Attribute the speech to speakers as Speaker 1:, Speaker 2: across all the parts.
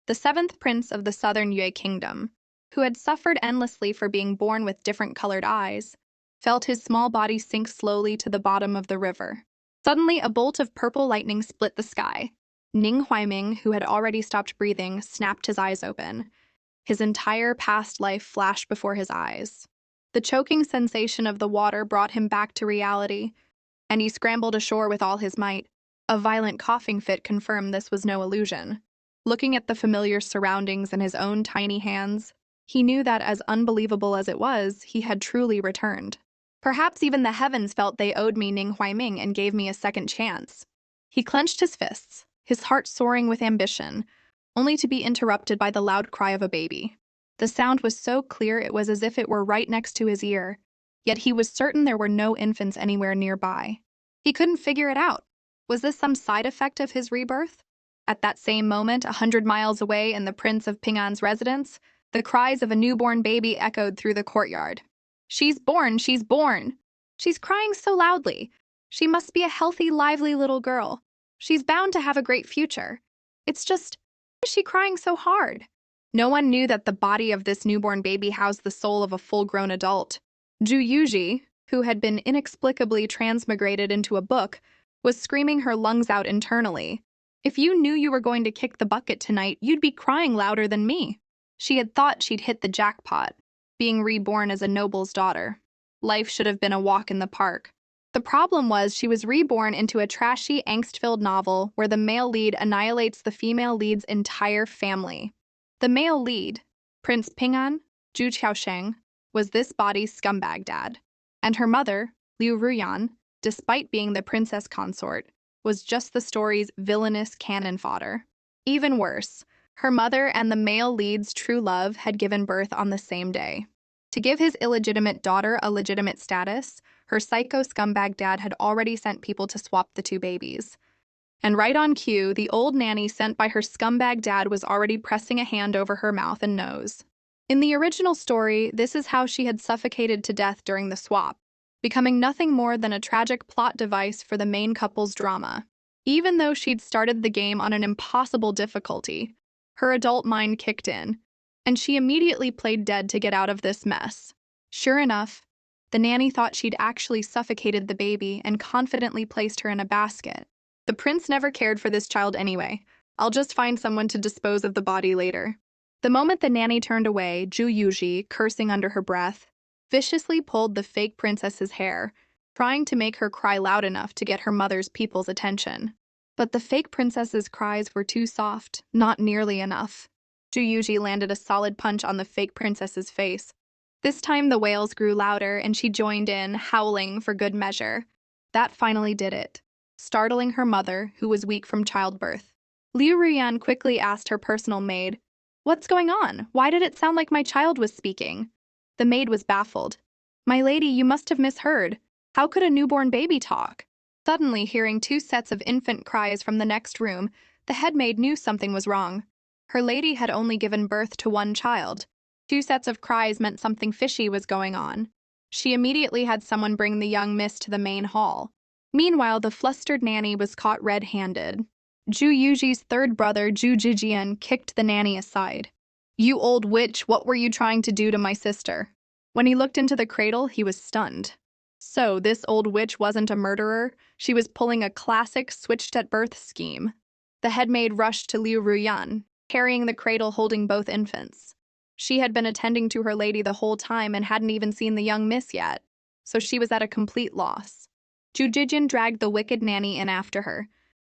Speaker 1: the seventh prince of the southern Yue kingdom, who had suffered endlessly for being born with different colored eyes, felt his small body sink slowly to the bottom of the river. Suddenly, a bolt of purple lightning split the sky. Ning Huaiming, who had already stopped breathing, snapped his eyes open. His entire past life flashed before his eyes. The choking sensation of the water brought him back to reality, and he scrambled ashore with all his might. A violent coughing fit confirmed this was no illusion. Looking at the familiar surroundings in his own tiny hands, he knew that, as unbelievable as it was, he had truly returned. Perhaps even the heavens felt they owed me Ning Huaiming and gave me a second chance. He clenched his fists, his heart soaring with ambition, only to be interrupted by the loud cry of a baby. The sound was so clear it was as if it were right next to his ear, yet he was certain there were no infants anywhere nearby. He couldn't figure it out. Was this some side effect of his rebirth? At that same moment, 100 miles away in the Prince of Ping'an's residence, the cries of a newborn baby echoed through the courtyard. "She's born! She's born! She's crying so loudly. She must be a healthy, lively little girl. She's bound to have a great future. It's just, why is she crying so hard?" No one knew that the body of this newborn baby housed the soul of a full-grown adult. Zhu Yuji, who had been inexplicably transmigrated into a book, was screaming her lungs out internally. "If you knew you were going to kick the bucket tonight, you'd be crying louder than me." She had thought she'd hit the jackpot, being reborn as a noble's daughter. Life should have been a walk in the park. The problem was she was reborn into a trashy, angst-filled novel where the male lead annihilates the female lead's entire family. The male lead, Prince Ping'an, Zhu Qiaosheng, was this body's scumbag dad, and her mother, Liu Ruyan, despite being the princess consort, was just the story's villainous cannon fodder. Even worse, her mother and the male lead's true love had given birth on the same day. To give his illegitimate daughter a legitimate status, her psycho scumbag dad had already sent people to swap the two babies. And right on cue, the old nanny sent by her scumbag dad was already pressing a hand over her mouth and nose. In the original story, this is how she had suffocated to death during the swap, becoming nothing more than a tragic plot device for the main couple's drama. Even though she'd started the game on an impossible difficulty, her adult mind kicked in, and she immediately played dead to get out of this mess. Sure enough, the nanny thought she'd actually suffocated the baby and confidently placed her in a basket. The prince never cared for this child anyway. I'll just find someone to dispose of the body later. The moment the nanny turned away, Zhu Yuji, cursing under her breath, viciously pulled the fake princess's hair, trying to make her cry loud enough to get her mother's people's attention. But the fake princess's cries were too soft, not nearly enough. Zhu Yuji landed a solid punch on the fake princess's face. This time the wails grew louder and she joined in, howling for good measure. That finally did it, startling her mother, who was weak from childbirth. Liu Ruyan quickly asked her personal maid, "What's going on? Why did it sound like my child was speaking?" The maid was baffled. "My lady, you must have misheard. How could a newborn baby talk?" Suddenly, hearing two sets of infant cries from the next room, the head maid knew something was wrong. Her lady had only given birth to one child. Two sets of cries meant something fishy was going on. She immediately had someone bring the young miss to the main hall. Meanwhile, the flustered nanny was caught red-handed. Zhu Yuji's third brother, Zhu Jijian, kicked the nanny aside. "You old witch, what were you trying to do to my sister?" When he looked into the cradle, he was stunned. So, this old witch wasn't a murderer. She was pulling a classic switched-at-birth scheme. The headmaid rushed to Liu Ruyan, carrying the cradle holding both infants. She had been attending to her lady the whole time and hadn't even seen the young miss yet, so she was at a complete loss. Zhu Jijian dragged the wicked nanny in after her,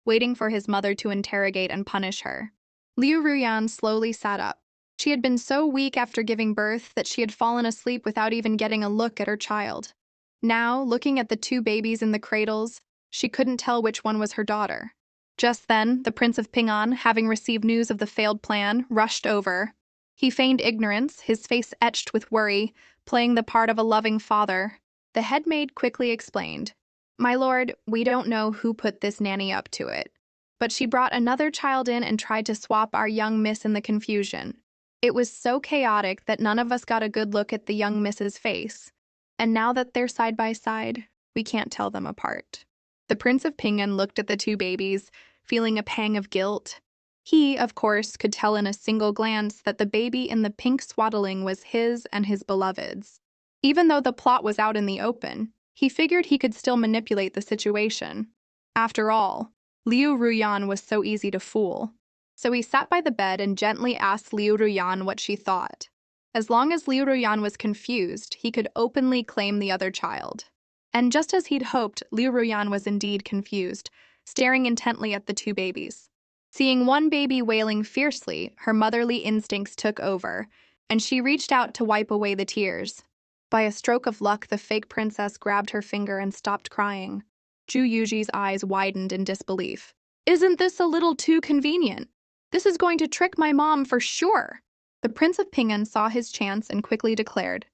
Speaker 1: waiting for his mother to interrogate and punish her. Liu Ruyan slowly sat up. She had been so weak after giving birth that she had fallen asleep without even getting a look at her child. Now, looking at the two babies in the cradles, she couldn't tell which one was her daughter. Just then, the Prince of Ping'an, having received news of the failed plan, rushed over. He feigned ignorance, his face etched with worry, playing the part of a loving father. The headmaid quickly explained, "My lord, we don't know who put this nanny up to it, but she brought another child in and tried to swap our young miss in the confusion. It was so chaotic that none of us got a good look at the young miss's face. And now that they're side by side, we can't tell them apart." The Prince of Ping'an looked at the two babies, feeling a pang of guilt. He, of course, could tell in a single glance that the baby in the pink swaddling was his and his beloved's. Even though the plot was out in the open, he figured he could still manipulate the situation. After all, Liu Ruyan was so easy to fool. So he sat by the bed and gently asked Liu Ruyan what she thought. As long as Liu Ruyan was confused, he could openly claim the other child. And just as he'd hoped, Liu Ruyan was indeed confused, staring intently at the two babies. Seeing one baby wailing fiercely, her motherly instincts took over, and she reached out to wipe away the tears. By a stroke of luck, the fake princess grabbed her finger and stopped crying. Zhu Yuji's eyes widened in disbelief. Isn't this a little too convenient? This is going to trick my mom for sure. The Prince of Pingan saw his chance and quickly declared,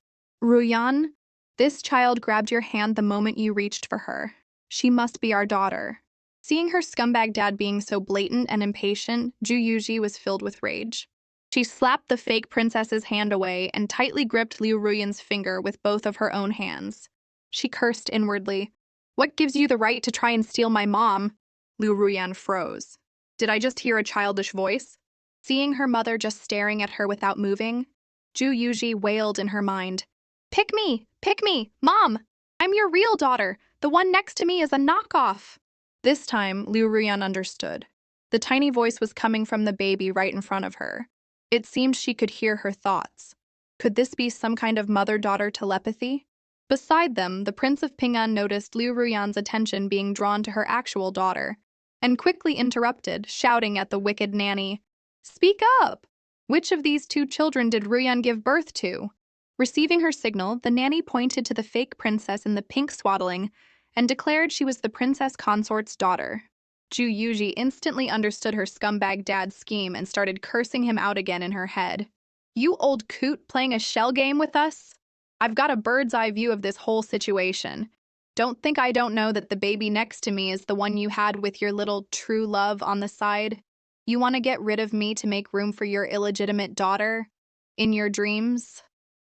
Speaker 1: Ruyan, this child grabbed your hand the moment you reached for her. She must be our daughter. Seeing her scumbag dad being so blatant and impatient, Zhu Yuji was filled with rage. She slapped the fake princess's hand away and tightly gripped Liu Ruyan's finger with both of her own hands. She cursed inwardly. What gives you the right to try and steal my mom? Liu Ruyan froze. Did I just hear a childish voice? Seeing her mother just staring at her without moving, Zhu Yuji wailed in her mind. Pick me! Pick me! Mom! I'm your real daughter! The one next to me is a knockoff! This time, Liu Ruyan understood. The tiny voice was coming from the baby right in front of her. It seemed she could hear her thoughts. Could this be some kind of mother-daughter telepathy? Beside them, the Prince of Pingan noticed Liu Ruyan's attention being drawn to her actual daughter, and quickly interrupted, shouting at the wicked nanny, Speak up! Which of these two children did Ruyan give birth to? Receiving her signal, the nanny pointed to the fake princess in the pink swaddling and declared she was the princess consort's daughter. Zhu Yuji instantly understood her scumbag dad's scheme and started cursing him out again in her head. You old coot playing a shell game with us? I've got a bird's eye view of this whole situation. Don't think I don't know that the baby next to me is the one you had with your little true love on the side. You want to get rid of me to make room for your illegitimate daughter? In your dreams?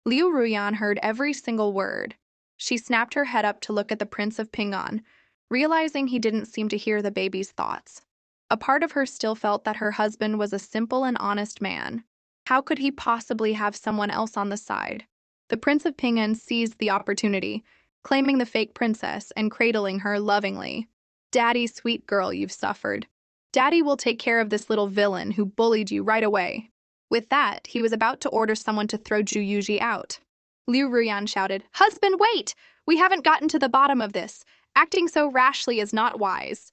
Speaker 1: Liu Ruyan heard every single word. She snapped her head up to look at the Prince of Pingan, realizing he didn't seem to hear the baby's thoughts. A part of her still felt that her husband was a simple and honest man. How could he possibly have someone else on the side? The Prince of Pingan seized the opportunity, claiming the fake princess and cradling her lovingly. Daddy, sweet girl, you've suffered. Daddy will take care of this little villain who bullied you right away. With that, he was about to order someone to throw Zhu Yuji out. Liu Ruyan shouted, Husband, wait! We haven't gotten to the bottom of this. Acting so rashly is not wise.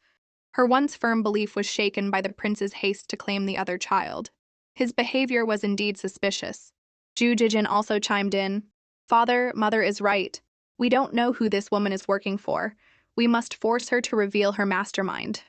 Speaker 1: Her once firm belief was shaken by the prince's haste to claim the other child. His behavior was indeed suspicious. Zhu Jijin also chimed in. Father, mother is right. We don't know who this woman is working for. We must force her to reveal her mastermind.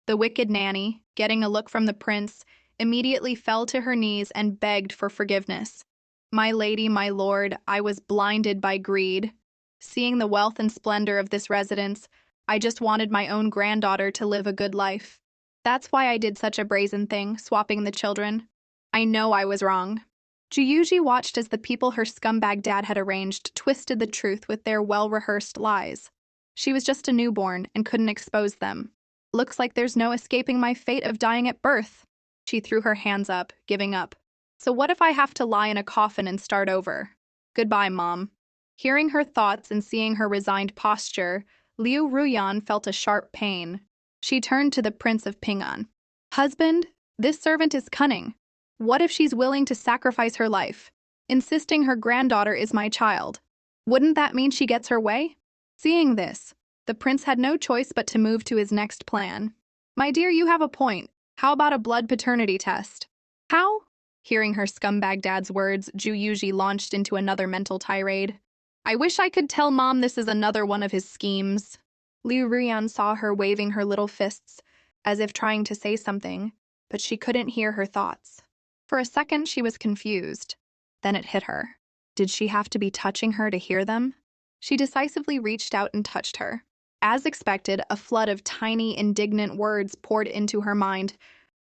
Speaker 1: The wicked nanny, getting a look from the prince, immediately fell to her knees and begged for forgiveness. My lady, my lord, I was blinded by greed. Seeing the wealth and splendor of this residence, I just wanted my own granddaughter to live a good life. That's why I did such a brazen thing, swapping the children. I know I was wrong. Zhu Yuji watched as the people her scumbag dad had arranged twisted the truth with their well-rehearsed lies. She was just a newborn and couldn't expose them. Looks like there's no escaping my fate of dying at birth. She threw her hands up, giving up. So what if I have to lie in a coffin and start over? Goodbye, Mom. Hearing her thoughts and seeing her resigned posture, Liu Ruyan felt a sharp pain. She turned to the Prince of Pingan. Husband, this servant is cunning. What if she's willing to sacrifice her life, insisting her granddaughter is my child? Wouldn't that mean she gets her way? Seeing this, the prince had no choice but to move to his next plan. My dear, you have a point. How about a blood paternity test? How? Hearing her scumbag dad's words, Zhu Yuji launched into another mental tirade. I wish I could tell Mom this is another one of his schemes. Liu Ruyan saw her waving her little fists, as if trying to say something, but she couldn't hear her thoughts. For a second, she was confused. Then it hit her. Did she have to be touching her to hear them? She decisively reached out and touched her. As expected, a flood of tiny, indignant words poured into her mind.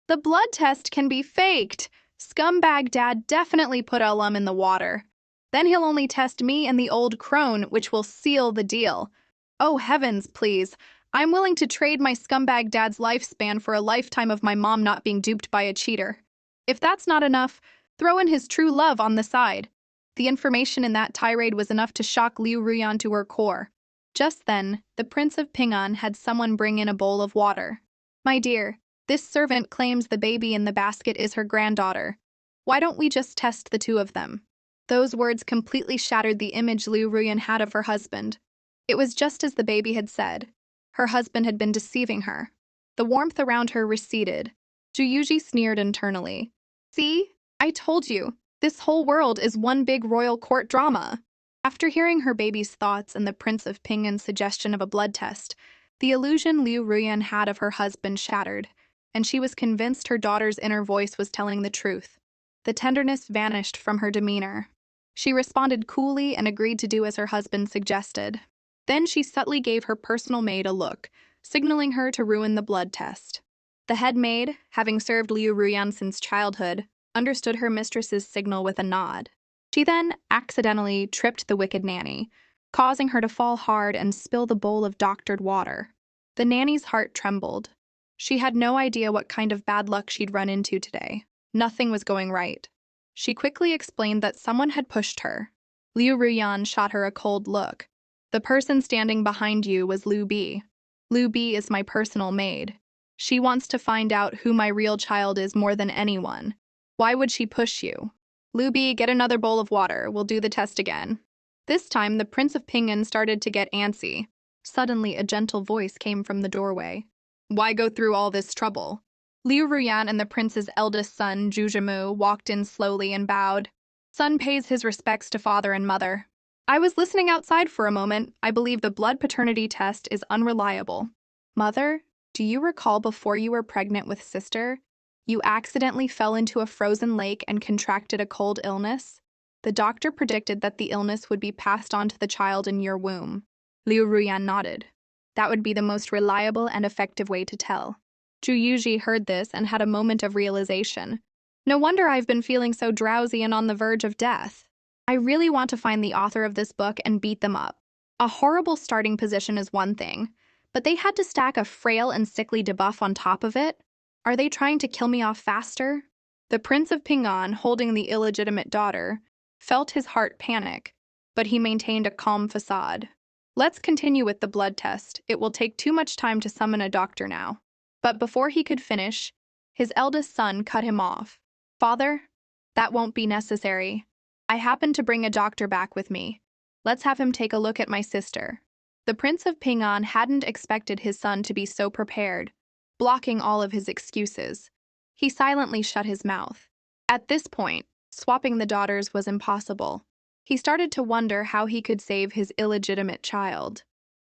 Speaker 1: The blood test can be faked. Scumbag Dad definitely put alum in the water. Then he'll only test me and the old crone, which will seal the deal. Oh, heavens, please. I'm willing to trade my scumbag dad's lifespan for a lifetime of my mom not being duped by a cheater. If that's not enough, throw in his true love on the side. The information in that tirade was enough to shock Liu Ruyan to her core. Just then, the Prince of Pingan had someone bring in a bowl of water. My dear, this servant claims the baby in the basket is her granddaughter. Why don't we just test the two of them? Those words completely shattered the image Liu Ruyan had of her husband. It was just as the baby had said. Her husband had been deceiving her. The warmth around her receded. Juyuji sneered internally. See? I told you. This whole world is one big royal court drama. After hearing her baby's thoughts and the Prince of Pingan's suggestion of a blood test, the illusion Liu Ruyan had of her husband shattered, and she was convinced her daughter's inner voice was telling the truth. The tenderness vanished from her demeanor. She responded coolly and agreed to do as her husband suggested. Then she subtly gave her personal maid a look, signaling her to ruin the blood test. The head maid, having served Liu Ruyan since childhood, understood her mistress's signal with a nod. She then accidentally tripped the wicked nanny, causing her to fall hard and spill the bowl of doctored water. The nanny's heart trembled. She had no idea what kind of bad luck she'd run into today. Nothing was going right. She quickly explained that someone had pushed her. Liu Ruyan shot her a cold look. The person standing behind you was Liu Bi. Liu Bi is my personal maid. She wants to find out who my real child is more than anyone. Why would she push you? Liu Bi, get another bowl of water. We'll do the test again. This time, the Prince of Pingan started to get antsy. Suddenly, a gentle voice came from the doorway. Why go through all this trouble? Liu Ruyan and the prince's eldest son, Jujimu, walked in slowly and bowed. Son pays his respects to father and mother. I was listening outside for a moment. I believe the blood paternity test is unreliable. Mother, do you recall before you were pregnant with sister, you accidentally fell into a frozen lake and contracted a cold illness? The doctor predicted that the illness would be passed on to the child in your womb. Liu Ruyan nodded. That would be the most reliable and effective way to tell. Juyuji heard this and had a moment of realization. No wonder I've been feeling so drowsy and on the verge of death. I really want to find the author of this book and beat them up. A horrible starting position is one thing, but they had to stack a frail and sickly debuff on top of it. Are they trying to kill me off faster? The Prince of Pingan, holding the illegitimate daughter, felt his heart panic, but he maintained a calm facade. Let's continue with the blood test. It will take too much time to summon a doctor now. But before he could finish, his eldest son cut him off. Father, that won't be necessary. I happen to bring a doctor back with me. Let's have him take a look at my sister. The Prince of Pingan hadn't expected his son to be so prepared, blocking all of his excuses. He silently shut his mouth. At this point, swapping the daughters was impossible. He started to wonder how he could save his illegitimate child.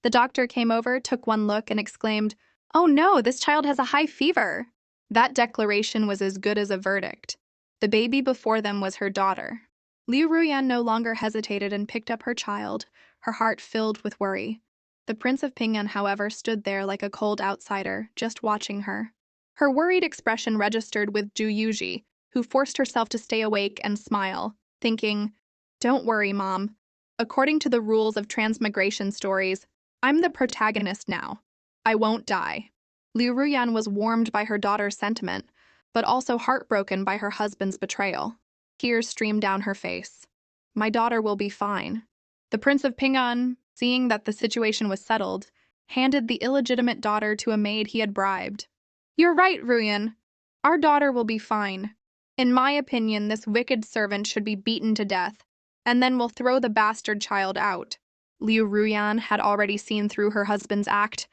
Speaker 1: The doctor came over, took one look, and exclaimed, "Oh no, this child has a high fever." That declaration was as good as a verdict. The baby before them was her daughter. Liu Ruyan no longer hesitated and picked up her child, her heart filled with worry. The Prince of Pingan, however, stood there like a cold outsider, just watching her. Her worried expression registered with Juyuji, who forced herself to stay awake and smile, thinking, "Don't worry, Mom. According to the rules of transmigration stories, I'm the protagonist now. I won't die." Liu Ruyan was warmed by her daughter's sentiment, but also heartbroken by her husband's betrayal. Tears streamed down her face. My daughter will be fine. The Prince of Pingan, seeing that the situation was settled, handed the illegitimate daughter to a maid he had bribed. You're right, Ruyan. Our daughter will be fine. In my opinion, this wicked servant should be beaten to death, and then we'll throw the bastard child out. Liu Ruyan had already seen through her husband's act.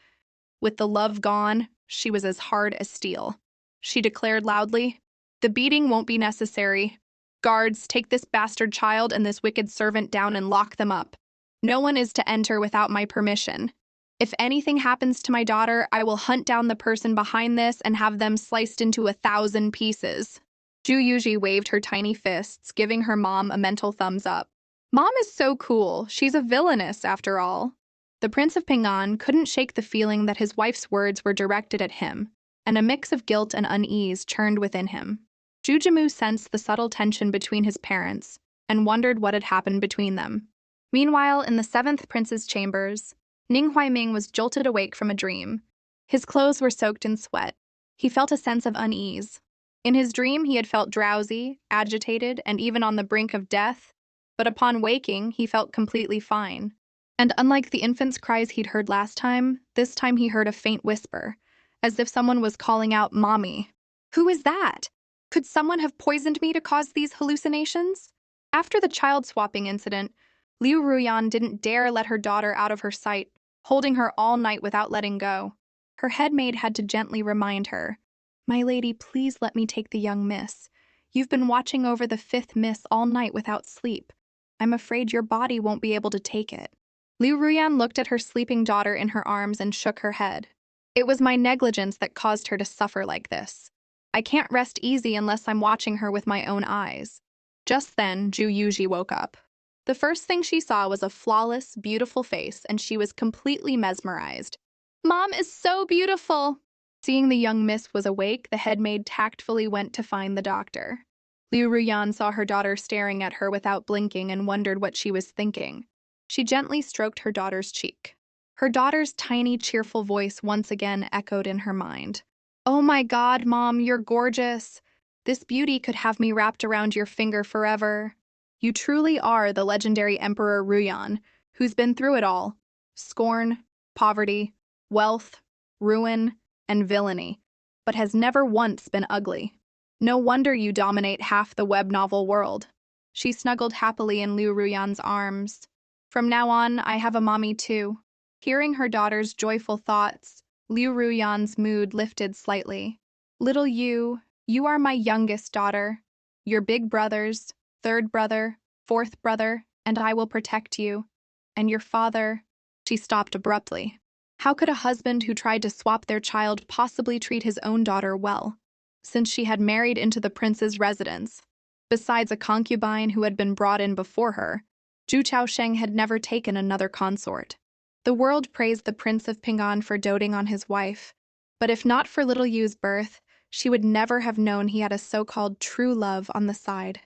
Speaker 1: With the love gone, she was as hard as steel. She declared loudly, "The beating won't be necessary. Guards, take this bastard child and this wicked servant down and lock them up. No one is to enter without my permission. If anything happens to my daughter, I will hunt down the person behind this and have them sliced into 1,000 pieces." Juyuji waved her tiny fists, giving her mom a mental thumbs up. Mom is so cool. She's a villainous, after all. The Prince of Pingan couldn't shake the feeling that his wife's words were directed at him, and a mix of guilt and unease churned within him. Jujimu sensed the subtle tension between his parents and wondered what had happened between them. Meanwhile, in the 7th Prince's chambers, Ning Huaiming was jolted awake from a dream. His clothes were soaked in sweat. He felt a sense of unease. In his dream, he had felt drowsy, agitated, and even on the brink of death, but upon waking, he felt completely fine. And unlike the infant's cries he'd heard last time, this time he heard a faint whisper, as if someone was calling out, "Mommy." Who is that? Could someone have poisoned me to cause these hallucinations? After the child swapping incident, Liu Ruyan didn't dare let her daughter out of her sight, holding her all night without letting go. Her headmaid had to gently remind her, "My lady, please let me take the young miss. You've been watching over the fifth miss all night without sleep. I'm afraid your body won't be able to take it." Liu Ruyan looked at her sleeping daughter in her arms and shook her head. "It was my negligence that caused her to suffer like this. I can't rest easy unless I'm watching her with my own eyes." Just then, Zhu Yuji woke up. The first thing she saw was a flawless, beautiful face, and she was completely mesmerized. "Mom is so beautiful!" Seeing the young miss was awake, the headmaid tactfully went to find the doctor. Liu Ruyan saw her daughter staring at her without blinking and wondered what she was thinking. She gently stroked her daughter's cheek. Her daughter's tiny, cheerful voice once again echoed in her mind. "Oh my God, Mom, you're gorgeous. This beauty could have me wrapped around your finger forever. You truly are the legendary Emperor Ruyan, who's been through it all. Scorn, poverty, wealth, ruin, and villainy, but has never once been ugly. No wonder you dominate half the web novel world." She snuggled happily in Liu Ruyan's arms. "From now on, I have a mommy too." Hearing her daughter's joyful thoughts, Liu Ruyan's mood lifted slightly. "Little you are my youngest daughter. Your big brothers, third brother, fourth brother, and I will protect you. And your father—" She stopped abruptly. How could a husband who tried to swap their child possibly treat his own daughter well, since she had married into the prince's residence? Besides a concubine who had been brought in before her, Zhu Chaosheng had never taken another consort. The world praised the Prince of Pingan for doting on his wife, but if not for little Yu's birth, she would never have known he had a so-called true love on the side.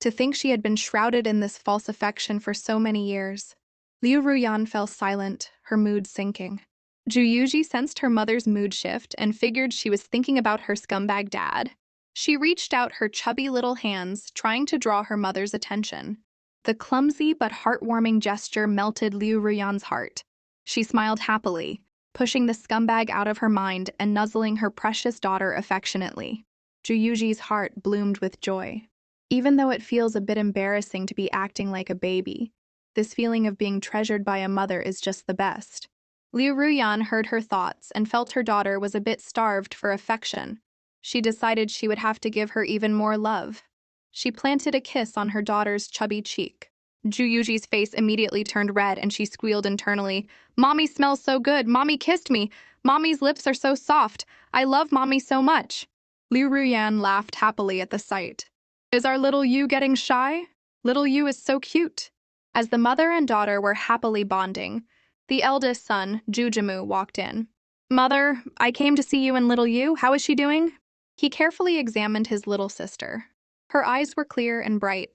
Speaker 1: To think she had been shrouded in this false affection for so many years. Liu Ruyan fell silent, her mood sinking. Zhu Yuji sensed her mother's mood shift and figured she was thinking about her scumbag dad. She reached out her chubby little hands, trying to draw her mother's attention. The clumsy but heartwarming gesture melted Liu Ruyan's heart. She smiled happily, pushing the scumbag out of her mind and nuzzling her precious daughter affectionately. Zhu Yuji's heart bloomed with joy. Even though it feels a bit embarrassing to be acting like a baby, this feeling of being treasured by a mother is just the best. Liu Ruyan heard her thoughts and felt her daughter was a bit starved for affection. She decided she would have to give her even more love. She planted a kiss on her daughter's chubby cheek. Zhu Yuji's face immediately turned red and she squealed internally, "Mommy smells so good! Mommy kissed me! Mommy's lips are so soft! I love Mommy so much!" Liu Ruyan laughed happily at the sight. "Is our little Yu getting shy? Little Yu is so cute." As the mother and daughter were happily bonding, the eldest son, Jujimu, walked in. "Mother, I came to see you and little Yu. How is she doing?" He carefully examined his little sister. Her eyes were clear and bright,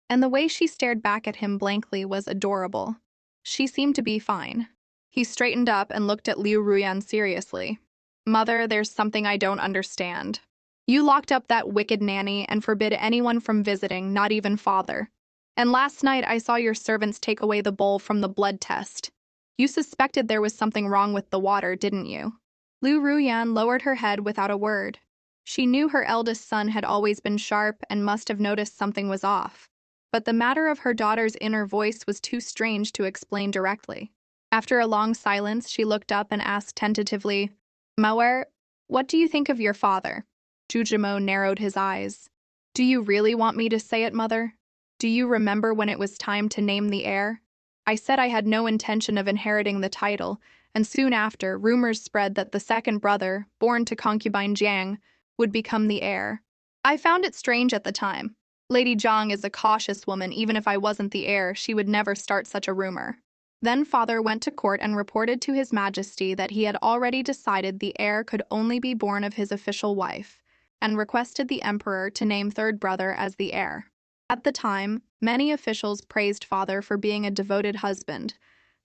Speaker 1: and the way she stared back at him blankly was adorable. She seemed to be fine. He straightened up and looked at Liu Ruyan seriously. "Mother, there's something I don't understand. You locked up that wicked nanny and forbid anyone from visiting, not even father. And last night I saw your servants take away the bowl from the blood test. You suspected there was something wrong with the water, didn't you?" Liu Ruyan lowered her head without a word. She knew her eldest son had always been sharp and must have noticed something was off. But the matter of her daughter's inner voice was too strange to explain directly. After a long silence, she looked up and asked tentatively, "Mawar, what do you think of your father?" Jujimo narrowed his eyes. "Do you really want me to say it, Mother? Do you remember when it was time to name the heir? I said I had no intention of inheriting the title, and soon after, rumors spread that the second brother, born to concubine Jiang, would become the heir. I found it strange at the time. Lady Zhang is a cautious woman. Even if I wasn't the heir, she would never start such a rumor." Then father went to court and reported to His Majesty that he had already decided the heir could only be born of his official wife, and requested the emperor to name third brother as the heir. At the time, many officials praised father for being a devoted husband,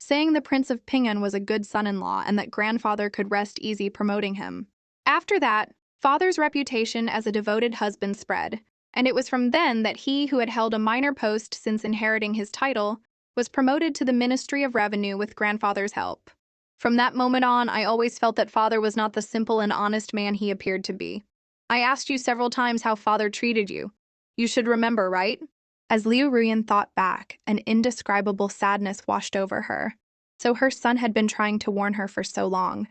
Speaker 1: saying the Prince of Ping'an was a good son-in-law and that grandfather could rest easy promoting him. After that, father's reputation as a devoted husband spread, and it was from then that he, who had held a minor post since inheriting his title, was promoted to the Ministry of Revenue with grandfather's help. From that moment on, I always felt that father was not the simple and honest man he appeared to be. I asked you several times how father treated you. You should remember, right? As Liu Ruyan thought back, an indescribable sadness washed over her. So her son had been trying to warn her for so long,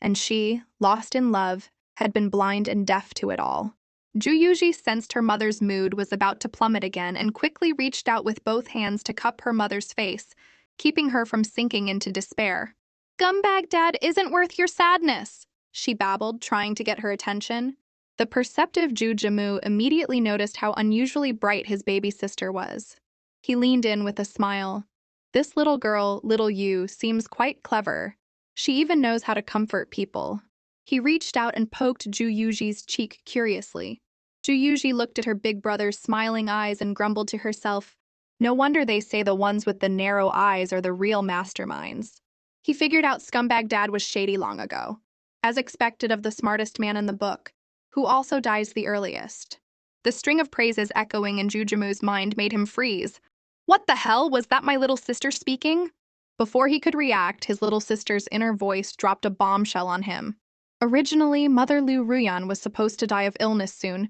Speaker 1: and she, lost in love, had been blind and deaf to it all. Zhu Yuji sensed her mother's mood was about to plummet again and quickly reached out with both hands to cup her mother's face, keeping her from sinking into despair. "Scumbag Dad isn't worth your sadness," she babbled, trying to get her attention. The perceptive Zhu Jimu immediately noticed how unusually bright his baby sister was. He leaned in with a smile. "This little girl, little Yu, seems quite clever. She even knows how to comfort people." He reached out and poked Zhu Yuji's cheek curiously. Zhu Yuji looked at her big brother's smiling eyes and grumbled to herself, "No wonder they say the ones with the narrow eyes are the real masterminds." He figured out Scumbag Dad was shady long ago, as expected of the smartest man in the book, who also dies the earliest. The string of praises echoing in Jujimu's mind made him freeze. What the hell, was that my little sister speaking? Before he could react, his little sister's inner voice dropped a bombshell on him. Originally, Mother Liu Ruyan was supposed to die of illness soon,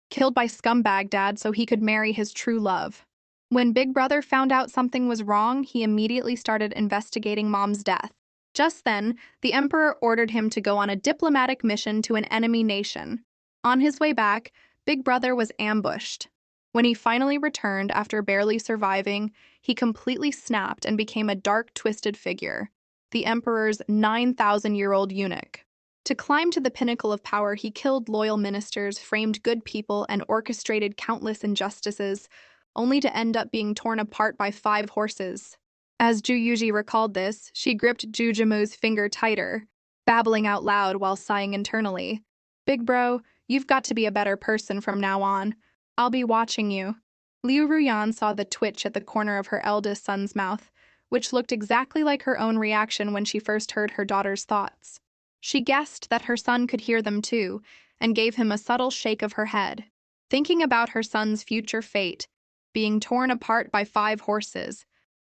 Speaker 1: killed by Scumbag Dad so he could marry his true love. When Big Brother found out something was wrong, he immediately started investigating Mom's death. Just then, the Emperor ordered him to go on a diplomatic mission to an enemy nation. On his way back, Big Brother was ambushed. When he finally returned after barely surviving, he completely snapped and became a dark, twisted figure, the Emperor's 9,000-year-old eunuch. To climb to the pinnacle of power, he killed loyal ministers, framed good people, and orchestrated countless injustices, only to end up being torn apart by 5 horses. As Zhu Yuji recalled this, she gripped Zhu Jimu's finger tighter, babbling out loud while sighing internally. "Big bro, you've got to be a better person from now on. I'll be watching you." Liu Ruyan saw the twitch at the corner of her eldest son's mouth, which looked exactly like her own reaction when she first heard her daughter's thoughts. She guessed that her son could hear them too, and gave him a subtle shake of her head. Thinking about her son's future fate, being torn apart by 5 horses,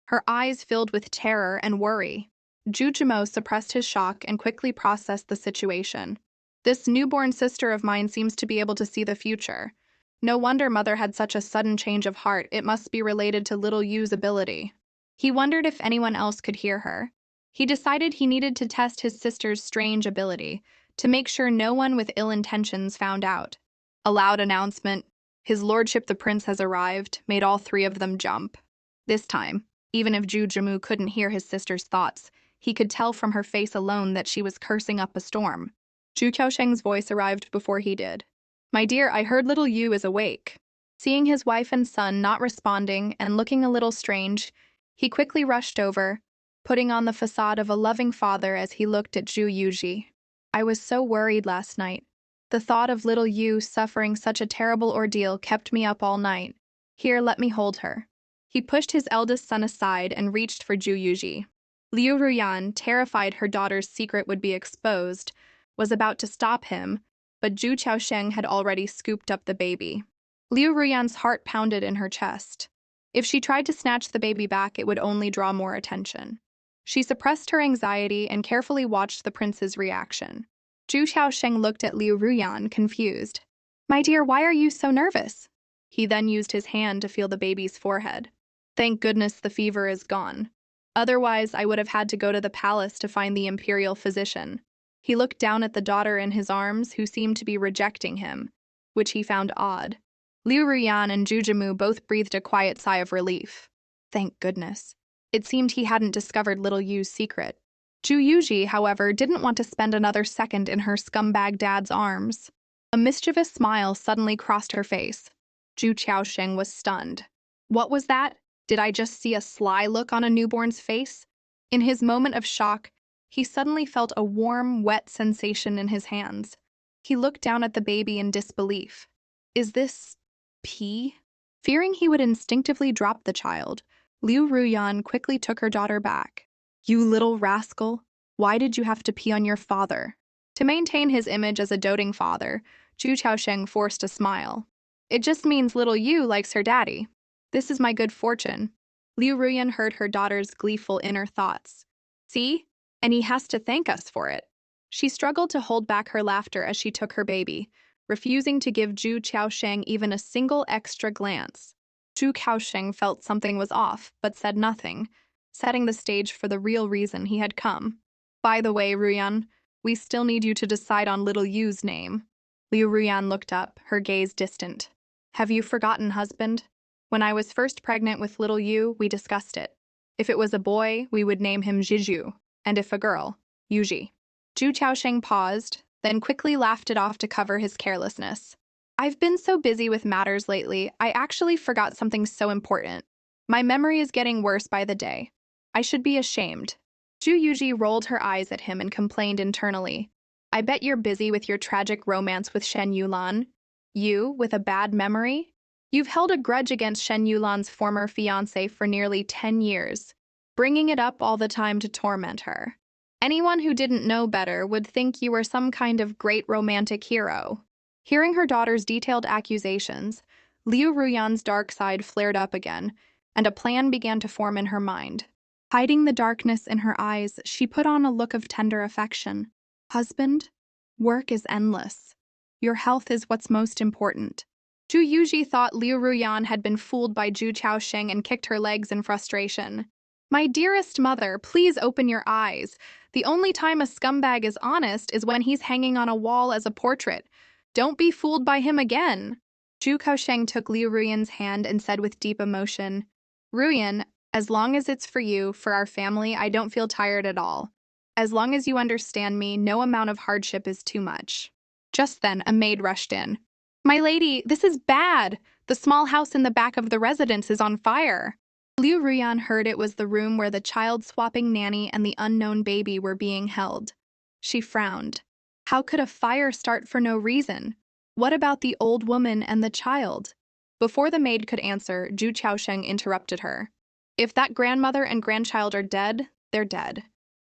Speaker 1: her eyes filled with terror and worry. Jujimo suppressed his shock and quickly processed the situation. "This newborn sister of mine seems to be able to see the future. No wonder Mother had such a sudden change of heart. It must be related to little Yu's ability." He wondered if anyone else could hear her. He decided he needed to test his sister's strange ability to make sure no one with ill intentions found out. A loud announcement, "His Lordship the Prince has arrived," made all 3 of them jump. This time, even if Zhu Jimu couldn't hear his sister's thoughts, he could tell from her face alone that she was cursing up a storm. Zhu Qiaosheng's voice arrived before he did. "My dear, I heard little Yu is awake." Seeing his wife and son not responding and looking a little strange, he quickly rushed over, putting on the facade of a loving father as he looked at Zhu Yuji. "I was so worried last night. The thought of little Yu suffering such a terrible ordeal kept me up all night. Here, let me hold her." He pushed his eldest son aside and reached for Zhu Yuji. Liu Ruyan, terrified her daughter's secret would be exposed, was about to stop him, but Zhu Qiaosheng had already scooped up the baby. Liu Ruyan's heart pounded in her chest. If she tried to snatch the baby back, it would only draw more attention. She suppressed her anxiety and carefully watched the prince's reaction. Zhu Qiaosheng looked at Liu Ruyan, confused. "My dear, why are you so nervous?" He then used his hand to feel the baby's forehead. "Thank goodness the fever is gone. Otherwise, I would have had to go to the palace to find the Imperial physician." He looked down at the daughter in his arms, who seemed to be rejecting him, which he found odd. Liu Ruyan and Zhu Jimu both breathed a quiet sigh of relief. Thank goodness. It seemed he hadn't discovered little Yu's secret. Zhu Yuji, however, didn't want to spend another second in her scumbag dad's arms. A mischievous smile suddenly crossed her face. Zhu Qiaosheng was stunned. What was that? Did I just see a sly look on a newborn's face? In his moment of shock, he suddenly felt a warm, wet sensation in his hands. He looked down at the baby in disbelief. Is this pee? Fearing he would instinctively drop the child, Liu Ruyan quickly took her daughter back. You little rascal, why did you have to pee on your father? To maintain his image as a doting father, Zhu Chaosheng forced a smile. It just means little Yu likes her daddy. This is my good fortune. Liu Ruyan heard her daughter's gleeful inner thoughts. See? And he has to thank us for it. She struggled to hold back her laughter as she took her baby, refusing to give Zhu Chaosheng even a single extra glance. Zhu Chaosheng felt something was off, but said nothing, setting the stage for the real reason he had come. By the way, Ruyan, we still need you to decide on little Yu's name. Liu Ruyan looked up, her gaze distant. Have you forgotten, husband? When I was first pregnant with little Yu, we discussed it. If it was a boy, we would name him Zhizhu, and if a girl, Yuji. Zhu Chaosheng paused, then quickly laughed it off to cover his carelessness. I've been so busy with matters lately, I actually forgot something so important. My memory is getting worse by the day. I should be ashamed. Zhu Yuji rolled her eyes at him and complained internally. I bet you're busy with your tragic romance with Shen Yulan. You, with a bad memory? You've held a grudge against Shen Yulan's former fiancé for nearly 10 years, bringing it up all the time to torment her. Anyone who didn't know better would think you were some kind of great romantic hero. Hearing her daughter's detailed accusations, Liu Ruyan's dark side flared up again, and a plan began to form in her mind. Hiding the darkness in her eyes, she put on a look of tender affection. Husband, work is endless. Your health is what's most important. Zhu Yuji thought Liu Ruyan had been fooled by Zhu Chaosheng and kicked her legs in frustration. My dearest mother, please open your eyes. The only time a scumbag is honest is when he's hanging on a wall as a portrait. Don't be fooled by him again. Zhu Chaosheng took Liu Ruyan's hand and said with deep emotion, Ruyan, as long as it's for you, for our family, I don't feel tired at all. As long as you understand me, no amount of hardship is too much. Just then, a maid rushed in. My lady, this is bad. The small house in the back of the residence is on fire. Liu Ruyan heard it was the room where the child-swapping nanny and the unknown baby were being held. She frowned. How could a fire start for no reason? What about the old woman and the child? Before the maid could answer, Zhu Chaosheng interrupted her. If that grandmother and grandchild are dead, they're dead.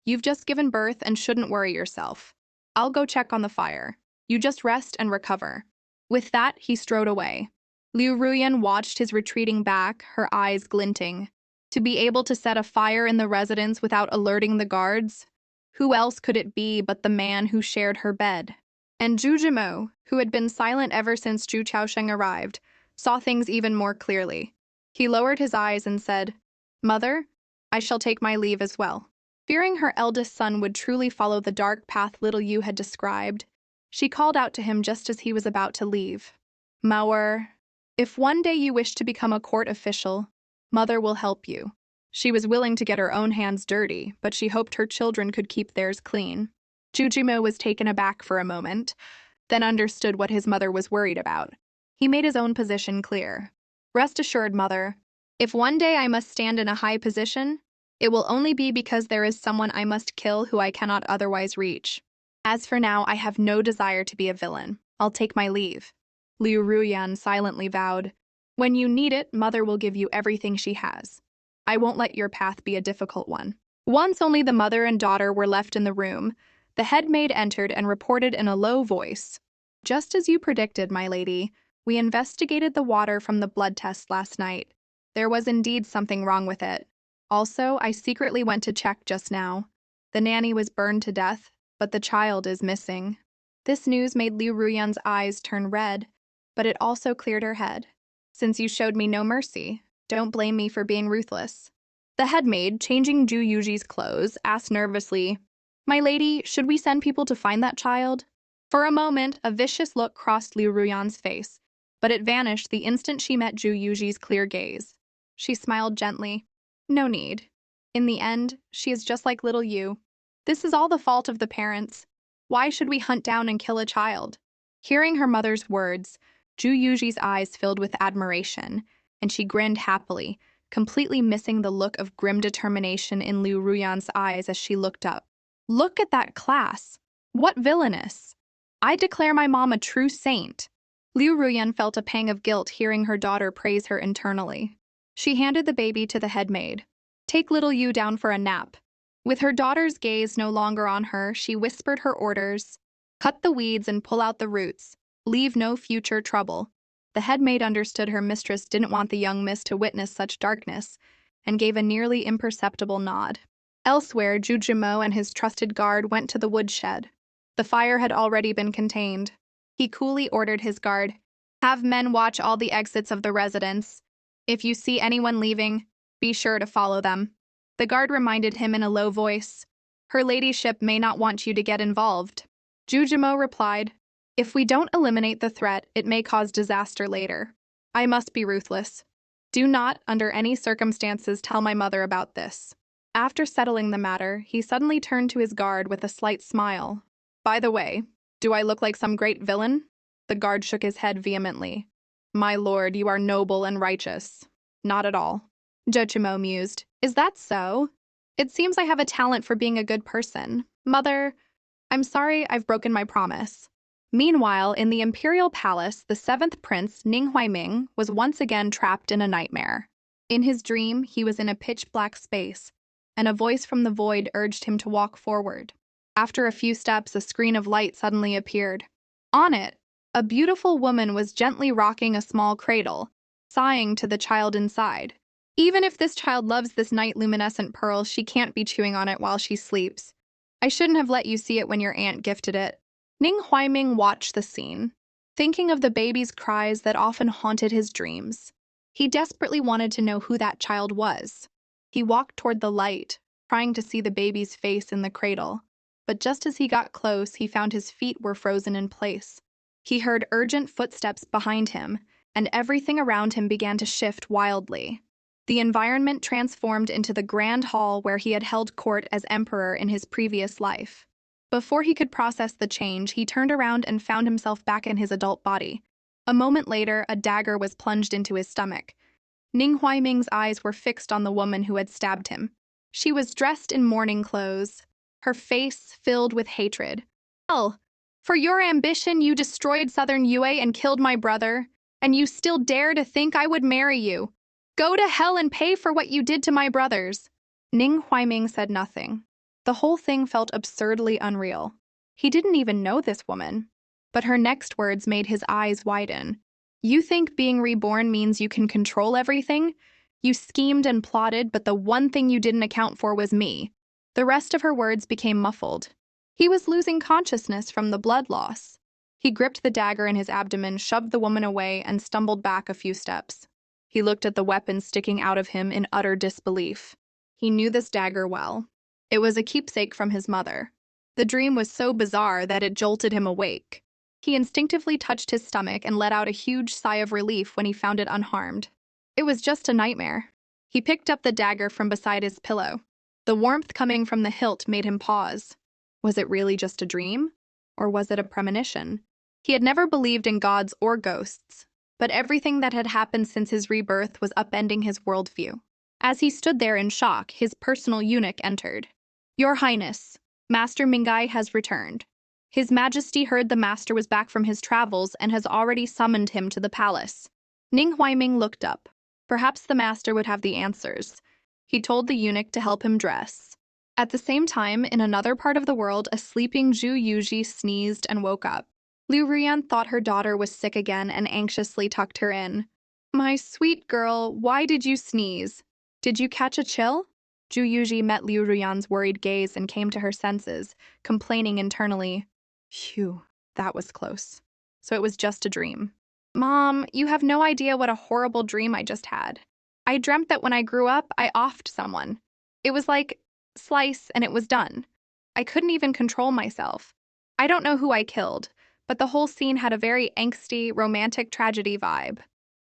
Speaker 1: You've just given birth and shouldn't worry yourself. I'll go check on the fire. You just rest and recover. With that, he strode away. Liu Ruyan watched his retreating back, her eyes glinting. To be able to set a fire in the residence without alerting the guards? Who else could it be but the man who shared her bed? And Zhu Jimo, who had been silent ever since Zhu Chaosheng arrived, saw things even more clearly. He lowered his eyes and said, Mother, I shall take my leave as well. Fearing her eldest son would truly follow the dark path little Yu had described, she called out to him just as he was about to leave. Mauer, if one day you wish to become a court official, Mother will help you. She was willing to get her own hands dirty, but she hoped her children could keep theirs clean. Jujimo was taken aback for a moment, then understood what his mother was worried about. He made his own position clear. Rest assured, Mother, if one day I must stand in a high position, it will only be because there is someone I must kill who I cannot otherwise reach. As for now, I have no desire to be a villain. I'll take my leave. Liu Ruyan silently vowed, When you need it, Mother will give you everything she has. I won't let your path be a difficult one. Once only the mother and daughter were left in the room, the head maid entered and reported in a low voice. Just as you predicted, my lady, we investigated the water from the blood test last night. There was indeed something wrong with it. Also, I secretly went to check just now. The nanny was burned to death, but the child is missing. This news made Liu Ruyan's eyes turn red, but it also cleared her head. Since you showed me no mercy, don't blame me for being ruthless. The head maid, changing Zhu Yuji's clothes, asked nervously, My lady, should we send people to find that child? For a moment, a vicious look crossed Liu Ruyan's face, but it vanished the instant she met Zhu Yuji's clear gaze. She smiled gently. No need. In the end, she is just like little Yu. This is all the fault of the parents. Why should we hunt down and kill a child? Hearing her mother's words, Zhu Yuji's eyes filled with admiration, and she grinned happily, completely missing the look of grim determination in Liu Ruyan's eyes as she looked up. Look at that class! What villainous! I declare my mom a true saint. Liu Ruyan felt a pang of guilt hearing her daughter praise her internally. She handed the baby to the head maid. Take little Yu down for a nap. With her daughter's gaze no longer on her, she whispered her orders. Cut the weeds and pull out the roots. Leave no future trouble. The head maid understood her mistress didn't want the young miss to witness such darkness, and gave a nearly imperceptible nod. Elsewhere, Jujimo and his trusted guard went to the woodshed. The fire had already been contained. He coolly ordered his guard, "Have men watch all the exits of the residence. If you see anyone leaving, be sure to follow them." The guard reminded him in a low voice, "Her ladyship may not want you to get involved." Jujimo replied, "If we don't eliminate the threat, it may cause disaster later. I must be ruthless. Do not, under any circumstances, tell my mother about this." After settling the matter, he suddenly turned to his guard with a slight smile. "By the way, do I look like some great villain?" The guard shook his head vehemently. "My lord, you are noble and righteous." "Not at all." Jojimo mused. "Is that so? It seems I have a talent for being a good person. Mother, I'm sorry I've broken my promise." Meanwhile, in the Imperial Palace, the seventh prince, Ning Huaiming, was once again trapped in a nightmare. In his dream, he was in a pitch-black space, and a voice from the void urged him to walk forward. After a few steps, a screen of light suddenly appeared. On it, a beautiful woman was gently rocking a small cradle, sighing to the child inside. "Even if this child loves this night-luminescent pearl, she can't be chewing on it while she sleeps. I shouldn't have let you see it when your aunt gifted it." Ning Huaiming watched the scene, thinking of the baby's cries that often haunted his dreams. He desperately wanted to know who that child was. He walked toward the light, trying to see the baby's face in the cradle. But just as he got close, he found his feet were frozen in place. He heard urgent footsteps behind him, and everything around him began to shift wildly. The environment transformed into the grand hall where he had held court as emperor in his previous life. Before he could process the change, he turned around and found himself back in his adult body. A moment later, a dagger was plunged into his stomach. Ning Huaiming's eyes were fixed on the woman who had stabbed him. She was dressed in mourning clothes, her face filled with hatred. "Hell! For your ambition, you destroyed Southern Yue and killed my brother, and you still dare to think I would marry you. Go to hell and pay for what you did to my brothers." Ning Huaiming said nothing. The whole thing felt absurdly unreal. He didn't even know this woman. But her next words made his eyes widen. "You think being reborn means you can control everything? You schemed and plotted, but the one thing you didn't account for was me." The rest of her words became muffled. He was losing consciousness from the blood loss. He gripped the dagger in his abdomen, shoved the woman away, and stumbled back a few steps. He looked at the weapon sticking out of him in utter disbelief. He knew this dagger well. It was a keepsake from his mother. The dream was so bizarre that it jolted him awake. He instinctively touched his stomach and let out a huge sigh of relief when he found it unharmed. It was just a nightmare. He picked up the dagger from beside his pillow. The warmth coming from the hilt made him pause. Was it really just a dream? Or was it a premonition? He had never believed in gods or ghosts, but everything that had happened since his rebirth was upending his worldview. As he stood there in shock, his personal eunuch entered. "Your Highness, Master Mingai has returned." His Majesty heard the master was back from his travels and has already summoned him to the palace. Ning Huaiming looked up. Perhaps the master would have the answers. He told the eunuch to help him dress. At the same time, in another part of the world, a sleeping Zhu Yuji sneezed and woke up. Liu Ruyan thought her daughter was sick again and anxiously tucked her in. "My sweet girl, why did you sneeze? Did you catch a chill?" Zhu Yuji met Liu Ruyan's worried gaze and came to her senses, complaining internally. "Phew, that was close. So it was just a dream." "Mom, you have no idea what a horrible dream I just had. I dreamt that when I grew up, I offed someone. It was like slice and it was done. I couldn't even control myself. I don't know who I killed, but the whole scene had a very angsty, romantic tragedy vibe."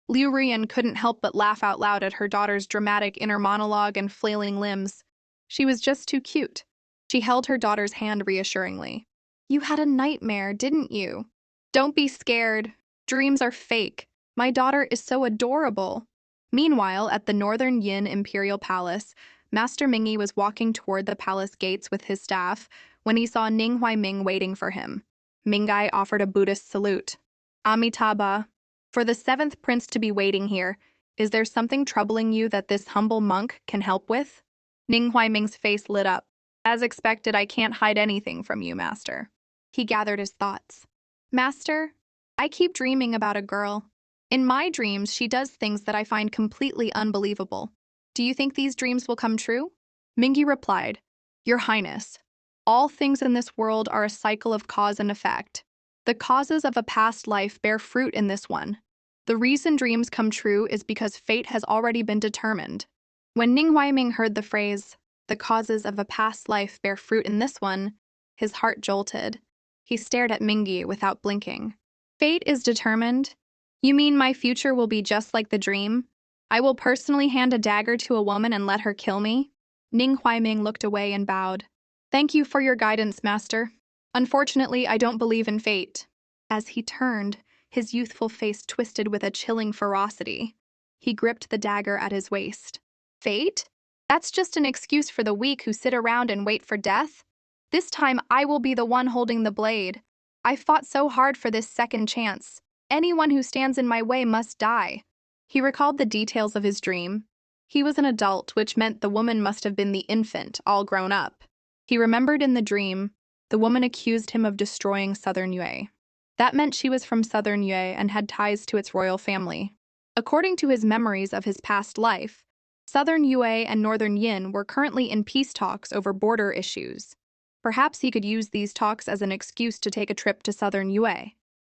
Speaker 1: Liu Ruyan couldn't help but laugh out loud at her daughter's dramatic inner monologue and flailing limbs. She was just too cute. She held her daughter's hand reassuringly. "You had a nightmare, didn't you? Don't be scared. Dreams are fake. My daughter is so adorable." Meanwhile, at the Northern Yin Imperial Palace, Master Mingi was walking toward the palace gates with his staff when he saw Ning Huaiming waiting for him. Mingai offered a Buddhist salute. "Amitabha, for the seventh prince to be waiting here, is there something troubling you that this humble monk can help with?" Ning Huaiming's face lit up. As expected, I can't hide anything from you, Master. He gathered his thoughts. Master, I keep dreaming about a girl. In my dreams, she does things that I find completely unbelievable. Do you think these dreams will come true? Mingi replied, Your Highness, all things in this world are a cycle of cause and effect. The causes of a past life bear fruit in this one. The reason dreams come true is because fate has already been determined. When Ning Huaiming heard the phrase, the causes of a past life bear fruit in this one, his heart jolted. He stared at Mingi without blinking. Fate is determined? You mean my future will be just like the dream? I will personally hand a dagger to a woman and let her kill me? Ning Huaiming looked away and bowed. Thank you for your guidance, Master. Unfortunately, I don't believe in fate. As he turned, his youthful face twisted with a chilling ferocity. He gripped the dagger at his waist. Fate? That's just an excuse for the weak who sit around and wait for death. This time I will be the one holding the blade. I fought so hard for this second chance. Anyone who stands in my way must die. He recalled the details of his dream. He was an adult, which meant the woman must have been the infant, all grown up. He remembered in the dream, the woman accused him of destroying Southern Yue. That meant she was from Southern Yue and had ties to its royal family. According to his memories of his past life, Southern Yue and Northern Yin were currently in peace talks over border issues. Perhaps he could use these talks as an excuse to take a trip to Southern Yue.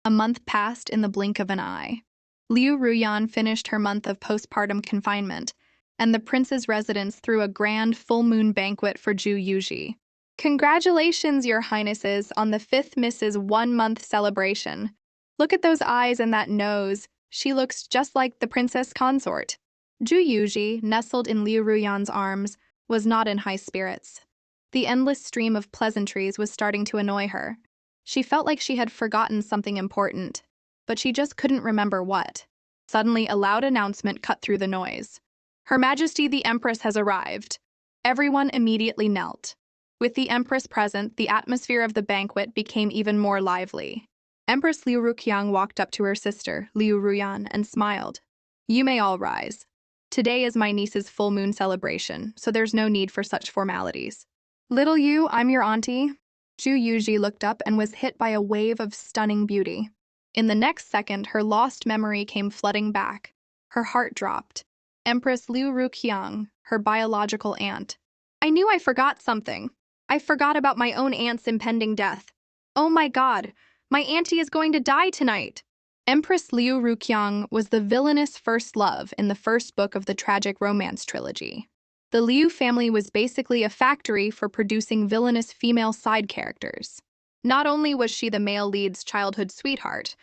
Speaker 1: A month passed in the blink of an eye. Liu Ruyan finished her month of postpartum confinement, and the prince's residence threw a grand full-moon banquet for Zhu Yuji. Congratulations, Your Highnesses, on the 5th Mrs. 1-month celebration. Look at those eyes and that nose. She looks just like the princess consort. Zhu Yuji, nestled in Liu Ruyan's arms, was not in high spirits. The endless stream of pleasantries was starting to annoy her. She felt like she had forgotten something important, but she just couldn't remember what. Suddenly, a loud announcement cut through the noise. Her Majesty the Empress has arrived. Everyone immediately knelt. With the Empress present, the atmosphere of the banquet became even more lively. Empress Liu Ruqiang walked up to her sister, Liu Ruyan, and smiled. You may all rise. Today is my niece's full moon celebration, so there's no need for such formalities. Little you, I'm your auntie. Zhu Yuji looked up and was hit by a wave of stunning beauty. In the next second, her lost memory came flooding back. Her heart dropped. Empress Liu Ruqiang, her biological aunt. I knew I forgot something. I forgot about my own aunt's impending death. Oh my god, my auntie is going to die tonight. Empress Liu Ruqiang was the villainous first love in the first book of the tragic romance trilogy. The Liu family was basically a factory for producing villainous female side characters. Not only was she the male lead's childhood sweetheart,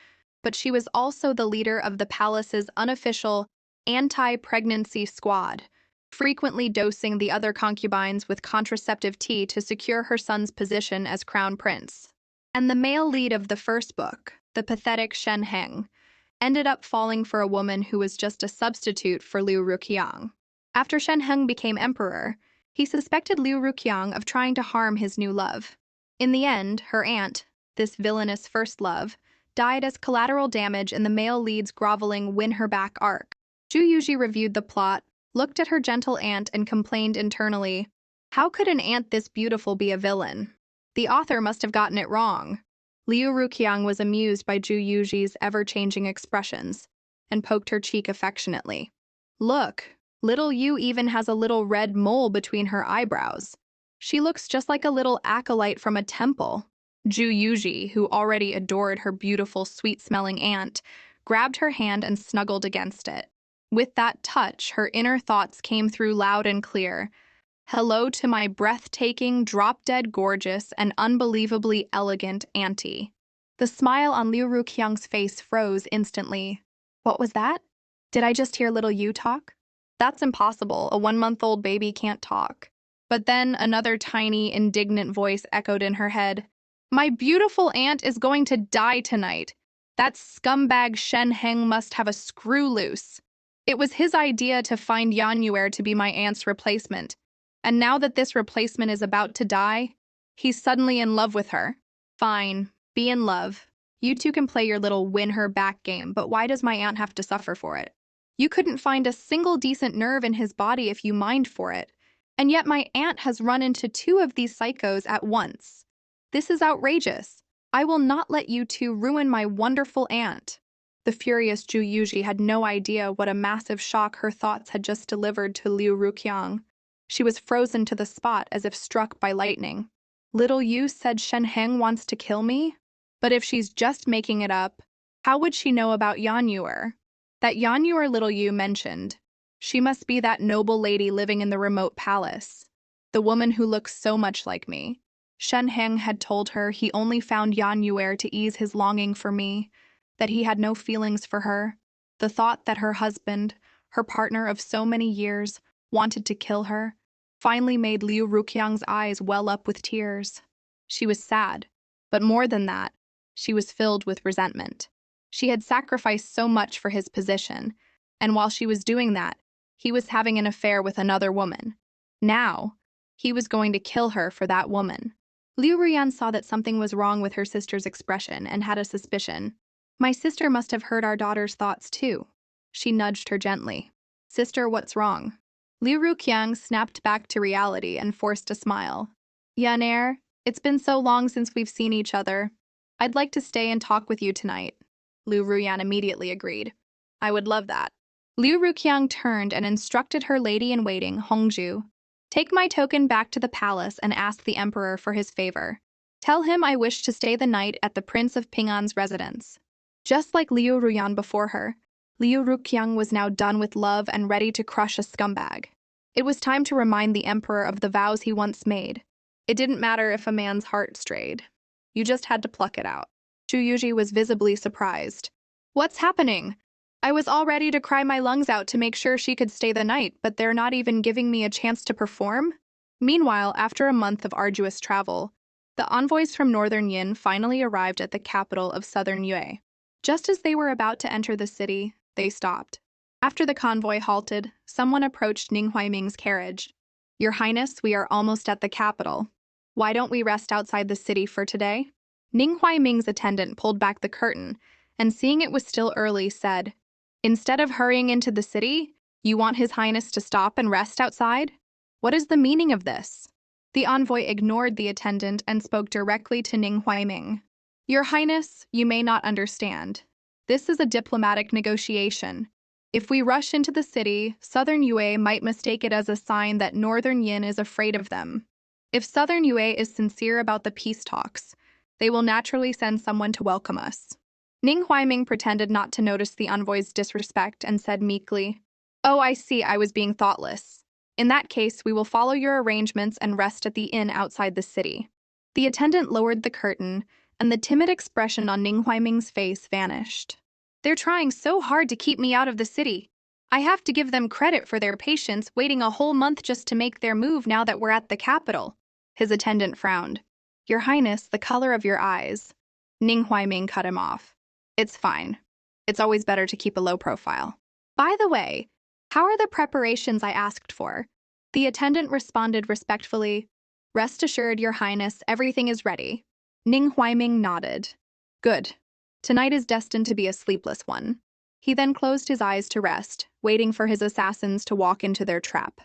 Speaker 1: but she was also the leader of the palace's unofficial anti-pregnancy squad, frequently dosing the other concubines with contraceptive tea to secure her son's position as crown prince. And the male lead of the first book, the pathetic Shen Heng, ended up falling for a woman who was just a substitute for Liu Ruqiang. After Shen Heng became emperor, he suspected Liu Ruqiang of trying to harm his new love. In the end, her aunt, this villainous first love, died as collateral damage in the male lead's groveling win-her-back arc. Zhu Yuji reviewed the plot, looked at her gentle aunt, and complained internally, how could an aunt this beautiful be a villain? The author must have gotten it wrong. Liu Ruqiang was amused by Zhu Yuji's ever-changing expressions and poked her cheek affectionately. Look, little Yu even has a little red mole between her eyebrows. She looks just like a little acolyte from a temple. Zhu Yuji, who already adored her beautiful, sweet-smelling aunt, grabbed her hand and snuggled against it. With that touch, her inner thoughts came through loud and clear. Hello to my breathtaking, drop-dead gorgeous, and unbelievably elegant auntie. The smile on Liu Ruqiang's face froze instantly. What was that? Did I just hear little Yu talk? That's impossible. A 1-month-old baby can't talk. But then another tiny, indignant voice echoed in her head. My beautiful aunt is going to die tonight. That scumbag Shen Heng must have a screw loose. It was his idea to find Yan Yuer to be my aunt's replacement. And now that this replacement is about to die, he's suddenly in love with her. Fine, be in love. You two can play your little win-her-back game, but why does my aunt have to suffer for it? You couldn't find a single decent nerve in his body if you mined for it. And yet my aunt has run into two of these psychos at once. This is outrageous. I will not let you two ruin my wonderful aunt. The furious Zhu Yuji had no idea what a massive shock her thoughts had just delivered to Liu Ruqiang. She was frozen to the spot as if struck by lightning. Little Yu said Shen Heng wants to kill me? But if she's just making it up, how would she know about Yan Yuer? That Yan Yuer Little Yu mentioned. She must be that noble lady living in the remote palace. The woman who looks so much like me. Shen Heng had told her he only found Yan Yuer to ease his longing for me, that he had no feelings for her. The thought that her husband, her partner of so many years, wanted to kill her, finally made Liu Ruqiang's eyes well up with tears. She was sad, but more than that, she was filled with resentment. She had sacrificed so much for his position, and while she was doing that, he was having an affair with another woman. Now, he was going to kill her for that woman. Liu Ruyan saw that something was wrong with her sister's expression and had a suspicion. My sister must have heard our daughter's thoughts too. She nudged her gently. Sister, what's wrong? Liu Ruqiang snapped back to reality and forced a smile. Yaner, it's been so long since we've seen each other. I'd like to stay and talk with you tonight. Liu Ruyan immediately agreed. I would love that. Liu Ruqiang turned and instructed her lady-in-waiting, Hongju. Take my token back to the palace and ask the emperor for his favor. Tell him I wish to stay the night at the Prince of Ping'an's residence. Just like Liu Ruyan before her, Liu Ruqiang was now done with love and ready to crush a scumbag. It was time to remind the emperor of the vows he once made. It didn't matter if a man's heart strayed. You just had to pluck it out. Zhu Yuji was visibly surprised. What's happening? I was all ready to cry my lungs out to make sure she could stay the night, but they're not even giving me a chance to perform? Meanwhile, after a month of arduous travel, the envoys from Northern Yin finally arrived at the capital of Southern Yue. Just as they were about to enter the city, they stopped. After the convoy halted, someone approached Ning Huaiming's carriage. Your Highness, we are almost at the capital. Why don't we rest outside the city for today? Ning Huaiming's attendant pulled back the curtain, and seeing it was still early, said, Instead of hurrying into the city, you want His Highness to stop and rest outside? What is the meaning of this? The envoy ignored the attendant and spoke directly to Ning Huaiming. Your Highness, you may not understand. This is a diplomatic negotiation. If we rush into the city, Southern Yue might mistake it as a sign that Northern Yin is afraid of them. If Southern Yue is sincere about the peace talks, they will naturally send someone to welcome us. Ning Huaiming pretended not to notice the envoy's disrespect and said meekly, Oh, I see, I was being thoughtless. In that case, we will follow your arrangements and rest at the inn outside the city. The attendant lowered the curtain, and the timid expression on Ning Huaiming's face vanished. They're trying so hard to keep me out of the city. I have to give them credit for their patience, waiting a whole month just to make their move now that we're at the capital. His attendant frowned. Your Highness, the color of your eyes. Ning Huaiming cut him off. It's fine. It's always better to keep a low profile. By the way, how are the preparations I asked for? The attendant responded respectfully. Rest assured, Your Highness, everything is ready. Ning Huaiming nodded. Good. Tonight is destined to be a sleepless one. He then closed his eyes to rest, waiting for his assassins to walk into their trap.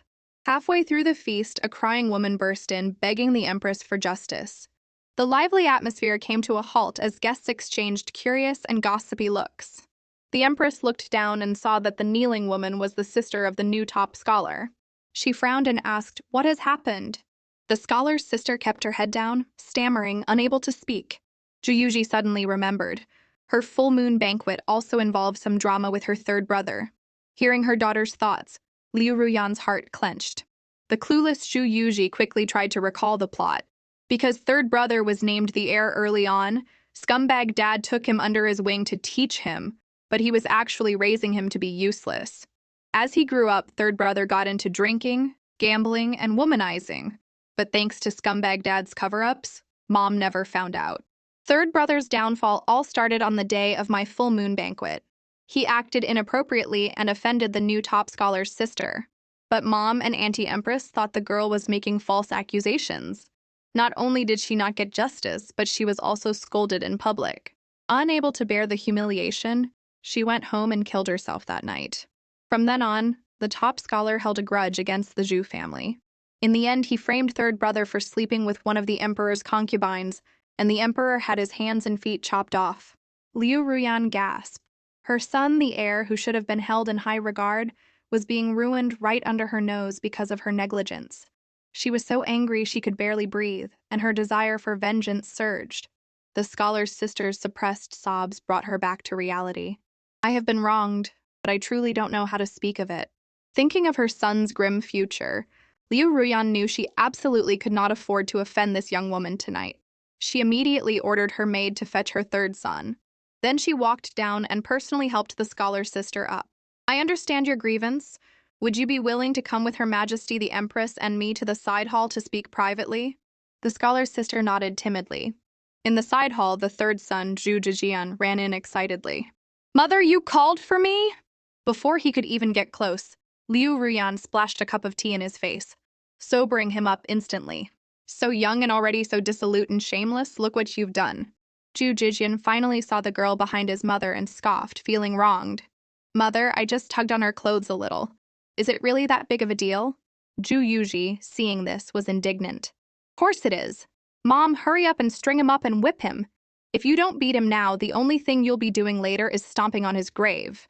Speaker 1: Halfway through the feast, a crying woman burst in, begging the Empress for justice. The lively atmosphere came to a halt as guests exchanged curious and gossipy looks. The Empress looked down and saw that the kneeling woman was the sister of the new top scholar. She frowned and asked, What has happened? The scholar's sister kept her head down, stammering, unable to speak. Juyuji suddenly remembered. Her full moon banquet also involved some drama with her third brother. Hearing her daughter's thoughts, Liu Ruyan's heart clenched. The clueless Zhu Yuji quickly tried to recall the plot. Because third brother was named the heir early on, scumbag dad took him under his wing to teach him, but he was actually raising him to be useless. As he grew up, third brother got into drinking, gambling, and womanizing. But thanks to scumbag dad's cover-ups, mom never found out. Third brother's downfall all started on the day of my full moon banquet. He acted inappropriately and offended the new top scholar's sister. But mom and Auntie Empress thought the girl was making false accusations. Not only did she not get justice, but she was also scolded in public. Unable to bear the humiliation, she went home and killed herself that night. From then on, the top scholar held a grudge against the Zhu family. In the end, he framed third brother for sleeping with one of the emperor's concubines, and the emperor had his hands and feet chopped off. Liu Ruyan gasped. Her son, the heir who should have been held in high regard, was being ruined right under her nose because of her negligence. She was so angry she could barely breathe, and her desire for vengeance surged. The scholar's sister's suppressed sobs brought her back to reality. I have been wronged, but I truly don't know how to speak of it. Thinking of her son's grim future, Liu Ruyan knew she absolutely could not afford to offend this young woman tonight. She immediately ordered her maid to fetch her third son. Then she walked down and personally helped the scholar's sister up. I understand your grievance. Would you be willing to come with Her Majesty the Empress and me to the side hall to speak privately? The scholar's sister nodded timidly. In the side hall, the third son, Zhu Zhijian, ran in excitedly. Mother, you called for me? Before he could even get close, Liu Ruyan splashed a cup of tea in his face, sobering him up instantly. So young and already so dissolute and shameless, look what you've done. Zhu Zhijian finally saw the girl behind his mother and scoffed, feeling wronged. Mother, I just tugged on her clothes a little. Is it really that big of a deal? Zhu Yuji, seeing this, was indignant. Course it is. Mom, hurry up and string him up and whip him. If you don't beat him now, the only thing you'll be doing later is stomping on his grave.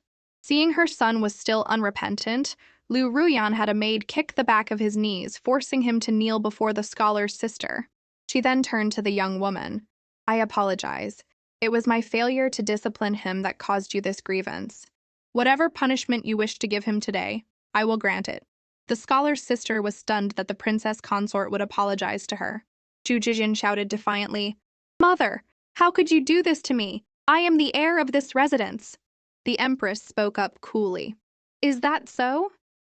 Speaker 1: Seeing her son was still unrepentant, Liu Ruyan had a maid kick the back of his knees, forcing him to kneel before the scholar's sister. She then turned to the young woman. I apologize. It was my failure to discipline him that caused you this grievance. Whatever punishment you wish to give him today, I will grant it. The scholar's sister was stunned that the princess consort would apologize to her. Zhu Zhijian shouted defiantly, Mother, how could you do this to me? I am the heir of this residence. The Empress spoke up coolly. Is that so?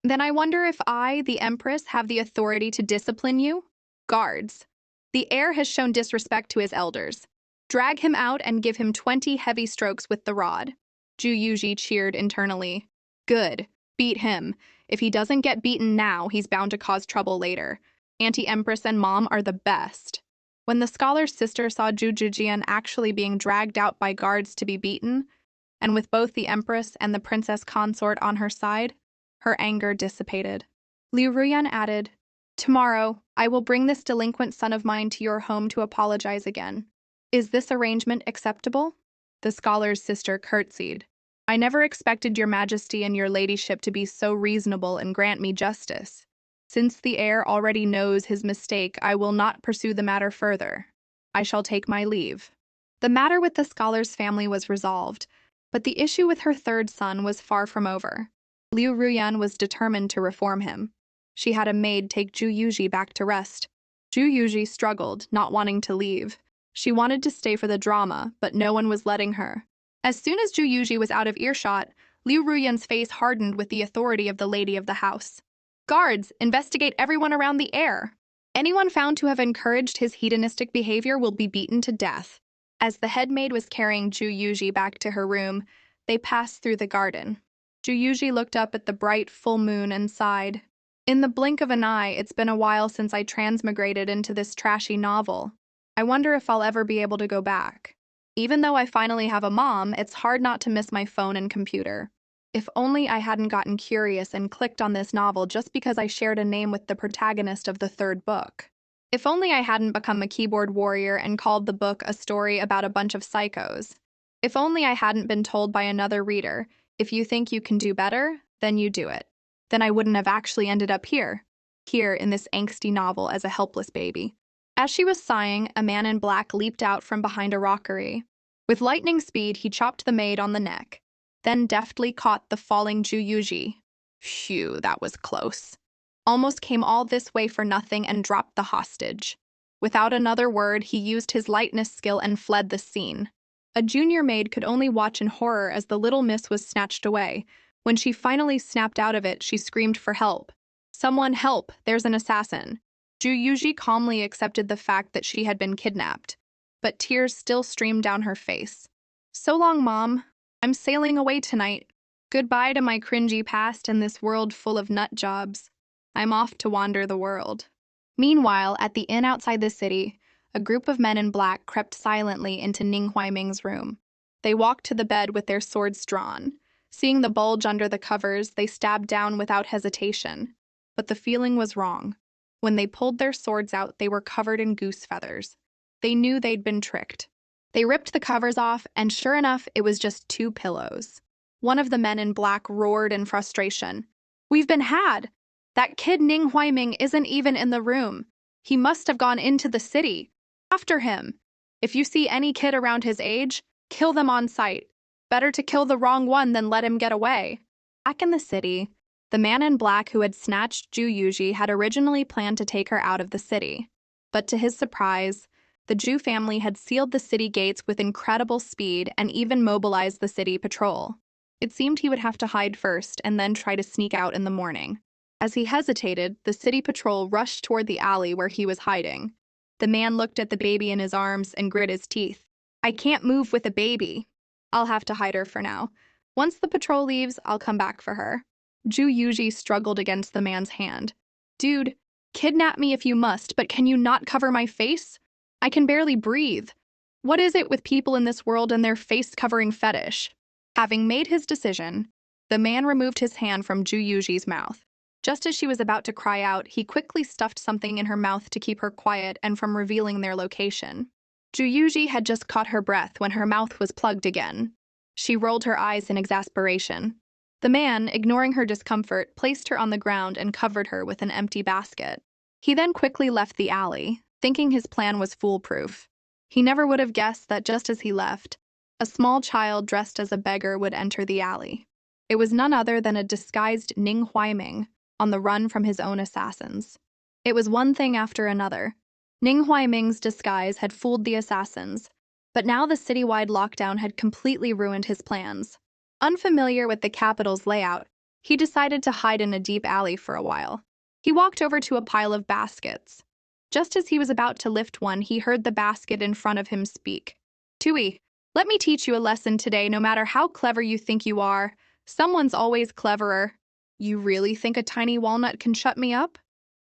Speaker 1: Then I wonder if I, the Empress, have the authority to discipline you? Guards. The heir has shown disrespect to his elders. Drag him out and give him 20 heavy strokes with the rod. Zhu Yuji cheered internally. Good. Beat him. If he doesn't get beaten now, he's bound to cause trouble later. Auntie Empress and Mom are the best. When the scholar's sister saw Zhu Zhijian actually being dragged out by guards to be beaten, and with both the Empress and the princess consort on her side, her anger dissipated. Liu Ruyan added, Tomorrow, I will bring this delinquent son of mine to your home to apologize again. Is this arrangement acceptable? The scholar's sister curtsied. I never expected your majesty and your ladyship to be so reasonable and grant me justice. Since the heir already knows his mistake, I will not pursue the matter further. I shall take my leave. The matter with the scholar's family was resolved, but the issue with her third son was far from over. Liu Ruyan was determined to reform him. She had a maid take Zhu Yuji back to rest. Zhu Yuji struggled, not wanting to leave. She wanted to stay for the drama, but no one was letting her. As soon as Zhu Yuji was out of earshot, Liu Ruyan's face hardened with the authority of the lady of the house. Guards, investigate everyone around the heir. Anyone found to have encouraged his hedonistic behavior will be beaten to death. As the head maid was carrying Zhu Yuji back to her room, they passed through the garden. Zhu Yuji looked up at the bright full moon and sighed. In the blink of an eye, it's been a while since I transmigrated into this trashy novel. I wonder if I'll ever be able to go back. Even though I finally have a mom, it's hard not to miss my phone and computer. If only I hadn't gotten curious and clicked on this novel just because I shared a name with the protagonist of the third book. If only I hadn't become a keyboard warrior and called the book a story about a bunch of psychos. If only I hadn't been told by another reader, if you think you can do better, then you do it. Then I wouldn't have actually ended up here in this angsty novel as a helpless baby. As she was sighing, a man in black leaped out from behind a rockery. With lightning speed, he chopped the maid on the neck, then deftly caught the falling Zhu Yuji. Phew, that was close. Almost came all this way for nothing and dropped the hostage. Without another word, he used his lightness skill and fled the scene. A junior maid could only watch in horror as the little miss was snatched away. When she finally snapped out of it, she screamed for help. Someone help, there's an assassin. Zhu Yuji calmly accepted the fact that she had been kidnapped, but tears still streamed down her face. So long, Mom. I'm sailing away tonight. Goodbye to my cringy past and this world full of nut jobs. I'm off to wander the world. Meanwhile, at the inn outside the city, a group of men in black crept silently into Ning Huaiming's room. They walked to the bed with their swords drawn. Seeing the bulge under the covers, they stabbed down without hesitation. But the feeling was wrong. When they pulled their swords out, they were covered in goose feathers. They knew they'd been tricked. They ripped the covers off, and sure enough, it was just 2 pillows. One of the men in black roared in frustration. "We've been had! That kid Ning Huaiming isn't even in the room. He must have gone into the city. After him! If you see any kid around his age, kill them on sight. Better to kill the wrong one than let him get away." Back in the city, the man in black who had snatched Ju Yuji had originally planned to take her out of the city. But to his surprise, the Ju family had sealed the city gates with incredible speed and even mobilized the city patrol. It seemed he would have to hide first and then try to sneak out in the morning. As he hesitated, the city patrol rushed toward the alley where he was hiding. The man looked at the baby in his arms and grit his teeth. "I can't move with a baby. I'll have to hide her for now. Once the patrol leaves, I'll come back for her." Ju Yuji struggled against the man's hand. "Dude, kidnap me if you must, but can you not cover my face? I can barely breathe. What is it with people in this world and their face-covering fetish?" Having made his decision, the man removed his hand from Ju Yuji's mouth. Just as she was about to cry out, he quickly stuffed something in her mouth to keep her quiet and from revealing their location. Ju Yuji had just caught her breath when her mouth was plugged again. She rolled her eyes in exasperation. The man, ignoring her discomfort, placed her on the ground and covered her with an empty basket. He then quickly left the alley, thinking his plan was foolproof. He never would have guessed that just as he left, a small child dressed as a beggar would enter the alley. It was none other than a disguised Ning Huaiming, on the run from his own assassins. It was one thing after another. Ning Huaiming's disguise had fooled the assassins, but now the citywide lockdown had completely ruined his plans. Unfamiliar with the capital's layout, he decided to hide in a deep alley for a while. He walked over to a pile of baskets. Just as he was about to lift one, he heard the basket in front of him speak. "Tui, let me teach you a lesson today. No matter how clever you think you are, someone's always cleverer. You really think a tiny walnut can shut me up?"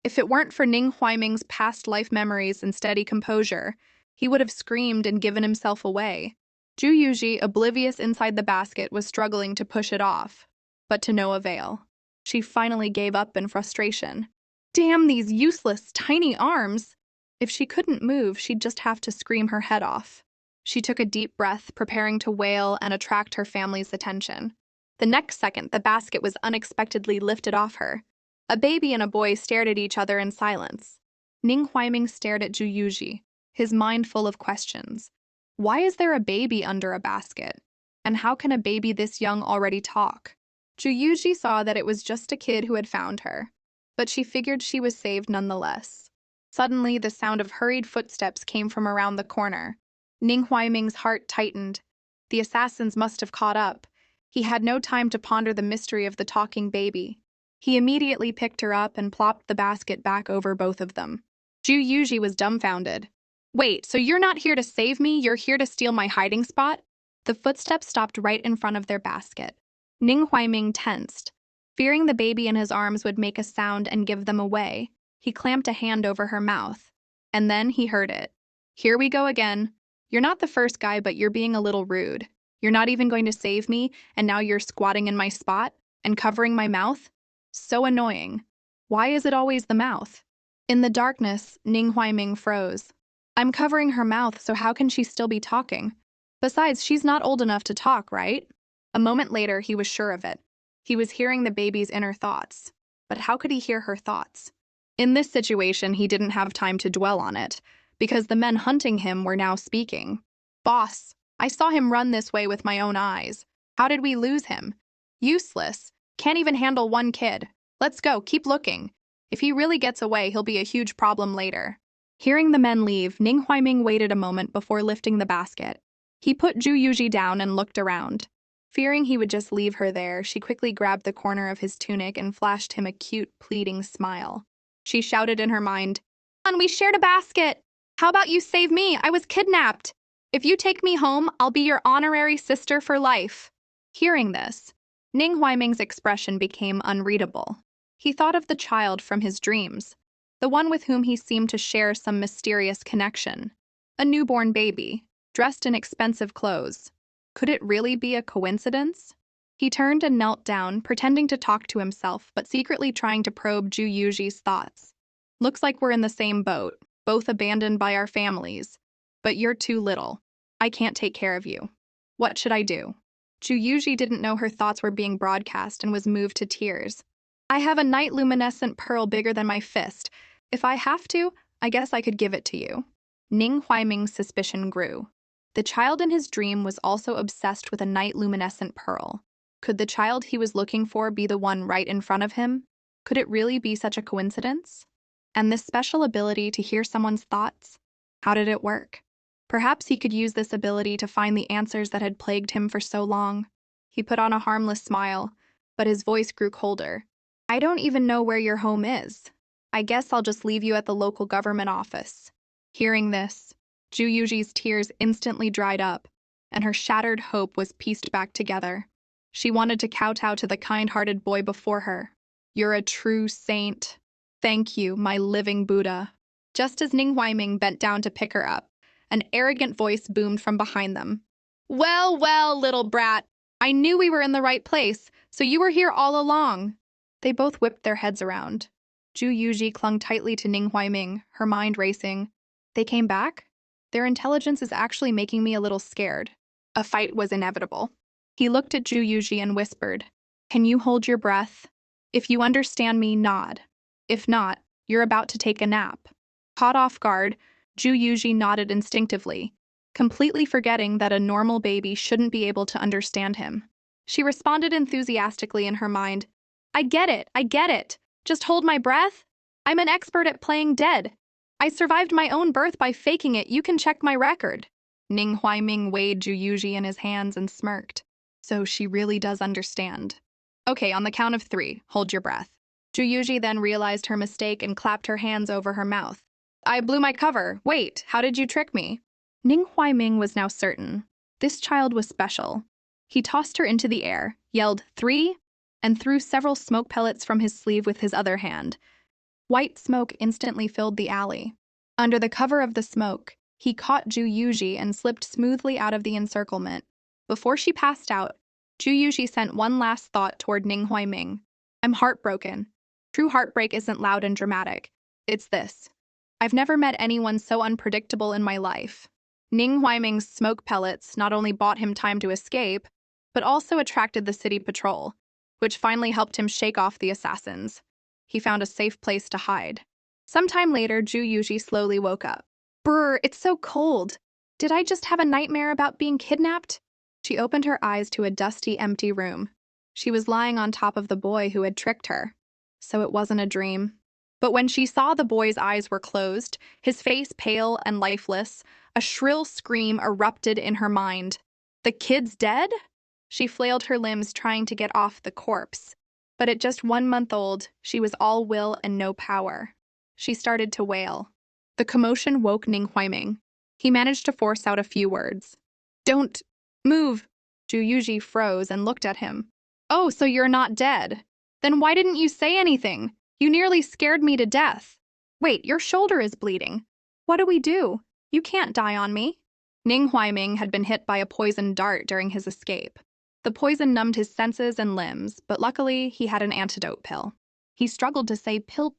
Speaker 1: If it weren't for Ning Huaiming's past life memories and steady composure, he would have screamed and given himself away. Ju Yuji, oblivious inside the basket, was struggling to push it off, but to no avail. She finally gave up in frustration. Damn these useless, tiny arms! If she couldn't move, she'd just have to scream her head off. She took a deep breath, preparing to wail and attract her family's attention. The next second, the basket was unexpectedly lifted off her. A baby and a boy stared at each other in silence. Ning Huaiming stared at Ju Yuji, his mind full of questions. Why is there a baby under a basket? And how can a baby this young already talk? Ju Yuji saw that it was just a kid who had found her, but she figured she was saved nonetheless. Suddenly, the sound of hurried footsteps came from around the corner. Ning Huaiming's heart tightened. The assassins must have caught up. He had no time to ponder the mystery of the talking baby. He immediately picked her up and plopped the basket back over both of them. Ju Yuji was dumbfounded. "Wait, so you're not here to save me, you're here to steal my hiding spot?" The footsteps stopped right in front of their basket. Ning Huaiming tensed. Fearing the baby in his arms would make a sound and give them away, he clamped a hand over her mouth. And then he heard it. "Here we go again. You're not the first guy, but you're being a little rude. You're not even going to save me, and now you're squatting in my spot and covering my mouth? So annoying. Why is it always the mouth?" In the darkness, Ning Huaiming froze. "I'm covering her mouth, so how can she still be talking? Besides, she's not old enough to talk, right?" A moment later, he was sure of it. He was hearing the baby's inner thoughts. But how could he hear her thoughts? In this situation, he didn't have time to dwell on it, because the men hunting him were now speaking. "Boss, I saw him run this way with my own eyes. How did we lose him? Useless. Can't even handle one kid. Let's go, keep looking. If he really gets away, he'll be a huge problem later." Hearing the men leave, Ning Huaiming waited a moment before lifting the basket. He put Ju Yuji down and looked around. Fearing he would just leave her there, she quickly grabbed the corner of his tunic and flashed him a cute, pleading smile. She shouted in her mind, "On, we shared a basket! How about you save me? I was kidnapped! If you take me home, I'll be your honorary sister for life." Hearing this, Ning Huaiming's expression became unreadable. He thought of the child from his dreams, the one with whom he seemed to share some mysterious connection. A newborn baby, dressed in expensive clothes. Could it really be a coincidence? He turned and knelt down, pretending to talk to himself, but secretly trying to probe Ju Yuji's thoughts. Looks like we're in the same boat, both abandoned by our families. But you're too little. I can't take care of you. What should I do? Ju didn't know her thoughts were being broadcast and was moved to tears. I have a night luminescent pearl bigger than my fist. If I have to, I guess I could give it to you. Ning Huaiming's suspicion grew. The child in his dream was also obsessed with a night luminescent pearl. Could the child he was looking for be the one right in front of him? Could it really be such a coincidence? And this special ability to hear someone's thoughts? How did it work? Perhaps he could use this ability to find the answers that had plagued him for so long. He put on a harmless smile, but his voice grew colder. I don't even know where your home is. I guess I'll just leave you at the local government office. Hearing this, Ju tears instantly dried up, and her shattered hope was pieced back together. She wanted to kowtow to the kind-hearted boy before her. You're a true saint. Thank you, my living Buddha. Just as Ning Huaiming bent down to pick her up, an arrogant voice boomed from behind them. Well, well, little brat. I knew we were in the right place, so you were here all along. They both whipped their heads around. Ju clung tightly to Ning Huaiming, her mind racing. They came back? Their intelligence is actually making me a little scared. A fight was inevitable. He looked at Ju and whispered, Can you hold your breath? If you understand me, nod. If not, you're about to take a nap. Caught off guard, Ju nodded instinctively, completely forgetting that a normal baby shouldn't be able to understand him. She responded enthusiastically in her mind, I get it. Just hold my breath. I'm an expert at playing dead. I survived my own birth by faking it. You can check my record. Ning Huaiming weighed Ju in his hands and smirked. So she really does understand. Okay, on the count of 3, hold your breath. Ju then realized her mistake and clapped her hands over her mouth. I blew my cover. Wait, how did you trick me? Ning Huaiming was now certain. This child was special. He tossed her into the air, yelled 3, and threw several smoke pellets from his sleeve with his other hand. White smoke instantly filled the alley. Under the cover of the smoke, he caught Ju and slipped smoothly out of the encirclement. Before she passed out, Ju sent one last thought toward Ning Huaiming. I'm heartbroken. True heartbreak isn't loud and dramatic. It's this. I've never met anyone so unpredictable in my life. Ning Huaiming's smoke pellets not only bought him time to escape, but also attracted the city patrol, which finally helped him shake off the assassins. He found a safe place to hide. Sometime later, Ju slowly woke up. Brr, it's so cold. Did I just have a nightmare about being kidnapped? She opened her eyes to a dusty, empty room. She was lying on top of the boy who had tricked her. So it wasn't a dream. But when she saw the boy's eyes were closed, his face pale and lifeless, a shrill scream erupted in her mind. The kid's dead? She flailed her limbs trying to get off the corpse. But at just 1 month old, she was all will and no power. She started to wail. The commotion woke Ning Huaiming. He managed to force out a few words. Don't move. Ju froze and looked at him. Oh, so you're not dead. Then why didn't you say anything? You nearly scared me to death. Wait, your shoulder is bleeding. What do we do? You can't die on me. Ning Huaiming had been hit by a poisoned dart during his escape. The poison numbed his senses and limbs, but luckily he had an antidote pill. He struggled to say pill.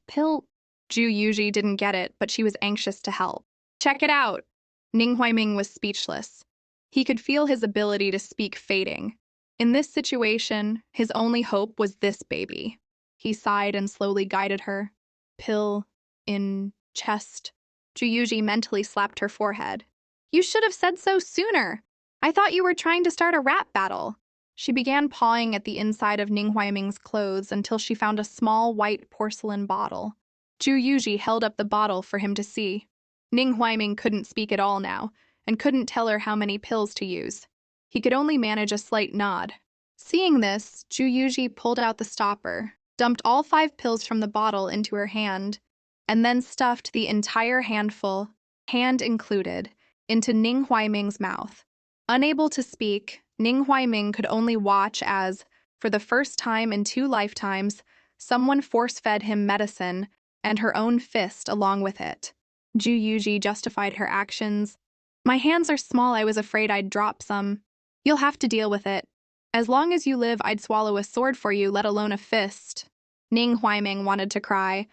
Speaker 1: Ju didn't get it, but she was anxious to help. Check it out. Ning Huaiming was speechless. He could feel his ability to speak fading. In this situation, his only hope was this baby. He sighed and slowly guided her. Pill in chest. Ju mentally slapped her forehead. You should have said so sooner. I thought you were trying to start a rap battle. She began pawing at the inside of Ning Huaiming's clothes until she found a small white porcelain bottle. Ju held up the bottle for him to see. Ning Huaiming couldn't speak at all now, and couldn't tell her how many pills to use. He could only manage a slight nod. Seeing this, Ju pulled out the stopper, dumped all 5 pills from the bottle into her hand, and then stuffed the entire handful, hand included, into Ning Huaiming's mouth. Unable to speak, Ning Huaiming could only watch as, for the first time in 2 lifetimes, someone force-fed him medicine and her own fist along with it. Ju justified her actions. My hands are small, I was afraid I'd drop some. You'll have to deal with it. As long as you live, I'd swallow a sword for you, let alone a fist. Ning Huaiming wanted to cry,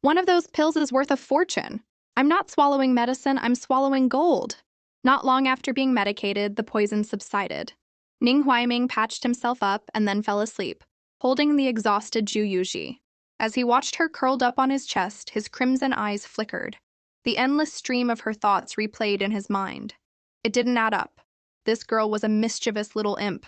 Speaker 1: One of those pills is worth a fortune. I'm not swallowing medicine, I'm swallowing gold. Not long after being medicated, the poison subsided. Ning Huaiming patched himself up and then fell asleep, holding the exhausted Zhu Yuji. As he watched her curled up on his chest, his crimson eyes flickered. The endless stream of her thoughts replayed in his mind. It didn't add up. This girl was a mischievous little imp.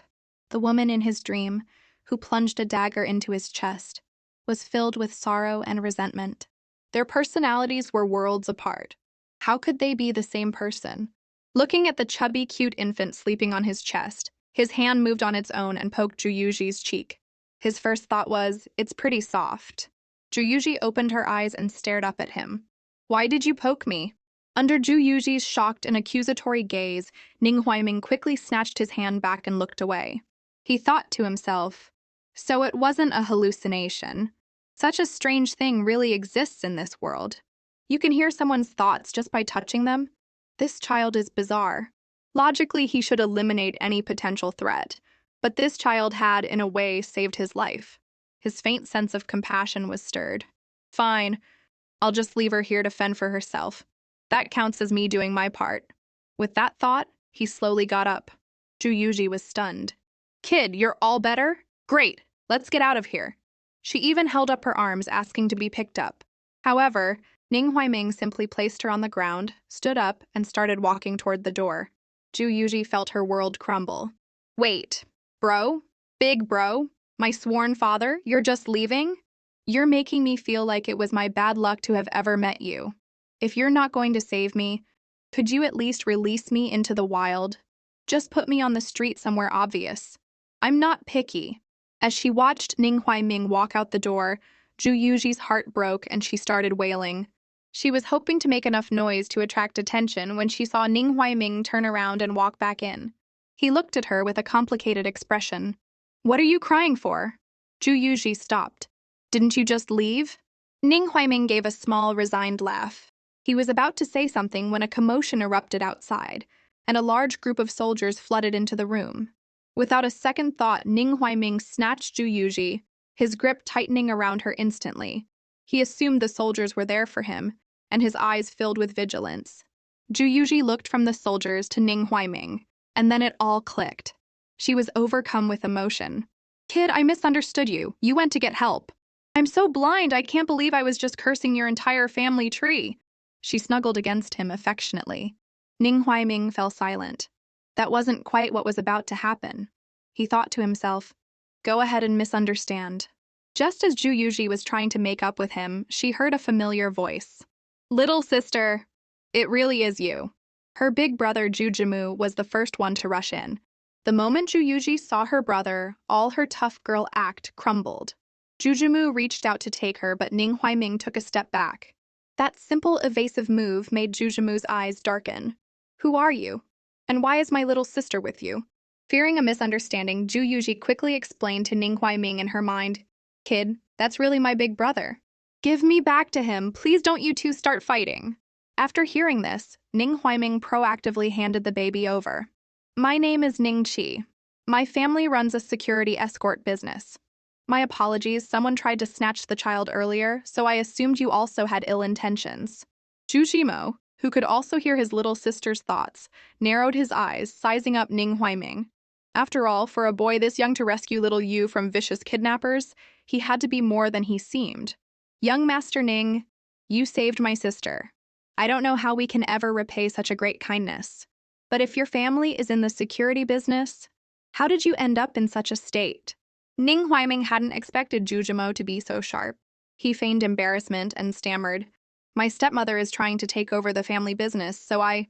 Speaker 1: The woman in his dream, who plunged a dagger into his chest, was filled with sorrow and resentment. Their personalities were worlds apart. How could they be the same person? Looking at the chubby, cute infant sleeping on his chest, his hand moved on its own and poked Juyuji's cheek. His first thought was, it's pretty soft. Juyuji opened her eyes and stared up at him. Why did you poke me? Under Juyuji's shocked and accusatory gaze, Ning Huaiming quickly snatched his hand back and looked away. He thought to himself, so it wasn't a hallucination. Such a strange thing really exists in this world. You can hear someone's thoughts just by touching them. This child is bizarre. Logically, he should eliminate any potential threat, but this child had, in a way, saved his life. His faint sense of compassion was stirred. Fine, I'll just leave her here to fend for herself. That counts as me doing my part. With that thought, he slowly got up. Zhu Yuji was stunned. Kid, you're all better? Great, let's get out of here. She even held up her arms, asking to be picked up. However, Ning Huaiming simply placed her on the ground, stood up, and started walking toward the door. Zhu Yuji felt her world crumble. Wait, bro? Big bro? My sworn father? You're just leaving? You're making me feel like it was my bad luck to have ever met you. If you're not going to save me, could you at least release me into the wild? Just put me on the street somewhere obvious. I'm not picky. As she watched Ning Huaiming walk out the door, Zhu Yuji's heart broke and she started wailing. She was hoping to make enough noise to attract attention when she saw Ning Huaiming turn around and walk back in. He looked at her with a complicated expression. What are you crying for? Zhu Yuji stopped. Didn't you just leave? Ning Huaiming gave a small, resigned laugh. He was about to say something when a commotion erupted outside, and a large group of soldiers flooded into the room. Without a second thought, Ning Huaiming snatched Zhu Yuji, his grip tightening around her instantly. He assumed the soldiers were there for him, and his eyes filled with vigilance. Zhu Yuji looked from the soldiers to Ning Huaiming, and then it all clicked. She was overcome with emotion. Kid, I misunderstood you. You went to get help. I'm so blind, I can't believe I was just cursing your entire family tree. She snuggled against him affectionately. Ning Huaiming fell silent. That wasn't quite what was about to happen. He thought to himself, go ahead and misunderstand. Just as Zhu Yuji was trying to make up with him, she heard a familiar voice. Little sister, it really is you. Her big brother Zhu Jimu was the first one to rush in. The moment Zhu Yuji saw her brother, all her tough girl act crumbled. Zhu Jimu reached out to take her, but Ning Huaiming took a step back. That simple, evasive move made Zhu Jimu's eyes darken. Who are you? And why is my little sister with you? Fearing a misunderstanding, Zhu Yuji quickly explained to Ning Huaiming in her mind, Kid, that's really my big brother. Give me back to him, please don't you two start fighting. After hearing this, Ning Huaiming proactively handed the baby over. My name is Ning Qi. My family runs a security escort business. My apologies, someone tried to snatch the child earlier, so I assumed you also had ill intentions. Zhu Jimo, who could also hear his little sister's thoughts, narrowed his eyes, sizing up Ning Huaiming. After all, for a boy this young to rescue little Yu from vicious kidnappers, he had to be more than he seemed. Young Master Ning, you saved my sister. I don't know how we can ever repay such a great kindness. But if your family is in the security business, how did you end up in such a state? Ning Huaiming hadn't expected Zhu Jimo to be so sharp. He feigned embarrassment and stammered, my stepmother is trying to take over the family business, so I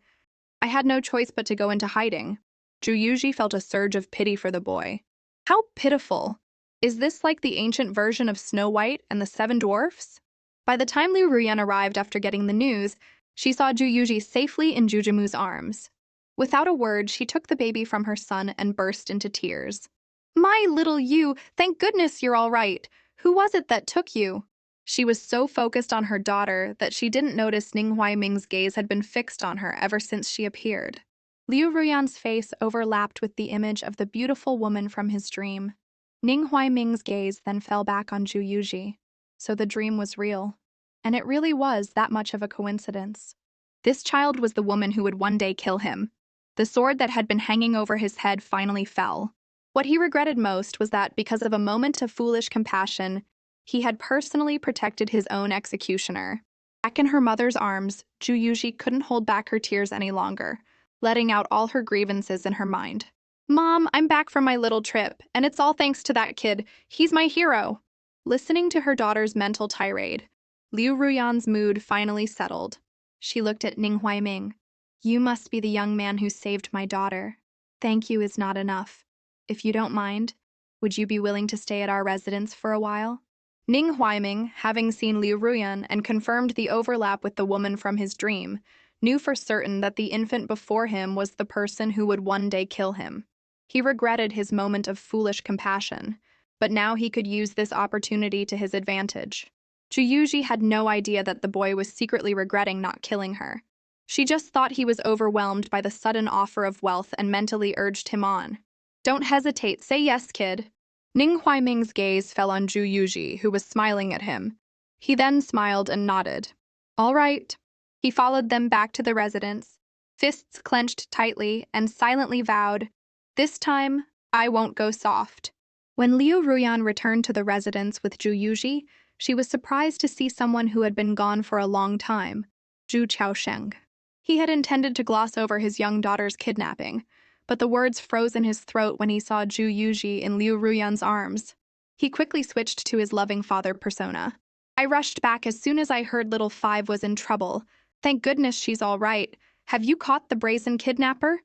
Speaker 1: had no choice but to go into hiding. Zhu Yuji felt a surge of pity for the boy. How pitiful! Is this like the ancient version of Snow White and the Seven Dwarfs? By the time Liu Ruyan arrived after getting the news, she saw Zhu Yuji safely in Zhu Jimu's arms. Without a word, she took the baby from her son and burst into tears. My little Yu, thank goodness you're all right. Who was it that took you? She was so focused on her daughter that she didn't notice Ning Huaiming's gaze had been fixed on her ever since she appeared. Liu Ruyan's face overlapped with the image of the beautiful woman from his dream. Ning Huaiming's gaze then fell back on Zhu Yuji. So the dream was real. And it really was that much of a coincidence. This child was the woman who would one day kill him. The sword that had been hanging over his head finally fell. What he regretted most was that, because of a moment of foolish compassion, he had personally protected his own executioner. Back in her mother's arms, Ju Yuji couldn't hold back her tears any longer, letting out all her grievances in her mind. "Mom, I'm back from my little trip, and it's all thanks to that kid. He's my hero." Listening to her daughter's mental tirade, Liu Ruyan's mood finally settled. She looked at Ning Huaiming. "You must be the young man who saved my daughter. Thank you is not enough. If you don't mind, would you be willing to stay at our residence for a while?" Ning Huaiming, having seen Liu Ruyan and confirmed the overlap with the woman from his dream, knew for certain that the infant before him was the person who would one day kill him. He regretted his moment of foolish compassion, but now he could use this opportunity to his advantage. Ju Yuji had no idea that the boy was secretly regretting not killing her. She just thought he was overwhelmed by the sudden offer of wealth and mentally urged him on. "Don't hesitate, say yes, kid." Ning Huaiming's gaze fell on Ju Yuji, who was smiling at him. He then smiled and nodded. "All right." He followed them back to the residence, fists clenched tightly, and silently vowed, "This time, I won't go soft." When Liu Ruyan returned to the residence with Ju Yuji, she was surprised to see someone who had been gone for a long time, Zhu Qiaosheng. He had intended to gloss over his young daughter's kidnapping, but the words froze in his throat when he saw Ju Yuji in Liu Ruyan's arms. He quickly switched to his loving father persona. "I rushed back as soon as I heard little Five was in trouble. Thank goodness she's all right. Have you caught the brazen kidnapper?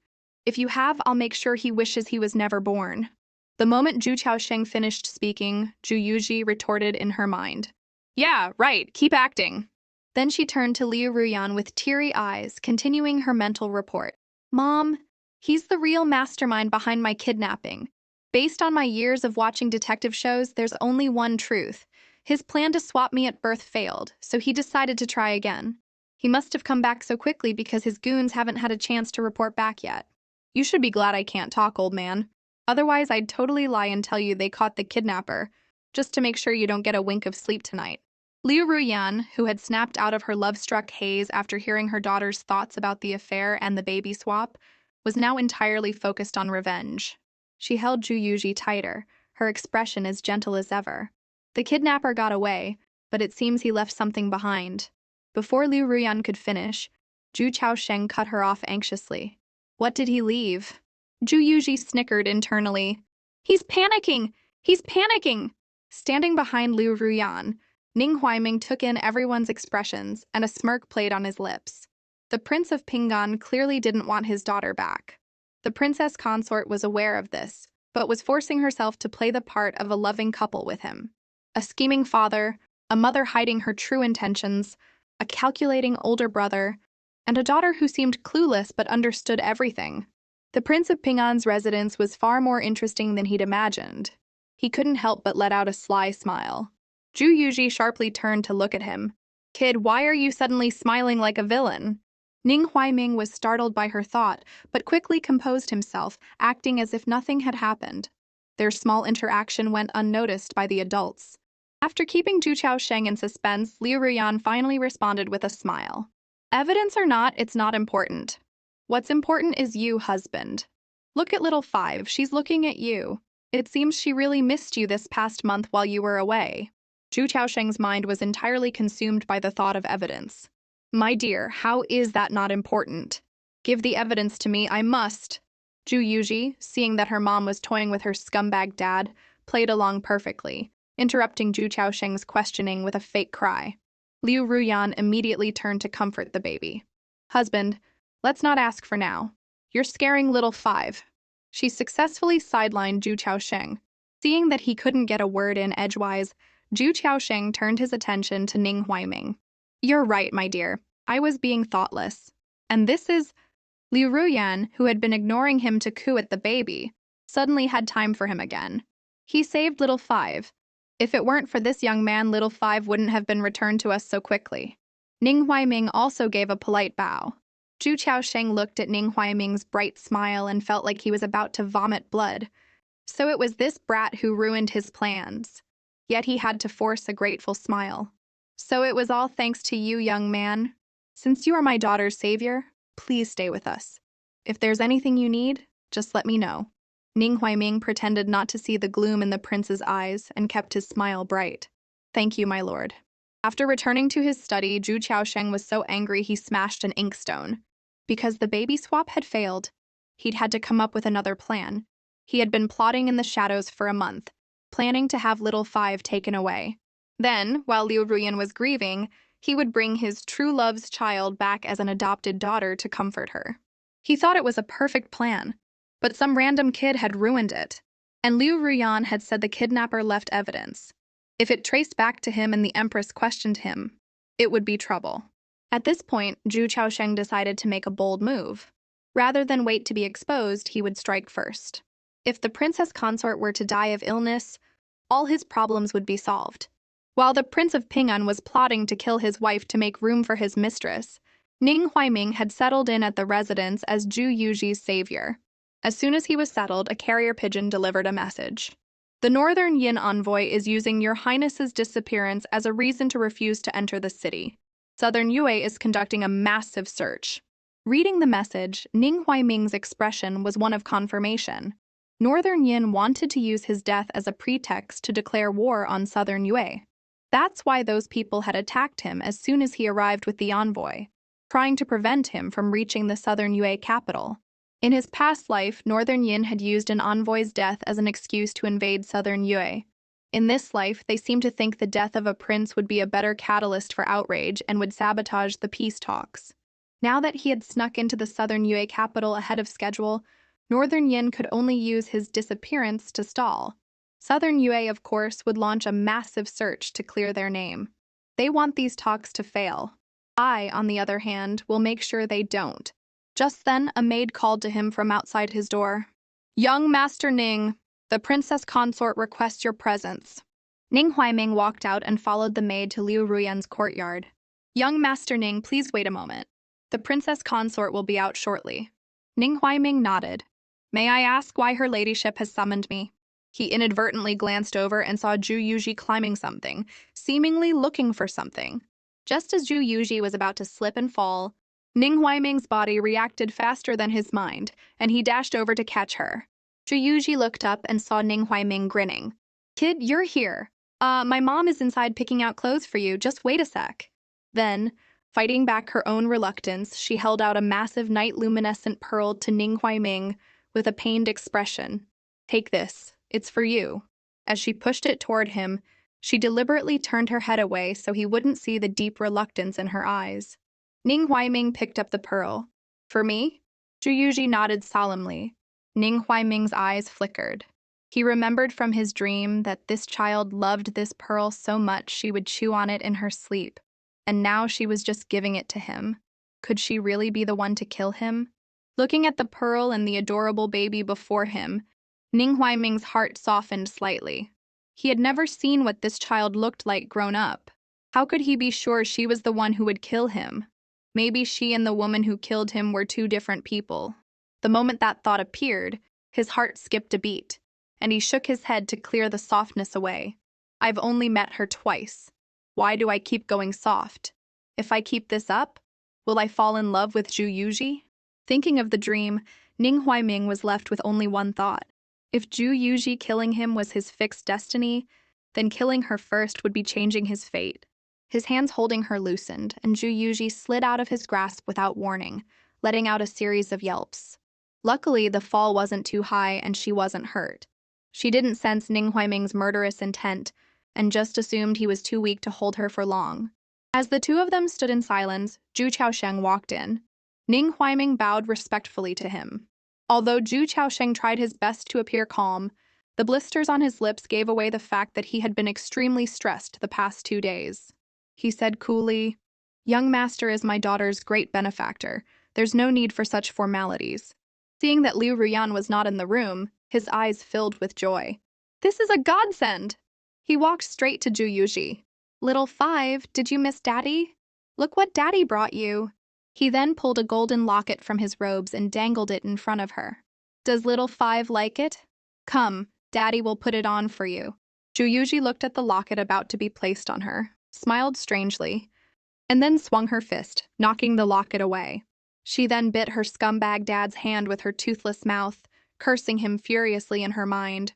Speaker 1: If you have, I'll make sure he wishes he was never born." The moment Zhu Qiaosheng finished speaking, Ju Yuji retorted in her mind. "Yeah, right, keep acting." Then she turned to Liu Ruyan with teary eyes, continuing her mental report. "Mom, he's the real mastermind behind my kidnapping. Based on my years of watching detective shows, there's only one truth. His plan to swap me at birth failed, so he decided to try again. He must have come back so quickly because his goons haven't had a chance to report back yet. You should be glad I can't talk, old man. Otherwise, I'd totally lie and tell you they caught the kidnapper, just to make sure you don't get a wink of sleep tonight." Liu Ruyan, who had snapped out of her love-struck haze after hearing her daughter's thoughts about the affair and the baby swap, was now entirely focused on revenge. She held Ju Yuji tighter, her expression as gentle as ever. The kidnapper got away, but it seems he left something behind. Before Liu Ruyan could finish, Zhu Qiaosheng cut her off anxiously. "What did he leave?" Ju Yuji snickered internally. "He's panicking! He's panicking!" Standing behind Liu Ruyan, Ning Huaiming took in everyone's expressions, and a smirk played on his lips. The Prince of Pinggan clearly didn't want his daughter back. The princess consort was aware of this, but was forcing herself to play the part of a loving couple with him. A scheming father, a mother hiding her true intentions, a calculating older brother, and a daughter who seemed clueless but understood everything. The Prince of Pinggan's residence was far more interesting than he'd imagined. He couldn't help but let out a sly smile. Ju Yuji sharply turned to look at him. "Kid, why are you suddenly smiling like a villain?" Ning Huaiming was startled by her thought, but quickly composed himself, acting as if nothing had happened. Their small interaction went unnoticed by the adults. After keeping Zhu Qiaosheng in suspense, Liu Ruyan finally responded with a smile. "Evidence or not, it's not important. What's important is you, husband. Look at little Five, she's looking at you. It seems she really missed you this past month while you were away." Zhu Qiaosheng's mind was entirely consumed by the thought of evidence. "My dear, how is that not important? Give the evidence to me, I must." Ju Yuji, seeing that her mom was toying with her scumbag dad, played along perfectly, interrupting Zhu Qiaosheng's questioning with a fake cry. Liu Ruyan immediately turned to comfort the baby. "Husband, let's not ask for now. You're scaring little Five." She successfully sidelined Zhu Qiaosheng. Seeing that he couldn't get a word in edgewise, Zhu Qiaosheng turned his attention to Ning Huaiming. "You're right, my dear. I was being thoughtless. And this is..." Liu Ruyan, who had been ignoring him to coo at the baby, suddenly had time for him again. "He saved little Five. If it weren't for this young man, little Five wouldn't have been returned to us so quickly." Ning Huaiming also gave a polite bow. Zhu Qiaosheng looked at Ning Huaiming's bright smile and felt like he was about to vomit blood. So it was this brat who ruined his plans. Yet he had to force a grateful smile. So it was all thanks to you, young man. Since you are my daughter's savior, please stay with us. If there's anything you need, just let me know. Ning Huaiming pretended not to see the gloom in the prince's eyes and kept his smile bright. Thank you, my lord. After returning to his study, Zhu Qiaosheng was so angry he smashed an inkstone. Because the baby swap had failed, he'd had to come up with another plan. He had been plotting in the shadows for a month, planning to have little Five taken away. Then, while Liu Ruyan was grieving, he would bring his true love's child back as an adopted daughter to comfort her. He thought it was a perfect plan, but some random kid had ruined it, and Liu Ruyan had said the kidnapper left evidence. If it traced back to him and the Empress questioned him, it would be trouble. At this point, Zhu Qiaosheng decided to make a bold move. Rather than wait to be exposed, he would strike first. If the princess consort were to die of illness, all his problems would be solved. While the Prince of Ping'an was plotting to kill his wife to make room for his mistress, Ning Huaiming had settled in at the residence as Zhu Yuji's savior. As soon as he was settled, a carrier pigeon delivered a message. The Northern Yin envoy is using Your Highness's disappearance as a reason to refuse to enter the city. Southern Yue is conducting a massive search. Reading the message, Ning Huaiming's expression was one of confirmation. Northern Yin wanted to use his death as a pretext to declare war on Southern Yue. That's why those people had attacked him as soon as he arrived with the envoy, trying to prevent him from reaching the Southern Yue capital. In his past life, Northern Yin had used an envoy's death as an excuse to invade Southern Yue. In this life, they seemed to think the death of a prince would be a better catalyst for outrage and would sabotage the peace talks. Now that he had snuck into the Southern Yue capital ahead of schedule, Northern Yin could only use his disappearance to stall. Southern Yue, of course, would launch a massive search to clear their name. They want these talks to fail. I, on the other hand, will make sure they don't. Just then, a maid called to him from outside his door. Young Master Ning, the princess consort requests your presence. Ning Huaiming walked out and followed the maid to Liu Ruyan's courtyard. Young Master Ning, please wait a moment. The princess consort will be out shortly. Ning Huaiming nodded. May I ask why her ladyship has summoned me? He inadvertently glanced over and saw Zhu Yuji climbing something, seemingly looking for something. Just as Zhu Yuji was about to slip and fall, Ning Huaiming's body reacted faster than his mind, and he dashed over to catch her. Zhu Yuji looked up and saw Ning Huaiming grinning. Kid, you're here. My mom is inside picking out clothes for you. Just wait a sec. Then, fighting back her own reluctance, she held out a massive night-luminescent pearl to Ning Huaiming with a pained expression. Take this. It's for you. As she pushed it toward him, she deliberately turned her head away so he wouldn't see the deep reluctance in her eyes. Ning Huaiming picked up the pearl. For me? Zhu Yuji nodded solemnly. Ning Huaiming's eyes flickered. He remembered from his dream that this child loved this pearl so much she would chew on it in her sleep, and now she was just giving it to him. Could she really be the one to kill him? Looking at the pearl and the adorable baby before him, Ning Huaiming's heart softened slightly. He had never seen what this child looked like grown up. How could he be sure she was the one who would kill him? Maybe she and the woman who killed him were two different people. The moment that thought appeared, his heart skipped a beat, and he shook his head to clear the softness away. I've only met her twice. Why do I keep going soft? If I keep this up, will I fall in love with Zhu Yuji? Thinking of the dream, Ning Huaiming was left with only one thought. If Zhu Yuji killing him was his fixed destiny, then killing her first would be changing his fate. His hands holding her loosened, and Zhu Yuji slid out of his grasp without warning, letting out a series of yelps. Luckily, the fall wasn't too high and she wasn't hurt. She didn't sense Ning Huaiming's murderous intent and just assumed he was too weak to hold her for long. As the two of them stood in silence, Zhu Qiaosheng walked in. Ning Huaiming bowed respectfully to him. Although Zhu Qiaosheng tried his best to appear calm, the blisters on his lips gave away the fact that he had been extremely stressed the past 2 days. He said coolly, Young master is my daughter's great benefactor. There's no need for such formalities. Seeing that Liu Ruyan was not in the room, his eyes filled with joy. This is a godsend! He walked straight to Zhu Yuji. Little Five, did you miss Daddy? Look what Daddy brought you. He then pulled a golden locket from his robes and dangled it in front of her. Does little Five like it? Come, Daddy will put it on for you. Zhu Yuji looked at the locket about to be placed on her. smiled strangely, and then swung her fist, knocking the locket away. She then bit her scumbag dad's hand with her toothless mouth, cursing him furiously in her mind.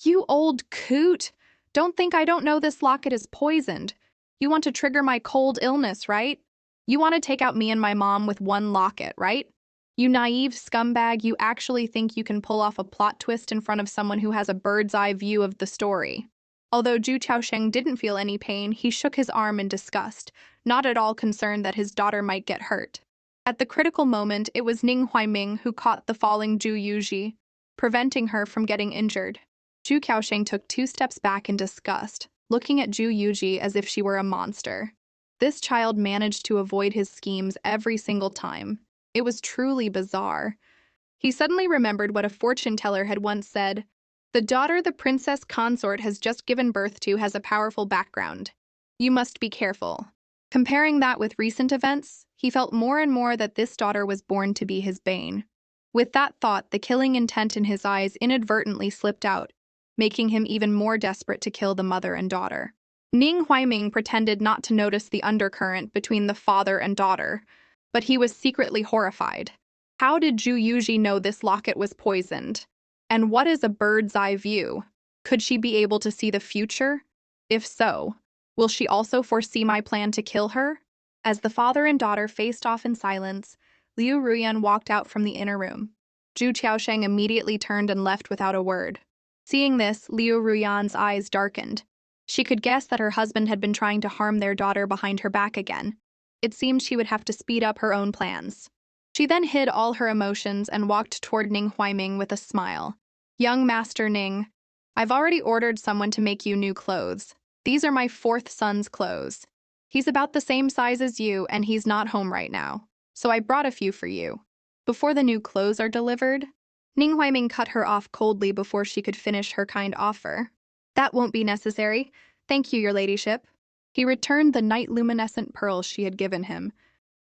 Speaker 1: "You old coot! Don't think I don't know this locket is poisoned. You want to trigger my cold illness, right? You want to take out me and my mom with one locket, right? You naive scumbag, you actually think you can pull off a plot twist in front of someone who has a bird's-eye view of the story." Although Zhu Qiaosheng didn't feel any pain, he shook his arm in disgust, not at all concerned that his daughter might get hurt. At the critical moment, it was Ning Huaiming who caught the falling Zhu Yuji, preventing her from getting injured. Zhu Qiaosheng took 2 steps back in disgust, looking at Zhu Yuji as if she were a monster. This child managed to avoid his schemes every single time. It was truly bizarre. He suddenly remembered what a fortune teller had once said: "The daughter the princess consort has just given birth to has a powerful background. You must be careful." Comparing that with recent events, he felt more and more that this daughter was born to be his bane. With that thought, the killing intent in his eyes inadvertently slipped out, making him even more desperate to kill the mother and daughter. Ning Huaiming pretended not to notice the undercurrent between the father and daughter, but he was secretly horrified. How did Zhu Yuji know this locket was poisoned? And what is a bird's-eye view? Could she be able to see the future? If so, will she also foresee my plan to kill her? As the father and daughter faced off in silence, Liu Ruyan walked out from the inner room. Zhu Qiaosheng immediately turned and left without a word. Seeing this, Liu Ruyan's eyes darkened. She could guess that her husband had been trying to harm their daughter behind her back again. It seemed she would have to speed up her own plans. She then hid all her emotions and walked toward Ning Huaiming with a smile. "Young Master Ning, I've already ordered someone to make you new clothes. These are my 4th son's clothes. He's about the same size as you, and he's not home right now, so I brought a few for you. Before the new clothes are delivered." Ning Huaiming cut her off coldly before she could finish her kind offer. "That won't be necessary. Thank you, your ladyship." He returned the night-luminescent pearls she had given him,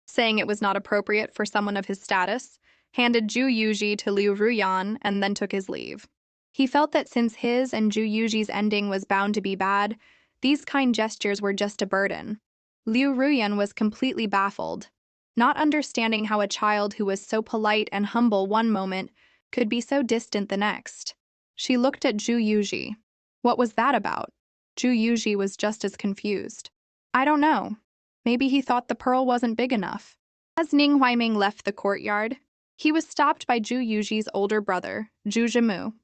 Speaker 1: saying it was not appropriate for someone of his status, handed Zhu Yuji to Liu Ruyan, and then took his leave. He felt that since his and Zhu Yuji's ending was bound to be bad, these kind gestures were just a burden. Liu Ruyan was completely baffled, not understanding how a child who was so polite and humble one moment could be so distant the next. She looked at Zhu Yuji. What was that about? Zhu Yuji was just as confused. "I don't know. Maybe he thought the pearl wasn't big enough." As Ning Huaiming left the courtyard, he was stopped by Zhu Yuji's older brother, Zhu Zhimu.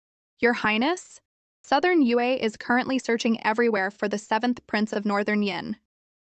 Speaker 1: "Your Highness, Southern Yue is currently searching everywhere for the 7th Prince of Northern Yin.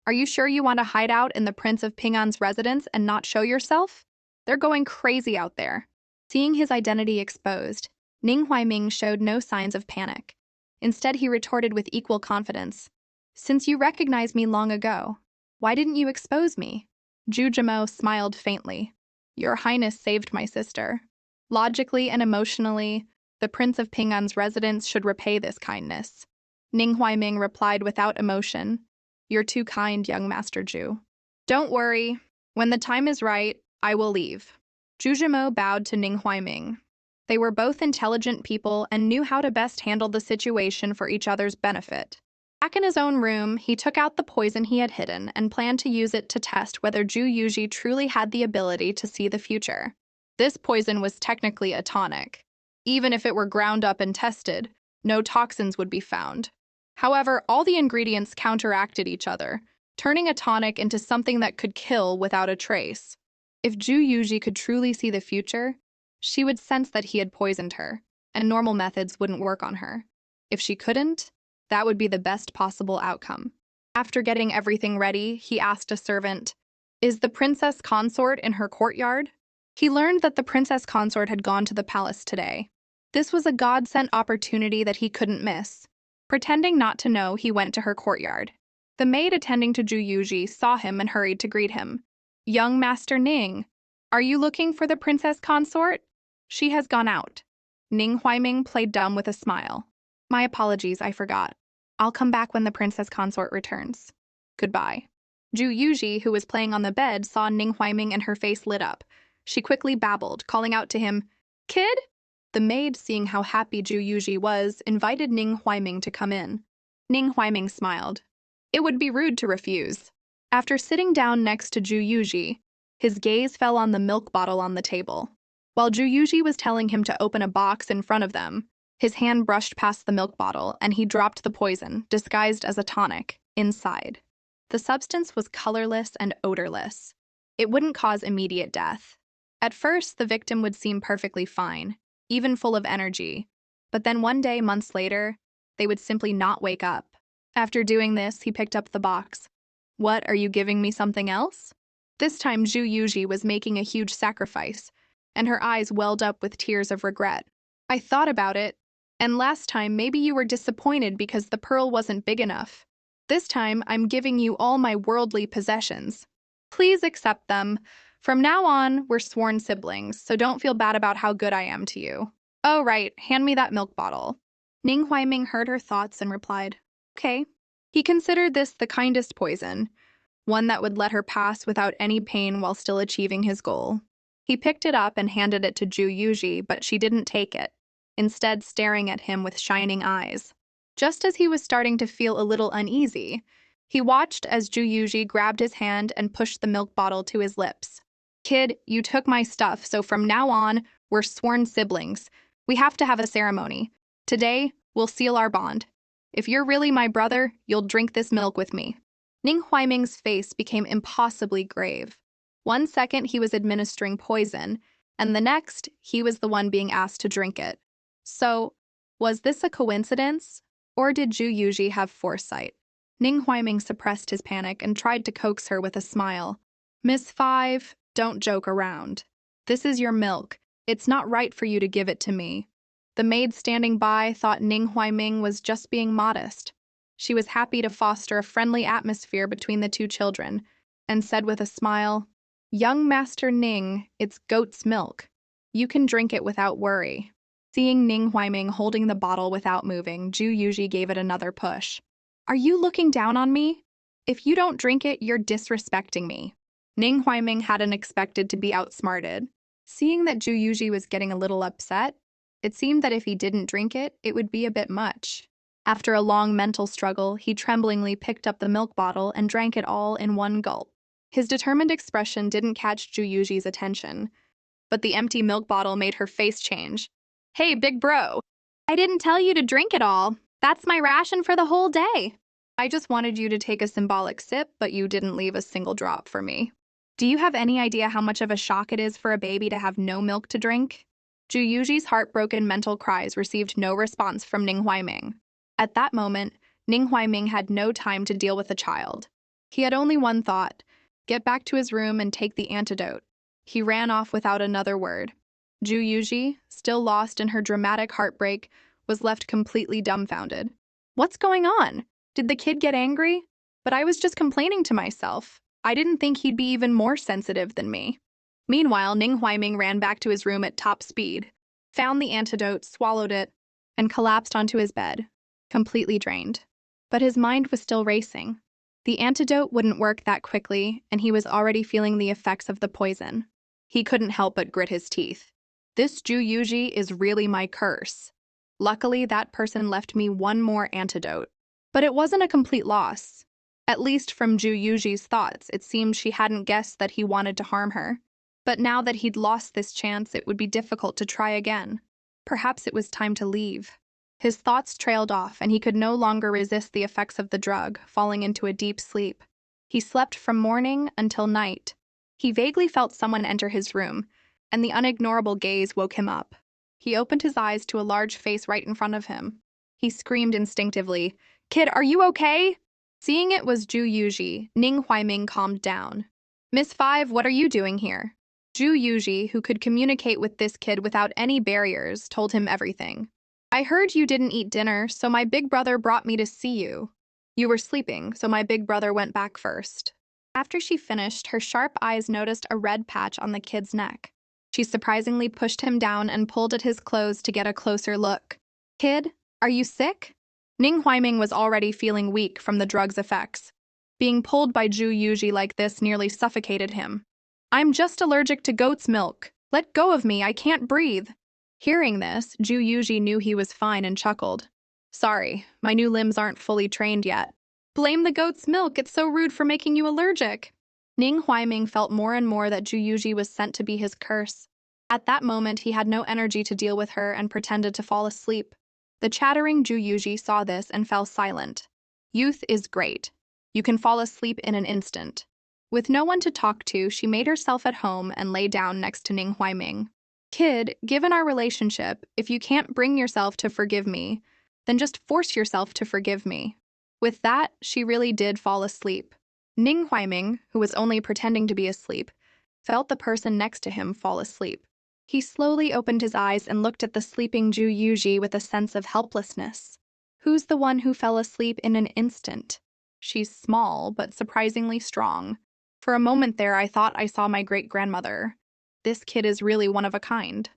Speaker 1: Are you sure you want to hide out in the Prince of Ping'an's residence and not show yourself? They're going crazy out there." Seeing his identity exposed, Ning Huaiming showed no signs of panic. Instead, he retorted with equal confidence, "Since you recognized me long ago, why didn't you expose me?" Zhu Zhimu smiled faintly. "Your Highness saved my sister. Logically and emotionally, the Prince of Ping'an's residence should repay this kindness." Ning Huaiming replied without emotion, "You're too kind, young Master Zhu. Don't worry, when the time is right, I will leave." Zhu Zhimu bowed to Ning Huaiming. They were both intelligent people and knew how to best handle the situation for each other's benefit. Back in his own room, he took out the poison he had hidden and planned to use it to test whether Zhu Yuji truly had the ability to see the future. This poison was technically a tonic. Even if it were ground up and tested, no toxins would be found. However, all the ingredients counteracted each other, turning a tonic into something that could kill without a trace. If Zhu Yuji could truly see the future, she would sense that he had poisoned her, and normal methods wouldn't work on her. If she couldn't, that would be the best possible outcome. After getting everything ready, he asked a servant, "Is the princess consort in her courtyard?" He learned that the princess consort had gone to the palace today. This was a God-sent opportunity that he couldn't miss. Pretending not to know, he went to her courtyard. The maid attending to Zhu Yuji saw him and hurried to greet him. "Young Master Ning, are you looking for the princess consort? She has gone out." Ning Huaiming played dumb with a smile. "My apologies, I forgot. I'll come back when the princess consort returns. Goodbye." Zhu Yuji, who was playing on the bed, saw Ning Huaiming and her face lit up. She quickly babbled, calling out to him, "Kid?" The maid, seeing how happy Zhu Yuji was, invited Ning Huaiming to come in. Ning Huaiming smiled. It would be rude to refuse. After sitting down next to Ju Yuji, his gaze fell on the milk bottle on the table. While Ju Yuji was telling him to open a box in front of them, his hand brushed past the milk bottle and he dropped the poison, disguised as a tonic, inside. The substance was colorless and odorless. It wouldn't cause immediate death. At first, the victim would seem perfectly fine, even full of energy. But then one day, months later, they would simply not wake up. After doing this, he picked up the box. What, are you giving me something else? This time, Ju Yuji was making a huge sacrifice, and her eyes welled up with tears of regret. I thought about it, and last time maybe you were disappointed because the pearl wasn't big enough. This time, I'm giving you all my worldly possessions. Please accept them. From now on, we're sworn siblings, so don't feel bad about how good I am to you. Oh, right, hand me that milk bottle. Ning Huaiming heard her thoughts and replied, okay. He considered this the kindest poison, one that would let her pass without any pain while still achieving his goal. He picked it up and handed it to Ju Yuji, but she didn't take it, instead staring at him with shining eyes. Just as he was starting to feel a little uneasy, he watched as Ju Yuji grabbed his hand and pushed the milk bottle to his lips. Kid, you took my stuff, so from now on, we're sworn siblings. We have to have a ceremony. Today, we'll seal our bond. If you're really my brother, you'll drink this milk with me. Ning Huaiming's face became impossibly grave. 1 second, he was administering poison, and the next, he was the one being asked to drink it. So, was this a coincidence, or did Ju Yuji have foresight? Ning Huaiming suppressed his panic and tried to coax her with a smile. Miss Five, don't joke around. This is your milk. It's not right for you to give it to me. The maid standing by thought Ning Huaiming was just being modest. She was happy to foster a friendly atmosphere between the two children, and said with a smile, Young Master Ning, it's goat's milk. You can drink it without worry. Seeing Ning Huaiming holding the bottle without moving, Ju Yuji gave it another push. Are you looking down on me? If you don't drink it, you're disrespecting me. Ning Huaiming hadn't expected to be outsmarted. Seeing that Ju Yuji was getting a little upset, it seemed that if he didn't drink it, it would be a bit much. After a long mental struggle, he tremblingly picked up the milk bottle and drank it all in one gulp. His determined expression didn't catch Ju Yuji's attention, but the empty milk bottle made her face change. Hey, big bro! I didn't tell you to drink it all. That's my ration for the whole day. I just wanted you to take a symbolic sip, but you didn't leave a single drop for me. Do you have any idea how much of a shock it is for a baby to have no milk to drink? Ju Yuji's heartbroken mental cries received no response from Ning Huaiming. At that moment, Ning Huaiming had no time to deal with the child. He had only one thought, get back to his room and take the antidote. He ran off without another word. Ju Yuji, still lost in her dramatic heartbreak, was left completely dumbfounded. What's going on? Did the kid get angry? But I was just complaining to myself. I didn't think he'd be even more sensitive than me. Meanwhile, Ning Huaiming ran back to his room at top speed, found the antidote, swallowed it, and collapsed onto his bed, completely drained. But his mind was still racing. The antidote wouldn't work that quickly, and he was already feeling the effects of the poison. He couldn't help but grit his teeth. This Ju Yuji is really my curse. Luckily, that person left me one more antidote. But it wasn't a complete loss. At least from Ju Yuji's thoughts, it seemed she hadn't guessed that he wanted to harm her. But now that he'd lost this chance, it would be difficult to try again. Perhaps it was time to leave. His thoughts trailed off, and he could no longer resist the effects of the drug, falling into a deep sleep. He slept from morning until night. He vaguely felt someone enter his room, and the unignorable gaze woke him up. He opened his eyes to a large face right in front of him. He screamed instinctively, Kid, are you okay? Seeing it was Ju Yuji, Ning Huaiming calmed down. Miss Five, what are you doing here? Ju Yuji, who could communicate with this kid without any barriers, told him everything. I heard you didn't eat dinner, so my big brother brought me to see you. You were sleeping, so my big brother went back first. After she finished, her sharp eyes noticed a red patch on the kid's neck. She surprisingly pushed him down and pulled at his clothes to get a closer look. Kid, are you sick? Ning Huaiming was already feeling weak from the drug's effects. Being pulled by Ju Yuji like this nearly suffocated him. I'm just allergic to goat's milk. Let go of me, I can't breathe. Hearing this, Ju Yuji knew he was fine and chuckled. Sorry, my new limbs aren't fully trained yet. Blame the goat's milk, it's so rude for making you allergic. Ning Huaiming felt more and more that Zhu Yuji was sent to be his curse. At that moment, he had no energy to deal with her and pretended to fall asleep. The chattering Zhu Yuji saw this and fell silent. Youth is great. You can fall asleep in an instant. With no one to talk to, she made herself at home and lay down next to Ning Huaiming. Kid, given our relationship, if you can't bring yourself to forgive me, then just force yourself to forgive me. With that, she really did fall asleep. Ning Huaiming, who was only pretending to be asleep, felt the person next to him fall asleep. He slowly opened his eyes and looked at the sleeping Zhu Yuji with a sense of helplessness. Who's the one who fell asleep in an instant? She's small, but surprisingly strong. For a moment there, I thought I saw my great-grandmother. This kid is really one of a kind.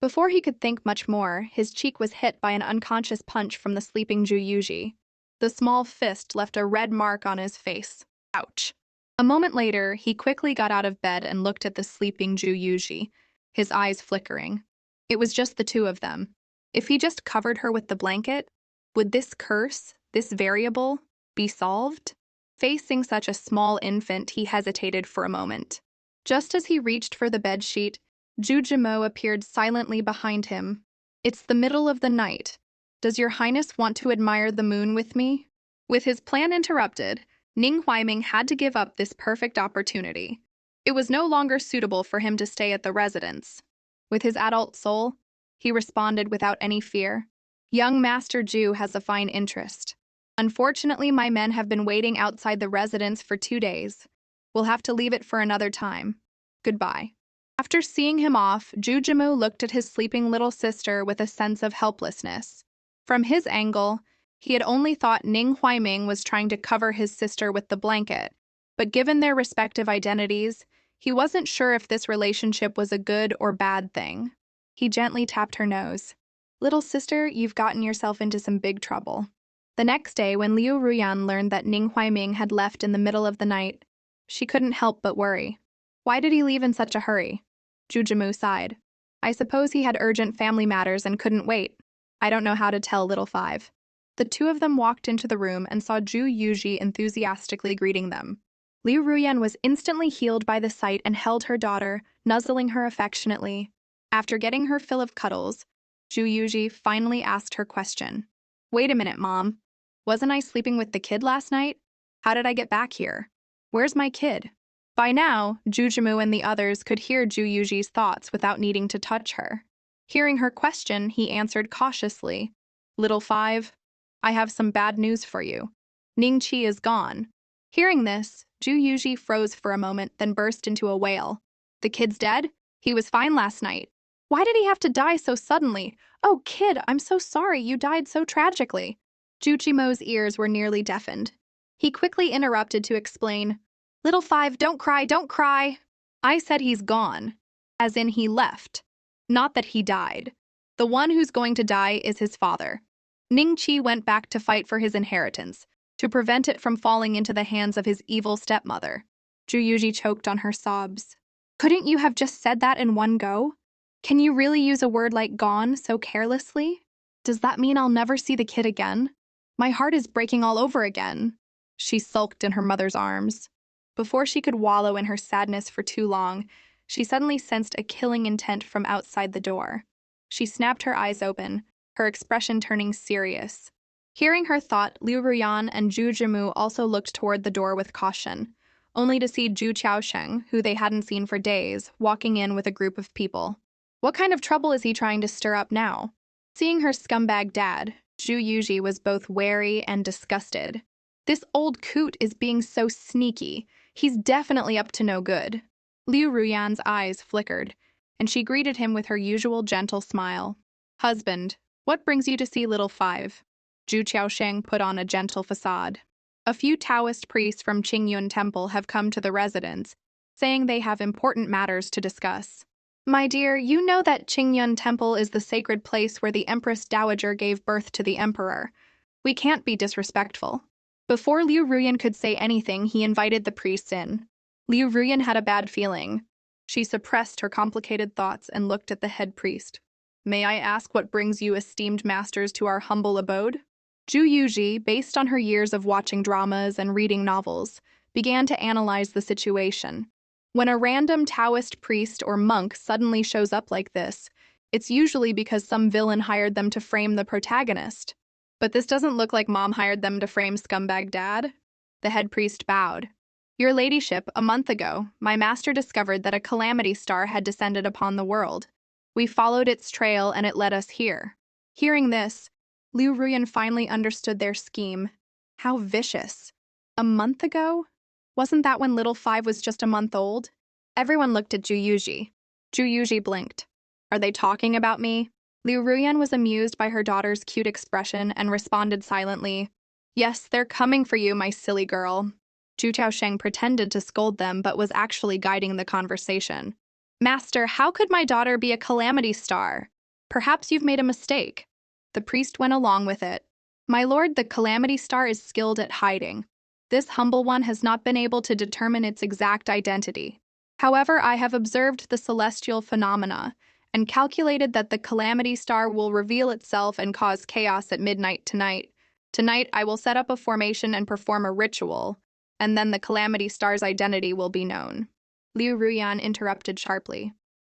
Speaker 1: Before he could think much more, his cheek was hit by an unconscious punch from the sleeping Zhu Yuji. The small fist left a red mark on his face. Ouch. A moment later, he quickly got out of bed and looked at the sleeping Zhu Yuji, his eyes flickering. It was just the two of them. If he just covered her with the blanket, would this curse, this variable, be solved? Facing such a small infant, he hesitated for a moment. Just as he reached for the bedsheet, Zhu Jimo appeared silently behind him. It's the middle of the night. Does your highness want to admire the moon with me? With his plan interrupted, Ning Huaiming had to give up this perfect opportunity. It was no longer suitable for him to stay at the residence. With his adult soul, he responded without any fear. Young Master Zhu has a fine interest. Unfortunately, my men have been waiting outside the residence for 2 days. We'll have to leave it for another time. Goodbye. After seeing him off, Zhu Jimu looked at his sleeping little sister with a sense of helplessness. From his angle, he had only thought Ning Huaiming was trying to cover his sister with the blanket, but given their respective identities, he wasn't sure if this relationship was a good or bad thing. He gently tapped her nose. Little sister, you've gotten yourself into some big trouble. The next day, when Liu Ruyan learned that Ning Huaiming had left in the middle of the night, she couldn't help but worry. Why did he leave in such a hurry? Zhu Jimu sighed. I suppose he had urgent family matters and couldn't wait. I don't know how to tell little five. The two of them walked into the room and saw Zhu Yuji enthusiastically greeting them. Liu Ruyan was instantly healed by the sight and held her daughter, nuzzling her affectionately. After getting her fill of cuddles, Zhu Yuji finally asked her question. Wait a minute, Mom. Wasn't I sleeping with the kid last night? How did I get back here? Where's my kid? By now, Zhu Jimu and the others could hear Zhu Yuji's thoughts without needing to touch her. Hearing her question, he answered cautiously. Little five, I have some bad news for you. Ning Qi is gone. Hearing this, Zhu Yuji froze for a moment, then burst into a wail. The kid's dead? He was fine last night. Why did he have to die so suddenly? Oh, kid, I'm so sorry you died so tragically. Zhu Jimo's ears were nearly deafened. He quickly interrupted to explain, Little five, don't cry, don't cry. I said he's gone, as in he left, not that he died. The one who's going to die is his father. Ning Qi went back to fight for his inheritance, to prevent it from falling into the hands of his evil stepmother. Zhu Yuji choked on her sobs. Couldn't you have just said that in one go? Can you really use a word like gone so carelessly? Does that mean I'll never see the kid again? My heart is breaking all over again. She sulked in her mother's arms. Before she could wallow in her sadness for too long, she suddenly sensed a killing intent from outside the door. She snapped her eyes open, her expression turning serious. Hearing her thought, Liu Ruyan and Zhu Jimu also looked toward the door with caution, only to see Zhu Qiaosheng, who they hadn't seen for days, walking in with a group of people. What kind of trouble is he trying to stir up now? Seeing her scumbag dad, Zhu Yuji was both wary and disgusted. This old coot is being so sneaky. He's definitely up to no good. Liu Ruyan's eyes flickered, and she greeted him with her usual gentle smile. Husband, what brings you to see little five? Zhu Qiaosheng put on a gentle facade. A few Taoist priests from Qingyun Temple have come to the residence, saying they have important matters to discuss. My dear, you know that Qingyun Temple is the sacred place where the Empress Dowager gave birth to the Emperor. We can't be disrespectful. Before Liu Ruyan could say anything, he invited the priests in. Liu Ruyan had a bad feeling. She suppressed her complicated thoughts and looked at the head priest. May I ask what brings you esteemed masters to our humble abode? Zhu Yuji, based on her years of watching dramas and reading novels, began to analyze the situation. When a random Taoist priest or monk suddenly shows up like this, it's usually because some villain hired them to frame the protagonist. But this doesn't look like Mom hired them to frame scumbag Dad. The head priest bowed. Your ladyship, a month ago, my master discovered that a calamity star had descended upon the world. We followed its trail and it led us here. Hearing this, Liu Ruyan finally understood their scheme. How vicious. A month ago? Wasn't that when little Five was just a month old? Everyone looked at Zhu Yuji. Zhu Yuji blinked. Are they talking about me? Liu Ruyan was amused by her daughter's cute expression and responded silently. Yes, they're coming for you, my silly girl. Zhu Chaosheng pretended to scold them but was actually guiding the conversation. Master, how could my daughter be a calamity star? Perhaps you've made a mistake. The priest went along with it. My lord, the calamity star is skilled at hiding. This humble one has not been able to determine its exact identity. However, I have observed the celestial phenomena and calculated that the calamity star will reveal itself and cause chaos at midnight tonight. Tonight, I will set up a formation and perform a ritual, and then the calamity star's identity will be known. Liu Ruyan interrupted sharply.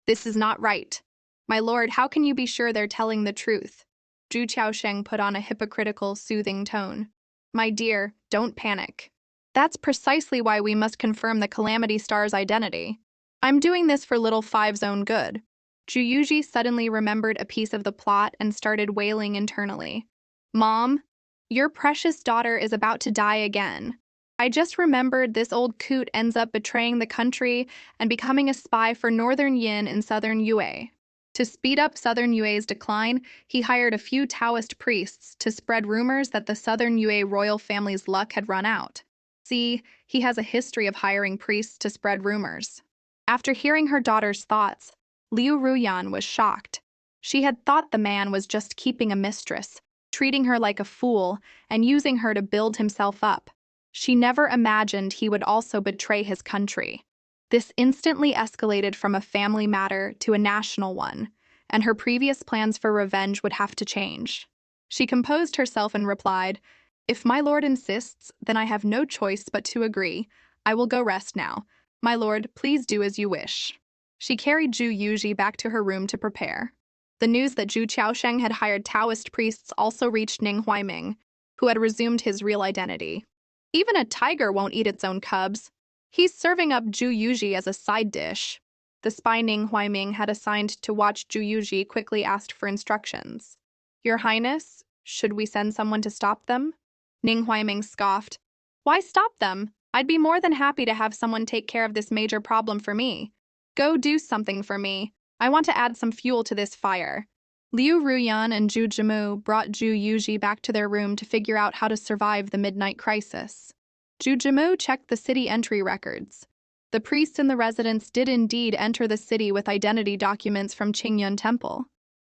Speaker 1: This is not right. My lord, how can you be sure they're telling the truth? Zhu Chaosheng put on a hypocritical, soothing tone. My dear, don't panic. That's precisely why we must confirm the calamity star's identity. I'm doing this for little Five's own good. Zhu Yuji suddenly remembered a piece of the plot and started wailing internally. Mom, your precious daughter is about to die again. I just remembered this old coot ends up betraying the country and becoming a spy for Northern Yin in Southern Yue. To speed up Southern Yue's decline, he hired a few Taoist priests to spread rumors that the Southern Yue royal family's luck had run out. See, he has a history of hiring priests to spread rumors. After hearing her daughter's thoughts, Liu Ruyan was shocked. She had thought the man was just keeping a mistress, treating her like a fool, and using her to build himself up. She never imagined he would also betray his country. This instantly escalated from a family matter to a national one, and her previous plans for revenge would have to change. She composed herself and replied, If my lord insists, then I have no choice but to agree. I will go rest now. My lord, please do as you wish. She carried Zhu Yuji back to her room to prepare. The news that Zhu Chaosheng had hired Taoist priests also reached Ning Huaiming, who had resumed his real identity. Even a tiger won't eat its own cubs. He's serving up Zhu Yuji as a side dish. The spy Ning Huaiming had assigned to watch Zhu Yuji quickly asked for instructions. Your Highness, should we send someone to stop them? Ning Huaiming scoffed. Why stop them? I'd be more than happy to have someone take care of this major problem for me. Go do something for me. I want to add some fuel to this fire. Liu Ruyan and Zhu Jimu brought Zhu Yuji back to their room to figure out how to survive the midnight crisis. Zhu Jimu checked the city entry records. The priests in the residence did indeed enter the city with identity documents from Qingyun Temple.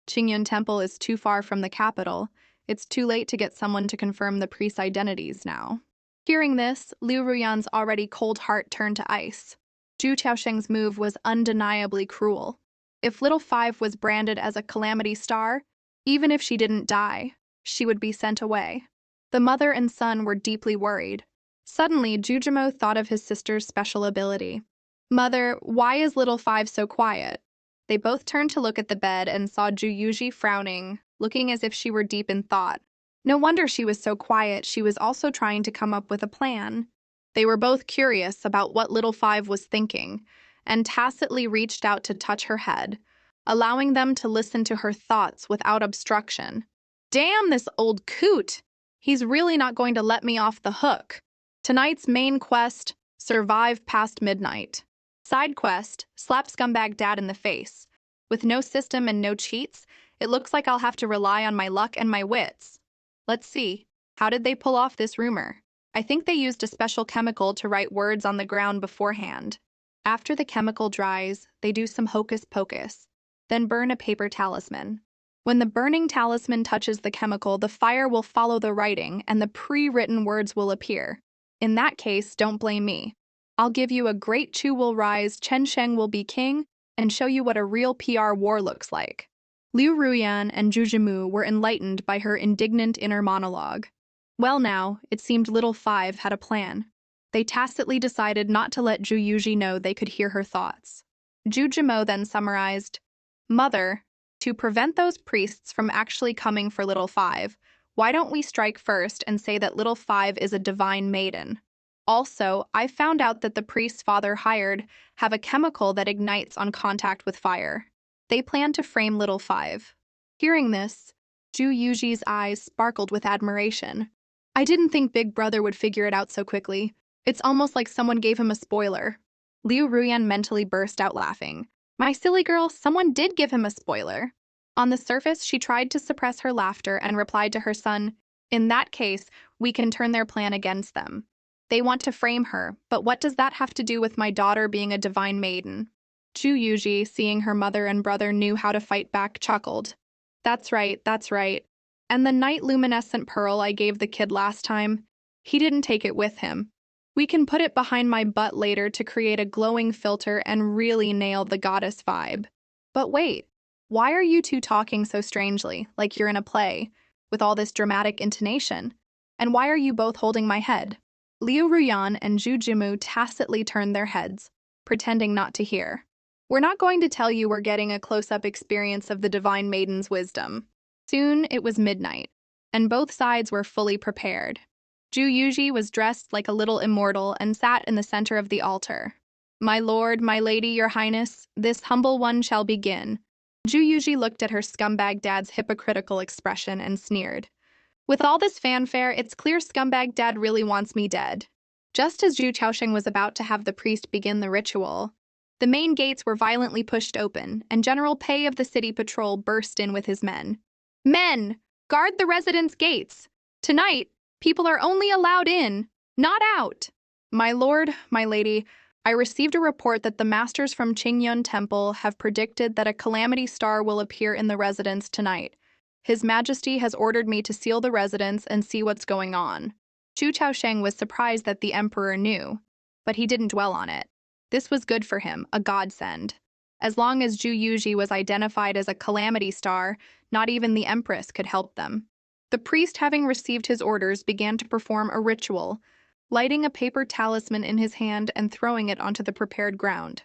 Speaker 1: Qingyun Temple is too far from the capital. It's too late to get someone to confirm the priests' identities now. Hearing this, Liu Ruyan's already cold heart turned to ice. Zhu Chaosheng's move was undeniably cruel. If little Five was branded as a calamity star, even if she didn't die, she would be sent away. The mother and son were deeply worried. Suddenly, Jujimo thought of his sister's special ability. Mother, why is little Five so quiet? They both turned to look at the bed and saw Zhu Yuji frowning, looking as if she were deep in thought. No wonder she was so quiet, she was also trying to come up with a plan. They were both curious about what little Five was thinking, and tacitly reached out to touch her head, allowing them to listen to her thoughts without obstruction. Damn this old coot! He's really not going to let me off the hook. Tonight's main quest, survive past midnight. Side quest, slap scumbag dad in the face. With no system and no cheats, it looks like I'll have to rely on my luck and my wits. Let's see, how did they pull off this rumor? I think they used a special chemical to write words on the ground beforehand. After the chemical dries, they do some hocus pocus, then burn a paper talisman. When the burning talisman touches the chemical, the fire will follow the writing and the pre-written words will appear. In that case, don't blame me. I'll give you a great Chu will rise, Chen Sheng will be king, and show you what a real PR war looks like. Liu Ruyan and Zhu Jimu were enlightened by her indignant inner monologue. Well now, it seemed little Five had a plan. They tacitly decided not to let Ju Yuji know they could hear her thoughts. Ju Jimo then summarized, Mother, to prevent those priests from actually coming for little Five, why don't we strike first and say that little Five is a divine maiden? Also, I found out that the priest's father hired have a chemical that ignites on contact with fire. They plan to frame little Five. Hearing this, Ju Yuji's eyes sparkled with admiration. I didn't think Big Brother would figure it out so quickly. It's almost like someone gave him a spoiler. Liu Ruyan mentally burst out laughing. My silly girl, someone did give him a spoiler. On the surface, she tried to suppress her laughter and replied to her son, In that case, we can turn their plan against them. They want to frame her, but what does that have to do with my daughter being a divine maiden? Ju Yuji, seeing her mother and brother knew how to fight back, chuckled. That's right, that's right. And the night luminescent pearl I gave the kid last time, he didn't take it with him. We can put it behind my butt later to create a glowing filter and really nail the goddess vibe. But wait, why are you two talking so strangely, like you're in a play, with all this dramatic intonation? And why are you both holding my head? Liu Ruyan and Ju Jimu tacitly turned their heads, pretending not to hear. We're not going to tell you we're getting a close-up experience of the Divine Maiden's wisdom. Soon it was midnight, and both sides were fully prepared. Ju Yuji was dressed like a little immortal and sat in the center of the altar. My lord, my lady, your highness, this humble one shall begin. Ju Yuji looked at her scumbag dad's hypocritical expression and sneered. With all this fanfare, it's clear scumbag dad really wants me dead. Just as Zhu Chaosheng was about to have the priest begin the ritual, the main gates were violently pushed open, and General Pei of the city patrol burst in with his men. Men, guard the residence gates. Tonight, people are only allowed in, not out. My lord, my lady, I received a report that the masters from Qingyun Temple have predicted that a calamity star will appear in the residence tonight. His Majesty has ordered me to seal the residence and see what's going on. Zhu Chaosheng was surprised that the Emperor knew, but he didn't dwell on it. This was good for him, a godsend. As long as Ju Yuji was identified as a calamity star, not even the Empress could help them. The priest, having received his orders, began to perform a ritual, lighting a paper talisman in his hand and throwing it onto the prepared ground.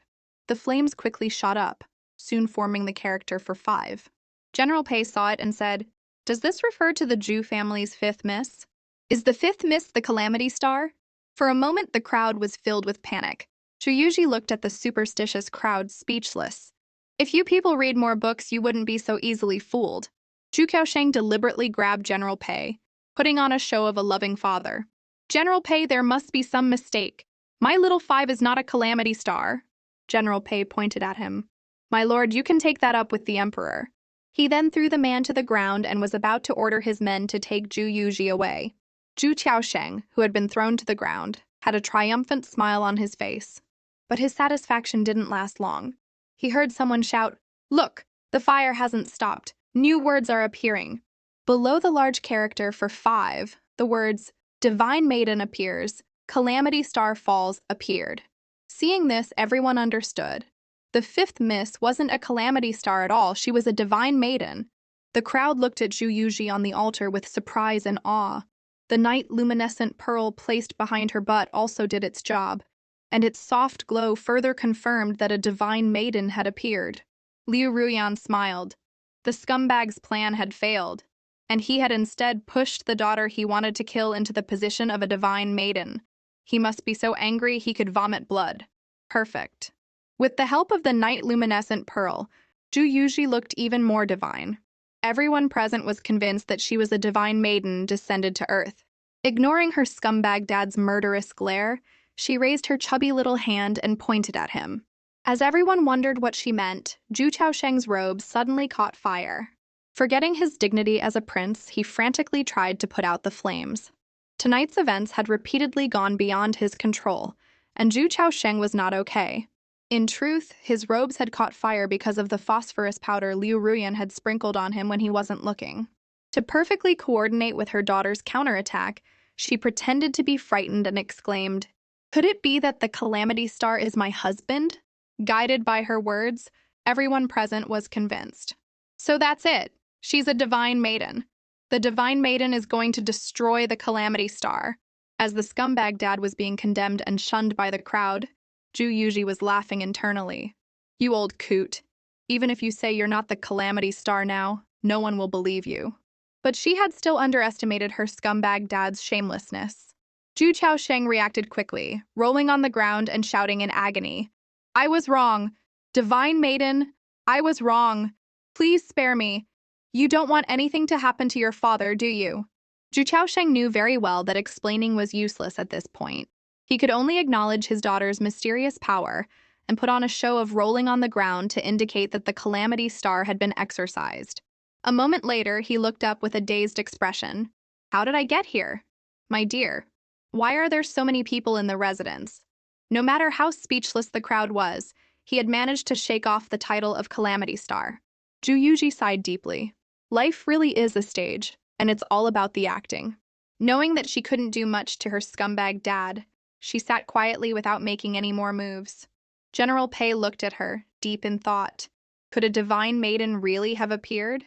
Speaker 1: The flames quickly shot up, soon forming the character for 5. General Pei saw it and said, Does this refer to the Ju family's 5th miss? Is the 5th miss the calamity star? For a moment, the crowd was filled with panic. Zhu Yuji looked at the superstitious crowd, speechless. If you people read more books, you wouldn't be so easily fooled. Zhu Kaosheng deliberately grabbed General Pei, putting on a show of a loving father. General Pei, there must be some mistake. My little 5 is not a calamity star. General Pei pointed at him. My lord, you can take that up with the Emperor. He then threw the man to the ground and was about to order his men to take Zhu Yuji away. Zhu Qiaosheng, who had been thrown to the ground, had a triumphant smile on his face. But his satisfaction didn't last long. He heard someone shout, Look, the fire hasn't stopped. New words are appearing. Below the large character for 5, the words, Divine Maiden appears, Calamity Star Falls appeared. Seeing this, everyone understood. The 5th miss wasn't a calamity star at all, she was a divine maiden. The crowd looked at Zhu Yuji on the altar with surprise and awe. The night luminescent pearl placed behind her butt also did its job, and its soft glow further confirmed that a divine maiden had appeared. Liu Ruyan smiled. The scumbag's plan had failed, and he had instead pushed the daughter he wanted to kill into the position of a divine maiden. He must be so angry he could vomit blood. Perfect. With the help of the night luminescent pearl, Zhu Yuji looked even more divine. Everyone present was convinced that she was a divine maiden descended to earth. Ignoring her scumbag dad's murderous glare, she raised her chubby little hand and pointed at him. As everyone wondered what she meant, Zhu Chaosheng's robes suddenly caught fire. Forgetting his dignity as a prince, he frantically tried to put out the flames. Tonight's events had repeatedly gone beyond his control, and Zhu Chaosheng was not okay. In truth, his robes had caught fire because of the phosphorus powder Liu Ruyan had sprinkled on him when he wasn't looking. To perfectly coordinate with her daughter's counterattack, she pretended to be frightened and exclaimed, Could it be that the calamity star is my husband? Guided by her words, everyone present was convinced. So that's it. She's a divine maiden. The divine maiden is going to destroy the Calamity Star. As the scumbag dad was being condemned and shunned by the crowd, Ju Yuji was laughing internally. You old coot. Even if you say you're not the Calamity Star now, no one will believe you. But she had still underestimated her scumbag dad's shamelessness. Ju Chaosheng reacted quickly, rolling on the ground and shouting in agony. I was wrong. Divine Maiden, I was wrong. Please spare me. You don't want anything to happen to your father, do you? Ju Chaosheng knew very well that explaining was useless at this point. He could only acknowledge his daughter's mysterious power and put on a show of rolling on the ground to indicate that the Calamity Star had been exorcised. A moment later, he looked up with a dazed expression. How did I get here? My dear, why are there so many people in the residence? No matter how speechless the crowd was, he had managed to shake off the title of Calamity Star. Ju Yuji sighed deeply. Life really is a stage, and it's all about the acting. Knowing that she couldn't do much to her scumbag dad, she sat quietly without making any more moves. General Pei looked at her, deep in thought. Could a divine maiden really have appeared?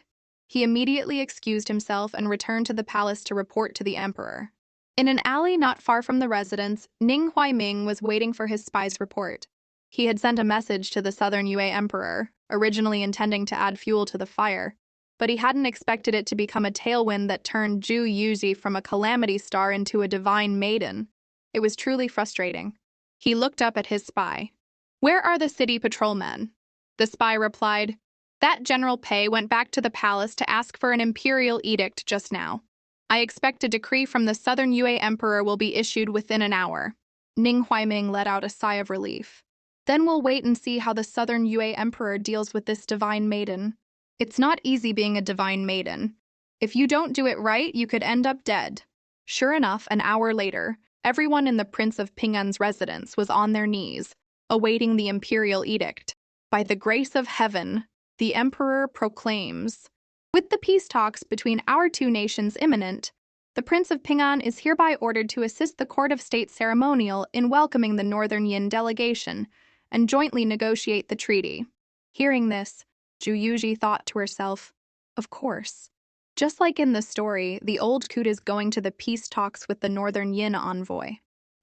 Speaker 1: He immediately excused himself and returned to the palace to report to the emperor. In an alley not far from the residence, Ning Huaiming was waiting for his spy's report. He had sent a message to the Southern Yue Emperor, originally intending to add fuel to the fire, but he hadn't expected it to become a tailwind that turned Ju Yuji from a Calamity Star into a divine maiden. It was truly frustrating. He looked up at his spy. Where are the city patrolmen? The spy replied, That General Pei went back to the palace to ask for an Imperial edict just now. I expect a decree from the Southern Yue Emperor will be issued within an hour. Ning Huaiming let out a sigh of relief. Then we'll wait and see how the Southern Yue Emperor deals with this divine maiden. It's not easy being a divine maiden. If you don't do it right, you could end up dead. Sure enough, an hour later, everyone in the Prince of Ping'an's residence was on their knees, awaiting the Imperial edict. By the grace of heaven, the Emperor proclaims, with the peace talks between our two nations imminent, the Prince of Ping'an is hereby ordered to assist the Court of State Ceremonial in welcoming the Northern Yin delegation and jointly negotiate the treaty. Hearing this, Ju Yuji thought to herself, of course. Just like in the story, the old coot is going to the peace talks with the Northern Yin envoy.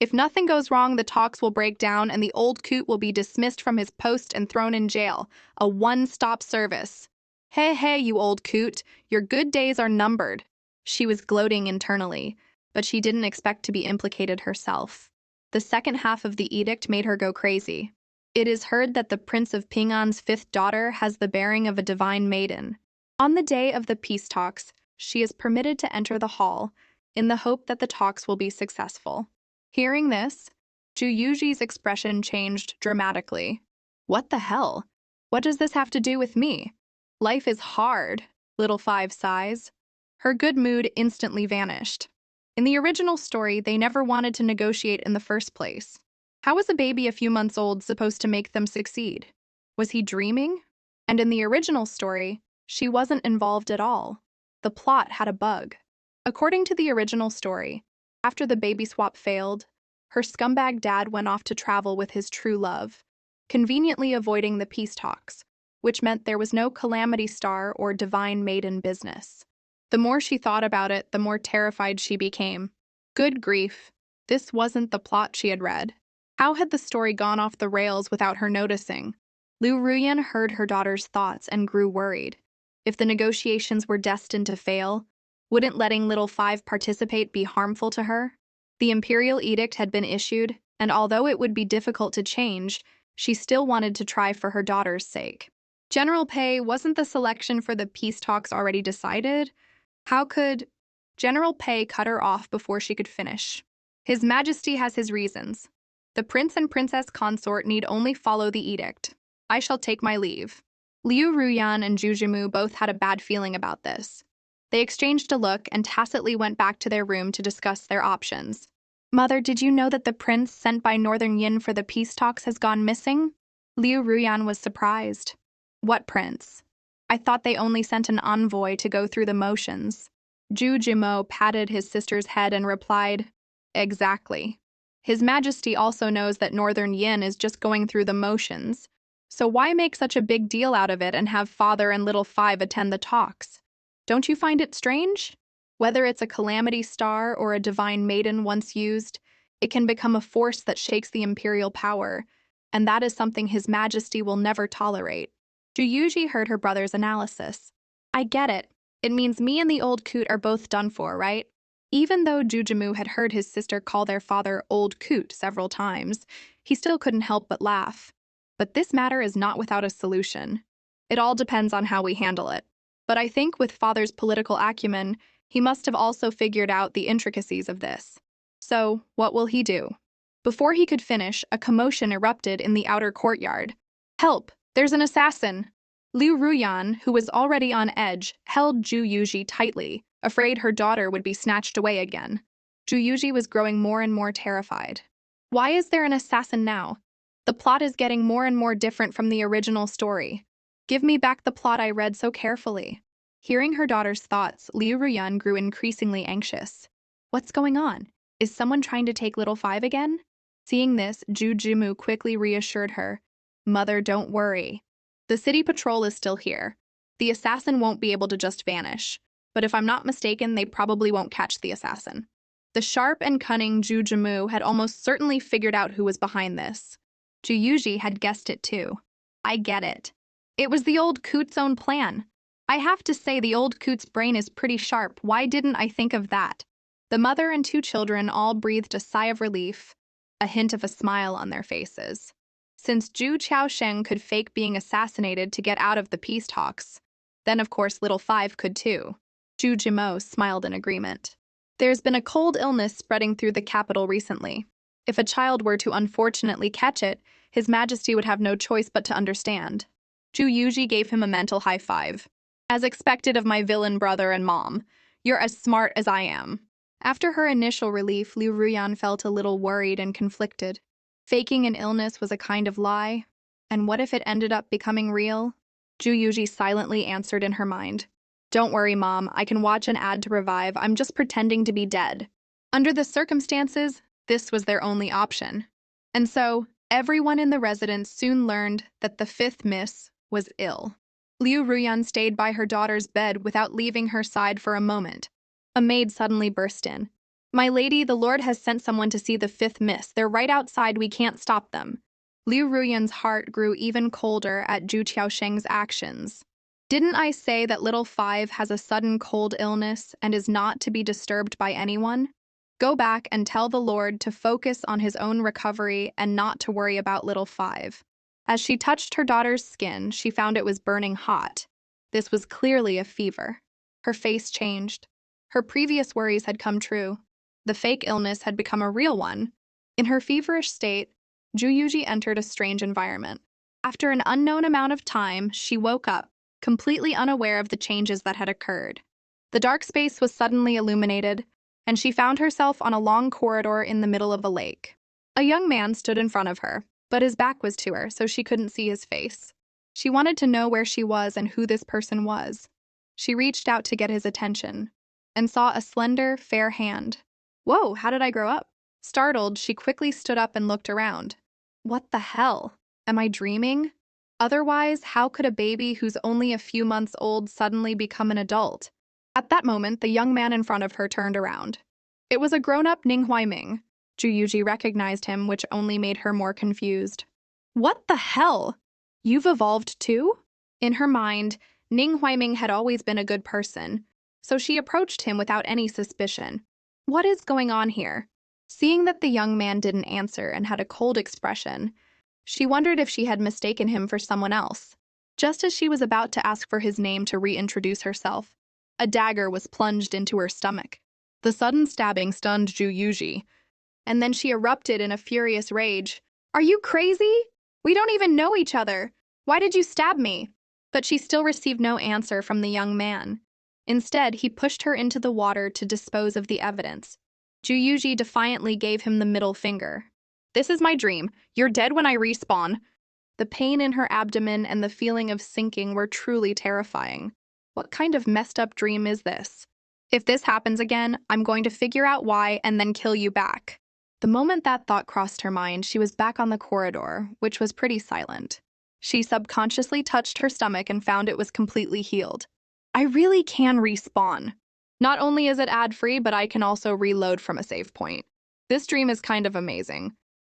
Speaker 1: If nothing goes wrong, the talks will break down and the old coot will be dismissed from his post and thrown in jail. A one-stop service. Hey, you old coot, your good days are numbered. She was gloating internally, but she didn't expect to be implicated herself. The second half of the edict made her go crazy. It is heard that the Prince of Ping'an's fifth daughter has the bearing of a divine maiden. On the day of the peace talks, she is permitted to enter the hall, in the hope that the talks will be successful. Hearing this, Ju Yuji's expression changed dramatically. What the hell? What does this have to do with me? Life is hard, Little Five sighs. Her good mood instantly vanished. In the original story, they never wanted to negotiate in the first place. How was a baby a few months old supposed to make them succeed? Was he dreaming? And in the original story, she wasn't involved at all. The plot had a bug. According to the original story, after the baby swap failed, her scumbag dad went off to travel with his true love, conveniently avoiding the peace talks, which meant there was no Calamity Star or Divine Maiden business. The more she thought about it, the more terrified she became. Good grief, this wasn't the plot she had read. How had the story gone off the rails without her noticing? Liu Ruyan heard her daughter's thoughts and grew worried. If the negotiations were destined to fail, wouldn't letting Little Five participate be harmful to her? The Imperial edict had been issued, and although it would be difficult to change, she still wanted to try for her daughter's sake. General Pei, wasn't the selection for the peace talks already decided? How could... General Pei cut her off before she could finish. His Majesty has his reasons. The prince and princess consort need only follow the edict. I shall take my leave. Liu Ruyan and Zhu Jimu both had a bad feeling about this. They exchanged a look and tacitly went back to their room to discuss their options. Mother, did you know that the prince sent by Northern Yin for the peace talks has gone missing? Liu Ruyan was surprised. What prince? I thought they only sent an envoy to go through the motions. Zhu Jimo patted his sister's head and replied, Exactly. His Majesty also knows that Northern Yin is just going through the motions, so why make such a big deal out of it and have Father and Little Five attend the talks? Don't you find it strange? Whether it's a calamity star or a divine maiden once used, it can become a force that shakes the Imperial power, and that is something His Majesty will never tolerate. Juyuji heard her brother's analysis. I get it. It means me and the old coot are both done for, right? Even though Jujumu had heard his sister call their father old coot several times, he still couldn't help but laugh. But this matter is not without a solution. It all depends on how we handle it. But I think with father's political acumen, he must have also figured out the intricacies of this. So, what will he do? Before he could finish, a commotion erupted in the outer courtyard. Help! There's an assassin! Liu Ruyan, who was already on edge, held Ju Yuji tightly, afraid her daughter would be snatched away again. Ju Yuji was growing more and more terrified. Why is there an assassin now? The plot is getting more and more different from the original story. Give me back the plot I read so carefully. Hearing her daughter's thoughts, Liu Ruyan grew increasingly anxious. What's going on? Is someone trying to take little Five again? Seeing this, Ju Jimu quickly reassured her. Mother, don't worry. The city patrol is still here. The assassin won't be able to just vanish. But if I'm not mistaken, they probably won't catch the assassin. The sharp and cunning Ju Jimu had almost certainly figured out who was behind this. Ju Yuji had guessed it too. I get it. It was the old coot's own plan. I have to say the old coot's brain is pretty sharp. Why didn't I think of that? The mother and two children all breathed a sigh of relief, a hint of a smile on their faces. Since Zhu Qiaosheng could fake being assassinated to get out of the peace talks, then of course little Five could too. Zhu Jimo smiled in agreement. There's been a cold illness spreading through the capital recently. If a child were to unfortunately catch it, His Majesty would have no choice but to understand. Zhu Yuji gave him a mental high five. As expected of my villain brother and mom, you're as smart as I am. After her initial relief, Liu Ruyan felt a little worried and conflicted. Faking an illness was a kind of lie, and what if it ended up becoming real? Zhu Yuji silently answered in her mind. Don't worry, Mom, I can watch an ad to revive. I'm just pretending to be dead. Under the circumstances, this was their only option. And so, everyone in the residence soon learned that the fifth miss was ill. Liu Ruyan stayed by her daughter's bed without leaving her side for a moment. A maid suddenly burst in. My lady, the Lord has sent someone to see the fifth miss. They're right outside, we can't stop them. Liu Ruyan's heart grew even colder at Zhu Qiaosheng's actions. Didn't I say that little Five has a sudden cold illness and is not to be disturbed by anyone? Go back and tell the Lord to focus on his own recovery and not to worry about little Five. As she touched her daughter's skin, she found it was burning hot. This was clearly a fever. Her face changed. Her previous worries had come true. The fake illness had become a real one. In her feverish state, Zhu Yuji entered a strange environment. After an unknown amount of time, she woke up, completely unaware of the changes that had occurred. The dark space was suddenly illuminated, and she found herself on a long corridor in the middle of a lake. A young man stood in front of her, but his back was to her, so she couldn't see his face. She wanted to know where she was and who this person was. She reached out to get his attention, and saw a slender, fair hand. Whoa, how did I grow up? Startled, she quickly stood up and looked around. What the hell? Am I dreaming? Otherwise, how could a baby who's only a few months old suddenly become an adult? At that moment, the young man in front of her turned around. It was a grown-up Ning Huaiming. Zhu Yuji recognized him, which only made her more confused. What the hell? You've evolved too? In her mind, Ning Huaiming had always been a good person, so she approached him without any suspicion. What is going on here? Seeing that the young man didn't answer and had a cold expression, she wondered if she had mistaken him for someone else. Just as she was about to ask for his name to reintroduce herself, a dagger was plunged into her stomach. The sudden stabbing stunned Zhu Yuji, and then she erupted in a furious rage. Are you crazy? We don't even know each other. Why did you stab me? But she still received no answer from the young man. Instead, he pushed her into the water to dispose of the evidence. Zhu Yuji defiantly gave him the middle finger. This is my dream. You're dead when I respawn. The pain in her abdomen and the feeling of sinking were truly terrifying. What kind of messed up dream is this? If this happens again, I'm going to figure out why and then kill you back. The moment that thought crossed her mind, she was back on the corridor, which was pretty silent. She subconsciously touched her stomach and found it was completely healed. I really can respawn. Not only is it ad-free, but I can also reload from a save point. This dream is kind of amazing.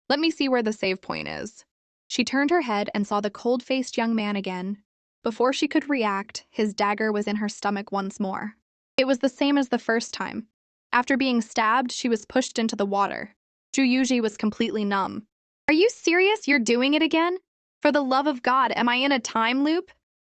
Speaker 1: Let me see where the save point is. She turned her head and saw the cold-faced young man again. Before she could react, his dagger was in her stomach once more. It was the same as the first time. After being stabbed, she was pushed into the water. Juyuji was completely numb. Are you serious? You're doing it again? For the love of God, am I in a time loop?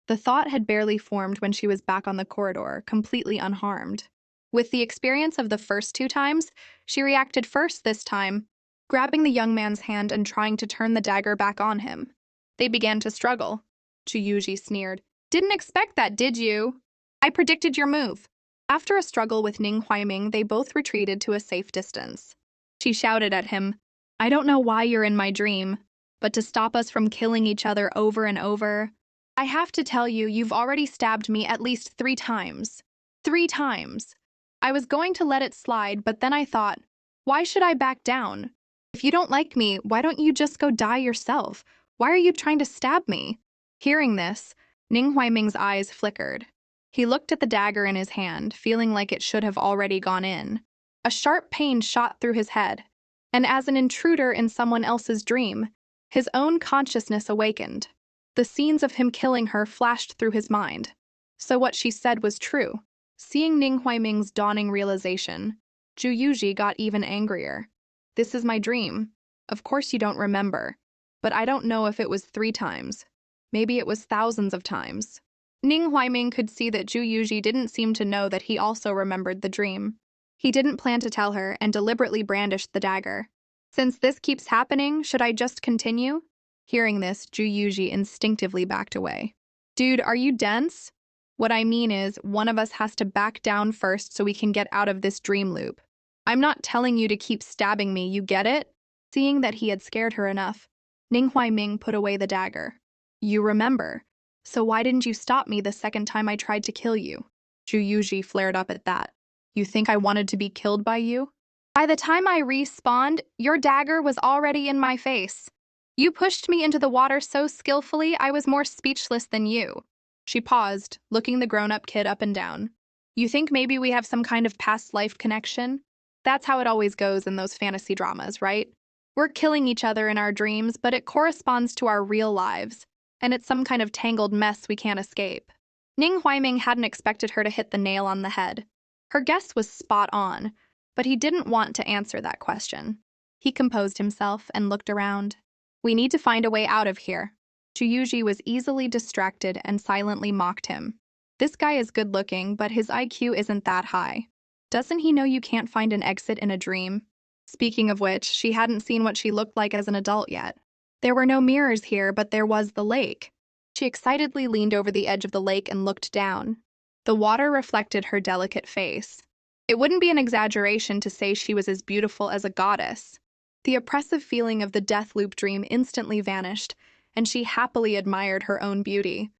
Speaker 1: The thought had barely formed when she was back on the corridor, completely unharmed. With the experience of the first 2 times, she reacted first this time, grabbing the young man's hand and trying to turn the dagger back on him. They began to struggle. Juyuji sneered. Didn't expect that, did you? I predicted your move. After a struggle with Ning Huaiming, they both retreated to a safe distance. She shouted at him, I don't know why you're in my dream, but to stop us from killing each other over and over, I have to tell you, you've already stabbed me at least 3 times. 3 times. I was going to let it slide, but then I thought, why should I back down? If you don't like me, why don't you just go die yourself? Why are you trying to stab me? Hearing this, Ning Huaiming's eyes flickered. He looked at the dagger in his hand, feeling like it should have already gone in. A sharp pain shot through his head, and as an intruder in someone else's dream, his own consciousness awakened. The scenes of him killing her flashed through his mind. So what she said was true. Seeing Ning Huaiming's dawning realization, Juyuji got even angrier. This is my dream. Of course you don't remember. But I don't know if it was 3 times. Maybe it was thousands of times. Ning Huaiming could see that Juyuji didn't seem to know that he also remembered the dream. He didn't plan to tell her and deliberately brandished the dagger. Since this keeps happening, should I just continue? Hearing this, Juyuji instinctively backed away. Dude, are you dense? What I mean is, one of us has to back down first so we can get out of this dream loop. I'm not telling you to keep stabbing me, you get it? Seeing that he had scared her enough, Ning Huaiming put away the dagger. You remember. So why didn't you stop me the second time I tried to kill you? Juyuji flared up at that. You think I wanted to be killed by you? By the time I respawned, your dagger was already in my face. You pushed me into the water so skillfully I was more speechless than you. She paused, looking the grown-up kid up and down. You think maybe we have some kind of past life connection? That's how it always goes in those fantasy dramas, right? We're killing each other in our dreams, but it corresponds to our real lives, and it's some kind of tangled mess we can't escape. Ning Huaiming hadn't expected her to hit the nail on the head. Her guess was spot on, but he didn't want to answer that question. He composed himself and looked around. We need to find a way out of here. Juyuji was easily distracted and silently mocked him. This guy is good-looking, but his IQ isn't that high. Doesn't he know you can't find an exit in a dream? Speaking of which, she hadn't seen what she looked like as an adult yet. There were no mirrors here, but there was the lake. She excitedly leaned over the edge of the lake and looked down. The water reflected her delicate face. It wouldn't be an exaggeration to say she was as beautiful as a goddess. The oppressive feeling of the death loop dream instantly vanished, and she happily admired her own beauty.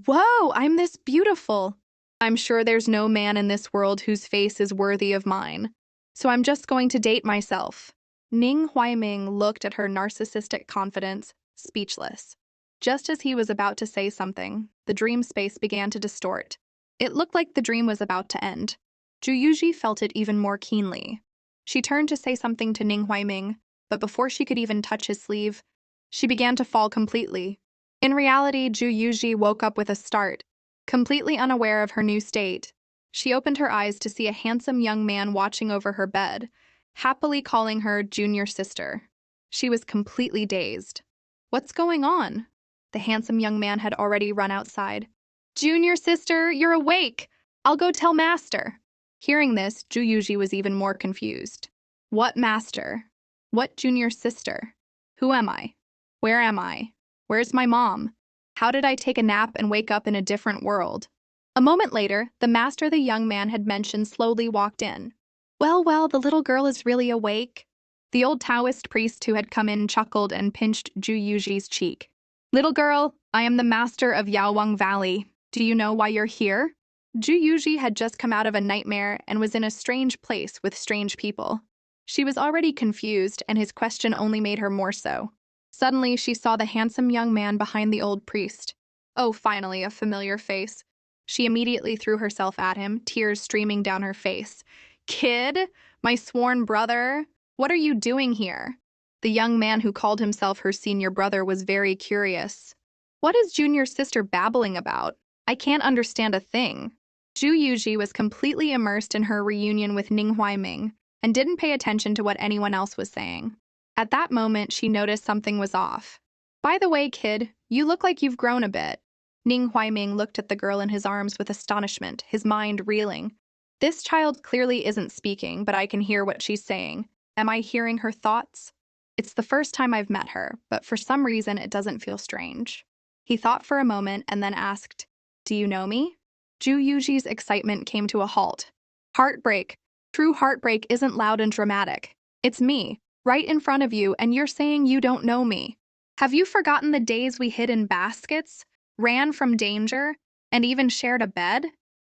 Speaker 1: Whoa, I'm this beautiful! I'm sure there's no man in this world whose face is worthy of mine. So I'm just going to date myself. Ning Huaiming looked at her narcissistic confidence, speechless. Just as he was about to say something, the dream space began to distort. It looked like the dream was about to end. Juyuji felt it even more keenly. She turned to say something to Ning Huaiming, but before she could even touch his sleeve, she began to fall completely. In reality, Juyuji woke up with a start, completely unaware of her new state. She opened her eyes to see a handsome young man watching over her bed, happily calling her junior sister. She was completely dazed. What's going on? The handsome young man had already run outside. Junior sister, you're awake! I'll go tell master. Hearing this, Juyuji was even more confused. What master? What junior sister? Who am I? Where am I? Where's my mom? How did I take a nap and wake up in a different world? A moment later, the master the young man had mentioned slowly walked in. Well, the little girl is really awake. The old Taoist priest who had come in chuckled and pinched Juyuji's cheek. Little girl, I am the master of Yaowang Valley. Do you know why you're here? Juyuji had just come out of a nightmare and was in a strange place with strange people. She was already confused, and his question only made her more so. Suddenly, she saw the handsome young man behind the old priest. Oh, finally, a familiar face. She immediately threw herself at him, tears streaming down her face. Kid, my sworn brother, what are you doing here? The young man who called himself her senior brother was very curious. What is junior sister babbling about? I can't understand a thing. Zhu Yuji was completely immersed in her reunion with Ning Huaiming and didn't pay attention to what anyone else was saying. At that moment, she noticed something was off. By the way, kid, you look like you've grown a bit. Ning Huaiming looked at the girl in his arms with astonishment, his mind reeling. This child clearly isn't speaking, but I can hear what she's saying. Am I hearing her thoughts? It's the first time I've met her, but for some reason it doesn't feel strange. He thought for a moment and then asked, Do you know me? Zhu Yuji's excitement came to a halt. Heartbreak. True heartbreak isn't loud and dramatic. It's me, right in front of you, and you're saying you don't know me. Have you forgotten the days we hid in baskets, ran from danger, and even shared a bed?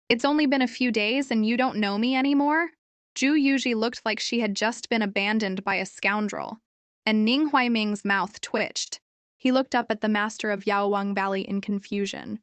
Speaker 1: It's only been a few days and you don't know me anymore? Zhu Yuji looked like she had just been abandoned by a scoundrel, and Ning Huaiming's mouth twitched. He looked up at the master of Yaowang Valley in confusion.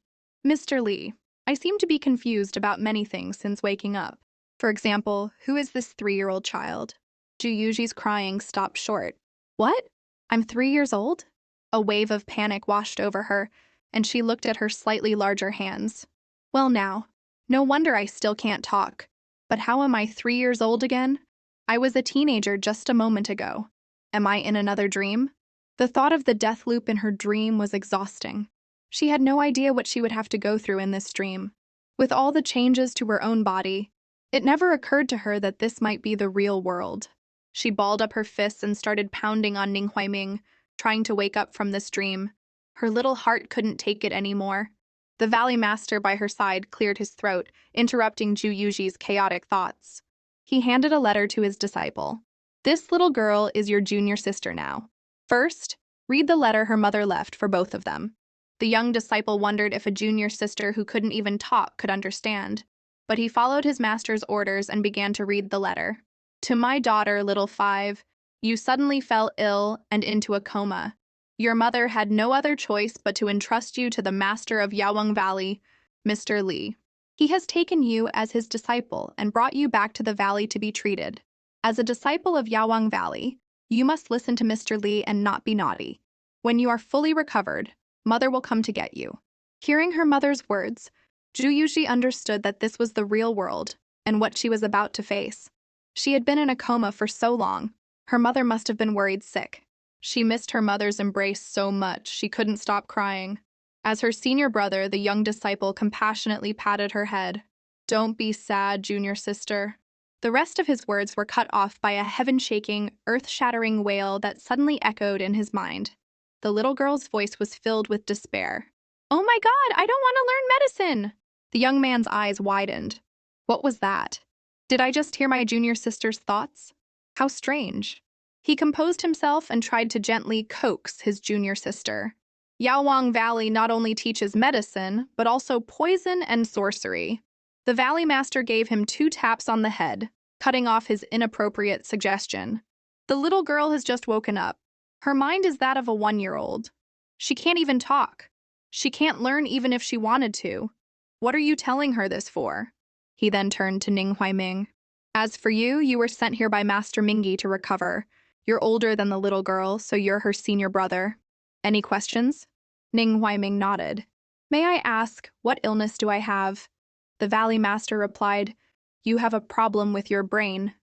Speaker 1: Mr. Li, I seem to be confused about many things since waking up. For example, who is this 3-year-old child? Zhu Yuji's crying stopped short. What? I'm 3 years old? A wave of panic washed over her, and she looked at her slightly larger hands. Well now, no wonder I still can't talk. But how am I 3 years old again? I was a teenager just a moment ago. Am I in another dream? The thought of the death loop in her dream was exhausting. She had no idea what she would have to go through in this dream. With all the changes to her own body, it never occurred to her that this might be the real world. She balled up her fists and started pounding on Ning Huaiming, trying to wake up from this dream. Her little heart couldn't take it anymore. The Valley Master by her side cleared his throat, interrupting Zhu Yuji's chaotic thoughts. He handed a letter to his disciple. This little girl is your junior sister now. First, read the letter her mother left for both of them. The young disciple wondered if a junior sister who couldn't even talk could understand, but he followed his master's orders and began to read the letter. To my daughter, little 5, you suddenly fell ill and into a coma. Your mother had no other choice but to entrust you to the master of Yaowang Valley, Mr. Li. He has taken you as his disciple and brought you back to the valley to be treated. As a disciple of Yaowang Valley, you must listen to Mr. Li and not be naughty. When you are fully recovered, Mother will come to get you. Hearing her mother's words, Zhu Yuji understood that this was the real world and what she was about to face. She had been in a coma for so long, her mother must have been worried sick. She missed her mother's embrace so much she couldn't stop crying. As her senior brother, the young disciple compassionately patted her head. Don't be sad, junior sister. The rest of his words were cut off by a heaven-shaking, earth-shattering wail that suddenly echoed in his mind. The little girl's voice was filled with despair. Oh my God, I don't want to learn medicine! The young man's eyes widened. What was that? Did I just hear my junior sister's thoughts? How strange. He composed himself and tried to gently coax his junior sister. Yaowang Valley not only teaches medicine, but also poison and sorcery. The Valley Master gave him 2 taps on the head, cutting off his inappropriate suggestion. The little girl has just woken up. Her mind is that of a 1-year-old. She can't even talk. She can't learn even if she wanted to. What are you telling her this for? He then turned to Ning Huaiming. As for you, you were sent here by Master Mingi to recover. You're older than the little girl, so you're her senior brother. Any questions? Ning Huaiming nodded. May I ask, what illness do I have? The Valley Master replied, You have a problem with your brain.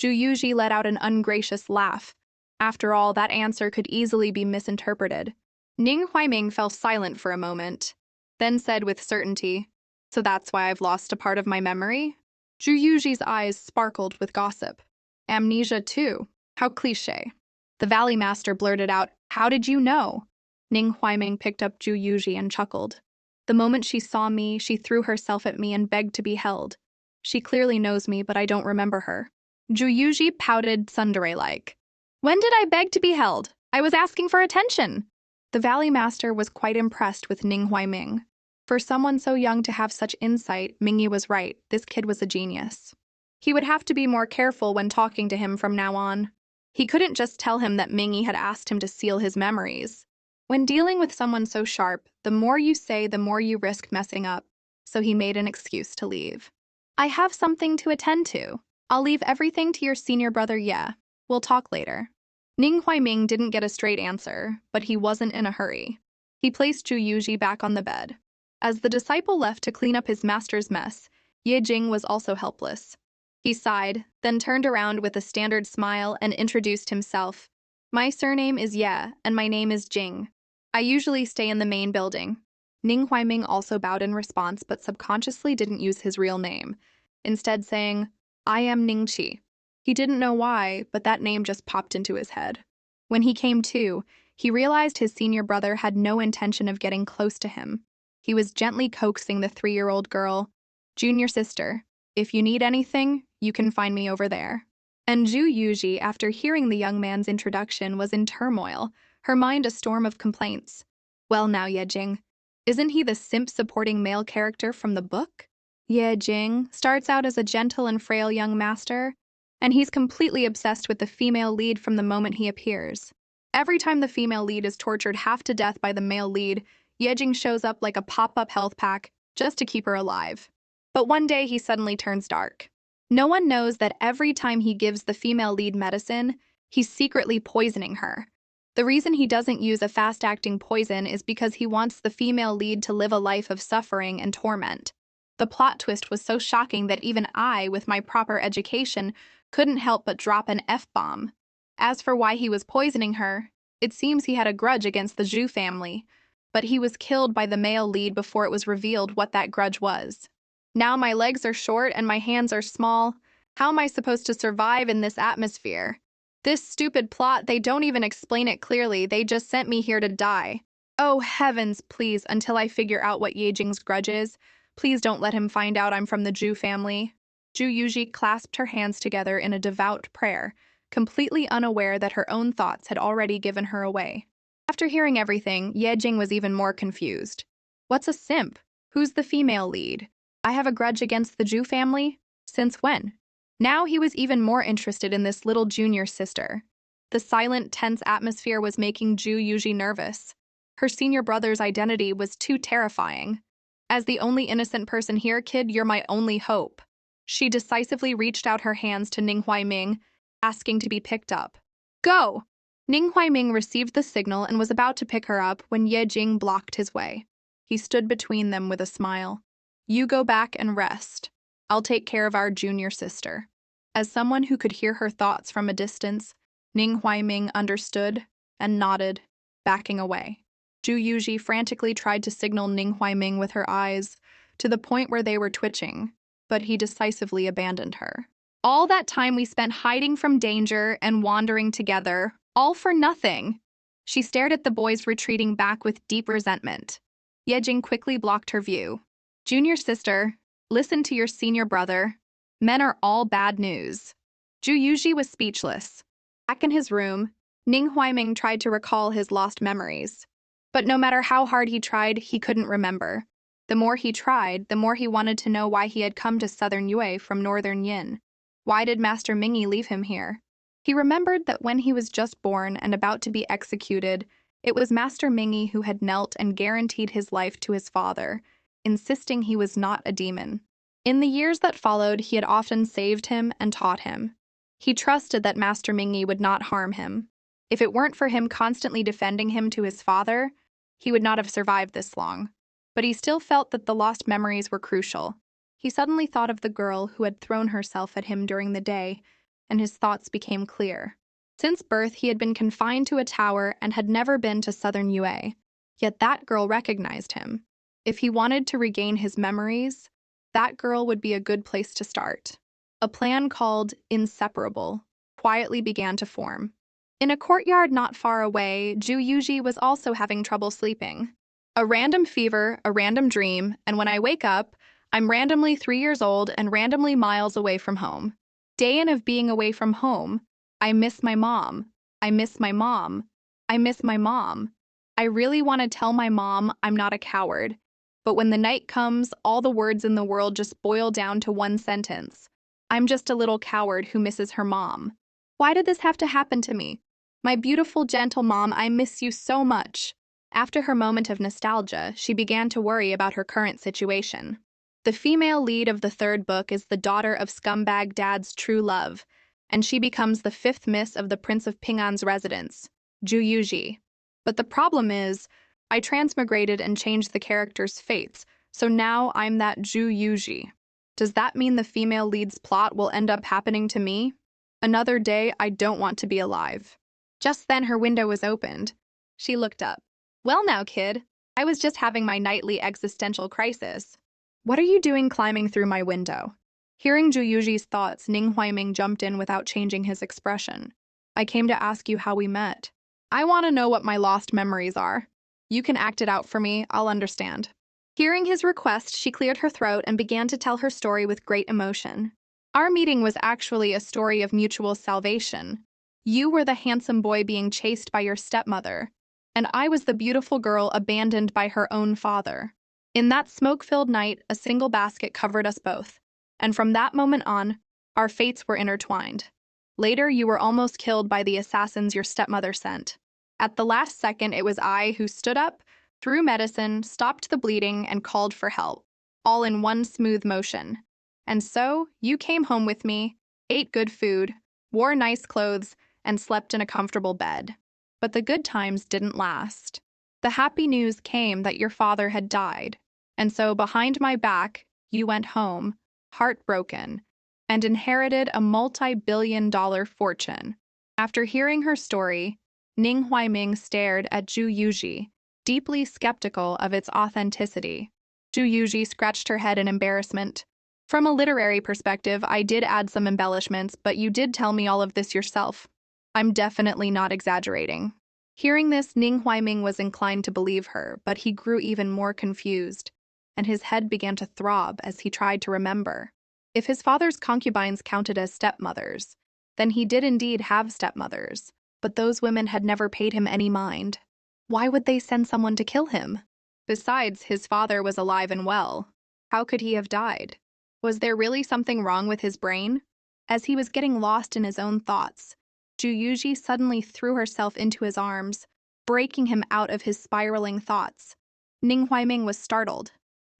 Speaker 1: Zhu Yuji let out an ungracious laugh. After all, that answer could easily be misinterpreted. Ning Huaiming fell silent for a moment, then said with certainty, So that's why I've lost a part of my memory? Zhu Yuji's eyes sparkled with gossip. Amnesia too. How cliché. The Valley Master blurted out, How did you know? Ning Huaiming picked up Zhu Yuji and chuckled. The moment she saw me, she threw herself at me and begged to be held. She clearly knows me, but I don't remember her. Zhu Yuji pouted tsundere-like. When did I beg to be held? I was asking for attention. The Valley Master was quite impressed with Ning Huaiming. For someone so young to have such insight, Mingi was right. This kid was a genius. He would have to be more careful when talking to him from now on. He couldn't just tell him that Mingi had asked him to seal his memories. When dealing with someone so sharp, the more you say, the more you risk messing up. so he made an excuse to leave. I have something to attend to. I'll leave everything to your senior brother, yeah. We'll talk later. Ning Huaiming didn't get a straight answer, but he wasn't in a hurry. He placed Zhu Yuji back on the bed. As the disciple left to clean up his master's mess, Jing was also helpless. He sighed, then turned around with a standard smile and introduced himself. My surname is Ye, and my name is Jing. I usually stay in the main building. Ning Huaiming also bowed in response but subconsciously didn't use his real name, instead saying, I am Ningqi. He didn't know why, but that name just popped into his head. When he came to, he realized his senior brother had no intention of getting close to him. He was gently coaxing the 3-year-old girl, Junior sister, if you need anything, you can find me over there. And Zhu Yuji, after hearing the young man's introduction, was in turmoil, her mind a storm of complaints. Well now, Ye Jing, isn't he the simp-supporting male character from the book? Ye Jing starts out as a gentle and frail young master, and he's completely obsessed with the female lead from the moment he appears. Every time the female lead is tortured half to death by the male lead, Ye Jing shows up like a pop-up health pack just to keep her alive. But one day he suddenly turns dark. No one knows that every time he gives the female lead medicine, he's secretly poisoning her. The reason he doesn't use a fast-acting poison is because he wants the female lead to live a life of suffering and torment. The plot twist was so shocking that even I, with my proper education, couldn't help but drop an F-bomb. As for why he was poisoning her, it seems he had a grudge against the Zhu family, but he was killed by the male lead before it was revealed what that grudge was. Now my legs are short and my hands are small. How am I supposed to survive in this atmosphere? This stupid plot, they don't even explain it clearly, they just sent me here to die. Oh heavens, please, until I figure out what Ye Jing's grudge is, please don't let him find out I'm from the Zhu family. Zhu Yuji clasped her hands together in a devout prayer, completely unaware that her own thoughts had already given her away. After hearing everything, Ye Jing was even more confused. What's a simp? Who's the female lead? I have a grudge against the Zhu family? Since when? Now he was even more interested in this little junior sister. The silent, tense atmosphere was making Zhu Yuji nervous. Her senior brother's identity was too terrifying. As the only innocent person here, kid, you're my only hope. She decisively reached out her hands to Ning Huaiming, asking to be picked up. Go! Ning Huaiming received the signal and was about to pick her up when Ye Jing blocked his way. He stood between them with a smile. You go back and rest. I'll take care of our junior sister. As someone who could hear her thoughts from a distance, Ning Huaiming understood and nodded, backing away. Zhu Yuji frantically tried to signal Ning Huaiming with her eyes, to the point where they were twitching, but he decisively abandoned her. All that time we spent hiding from danger and wandering together, all for nothing. She stared at the boys retreating back with deep resentment. Ye Jing quickly blocked her view. Junior sister, listen to your senior brother. Men are all bad news. Zhu Yuji was speechless. Back in his room, Ning Huaiming tried to recall his lost memories. But no matter how hard he tried, he couldn't remember. The more he tried, the more he wanted to know why he had come to Southern Yue from Northern Yin. Why did Master Mingi leave him here? He remembered that when he was just born and about to be executed, it was Master Mingi who had knelt and guaranteed his life to his father, insisting he was not a demon. In the years that followed, he had often saved him and taught him. He trusted that Master Mingi would not harm him. If it weren't for him constantly defending him to his father, he would not have survived this long. But he still felt that the lost memories were crucial. He suddenly thought of the girl who had thrown herself at him during the day, and his thoughts became clear. Since birth, he had been confined to a tower and had never been to Southern Yue. Yet that girl recognized him. If he wanted to regain his memories, that girl would be a good place to start. A plan called Inseparable quietly began to form. In a courtyard not far away, Zhu Yuji was also having trouble sleeping. A random fever, a random dream, and when I wake up, I'm randomly 3 years old and randomly miles away from home. Day in of being away from home, I miss my mom. I miss my mom. I miss my mom. I really want to tell my mom I'm not a coward. But when the night comes, all the words in the world just boil down to one sentence. I'm just a little coward who misses her mom. Why did this have to happen to me? My beautiful, gentle mom, I miss you so much. After her moment of nostalgia, she began to worry about her current situation. The female lead of the third book is the daughter of scumbag dad's true love, and she becomes the fifth miss of the Prince of Ping'an's residence, Ju Yuji. But the problem is, I transmigrated and changed the character's fates, so now I'm that Ju Yuji. Does that mean the female lead's plot will end up happening to me? Another day I don't want to be alive. Just then her window was opened. She looked up. Well now, kid, I was just having my nightly existential crisis. What are you doing climbing through my window? Hearing Ju Yuji's thoughts, Ning Huaiming jumped in without changing his expression. I came to ask you how we met. I want to know what my lost memories are. You can act it out for me, I'll understand. Hearing his request, she cleared her throat and began to tell her story with great emotion. Our meeting was actually a story of mutual salvation. You were the handsome boy being chased by your stepmother, and I was the beautiful girl abandoned by her own father. In that smoke-filled night, a single basket covered us both, and from that moment on, our fates were intertwined. Later, you were almost killed by the assassins your stepmother sent. At the last second, it was I who stood up, threw medicine, stopped the bleeding, and called for help, all in one smooth motion. And so, you came home with me, ate good food, wore nice clothes, and slept in a comfortable bed. But the good times didn't last. The happy news came that your father had died, and so behind my back, you went home, heartbroken, and inherited a multi-billion-dollar fortune. After hearing her story, Ning Huaiming stared at Ju Yuji, deeply skeptical of its authenticity. Ju Yuji scratched her head in embarrassment. From a literary perspective, I did add some embellishments, but you did tell me all of this yourself. I'm definitely not exaggerating. Hearing this, Ning Huaiming was inclined to believe her, but he grew even more confused, and his head began to throb as he tried to remember. If his father's concubines counted as stepmothers, then he did indeed have stepmothers, but those women had never paid him any mind. Why would they send someone to kill him? Besides, his father was alive and well. How could he have died? Was there really something wrong with his brain? As he was getting lost in his own thoughts, Ju Yuji suddenly threw herself into his arms, breaking him out of his spiraling thoughts. Ning Huaiming was startled.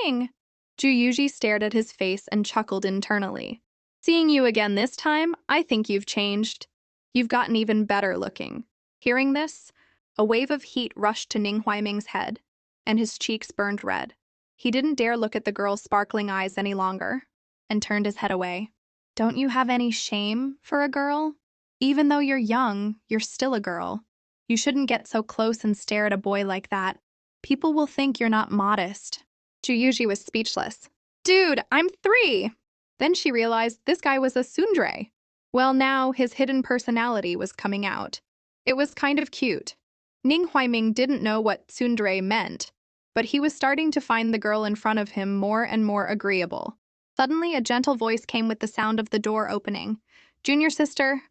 Speaker 1: Ning! Ju Yuji stared at his face and chuckled internally. Seeing you again this time, I think you've changed. You've gotten even better looking. Hearing this, a wave of heat rushed to Ning Huaiming's head, and his cheeks burned red. He didn't dare look at the girl's sparkling eyes any longer, and turned his head away. Don't you have any shame for a girl? Even though you're young, you're still a girl. You shouldn't get so close and stare at a boy like that. People will think you're not modest. Ju Yuji was speechless. Dude, I'm 3! Then she realized this guy was a tsundere. Well, now his hidden personality was coming out. It was kind of cute. Ning Huaiming didn't know what tsundere meant, but he was starting to find the girl in front of him more and more agreeable. Suddenly, a gentle voice came with the sound of the door opening. Junior sister.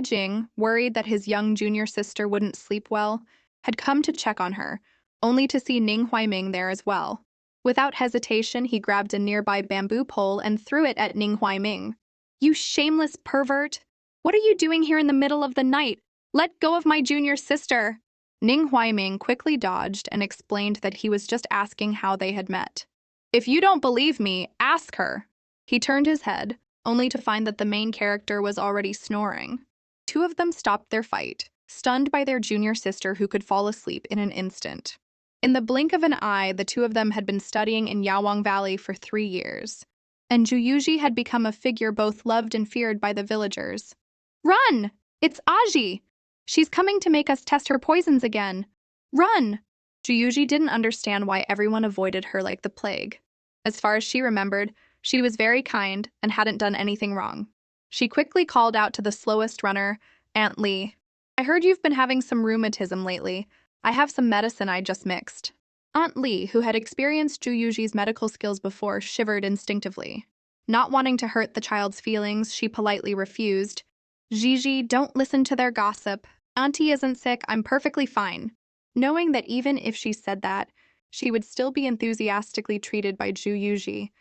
Speaker 1: Jing, worried that his young junior sister wouldn't sleep well, had come to check on her, only to see Ning Huaiming there as well. Without hesitation, he grabbed a nearby bamboo pole and threw it at Ning Huaiming. You shameless pervert! What are you doing here in the middle of the night? Let go of my junior sister! Ning Huaiming quickly dodged and explained that he was just asking how they had met. If you don't believe me, ask her. He turned his head, only to find that the main character was already snoring. Two of them stopped their fight, stunned by their junior sister who could fall asleep in an instant. In the blink of an eye, the two of them had been studying in Yawang Valley for 3 years, and Ju Yuji had become a figure both loved and feared by the villagers. Run! It's Aji! She's coming to make us test her poisons again. Run! Ju Yuji didn't understand why everyone avoided her like the plague. As far as she remembered, she was very kind and hadn't done anything wrong. She quickly called out to the slowest runner, Aunt Lee. I heard you've been having some rheumatism lately. I have some medicine I just mixed. Aunt Lee, who had experienced Ju Yuji's medical skills before, shivered instinctively. Not wanting to hurt the child's feelings, she politely refused. Gigi, don't listen to their gossip. Auntie isn't sick, I'm perfectly fine. Knowing that even if she said that, she would still be enthusiastically treated by Ju Yuji.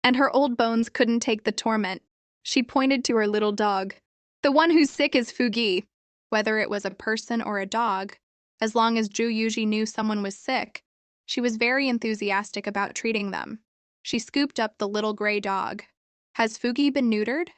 Speaker 1: And her old bones couldn't take the torment. She pointed to her little dog. The one who's sick is Fugi. Whether it was a person or a dog, as long as Ju Yuji knew someone was sick, she was very enthusiastic about treating them. She scooped up the little gray dog. Has Fugi been neutered?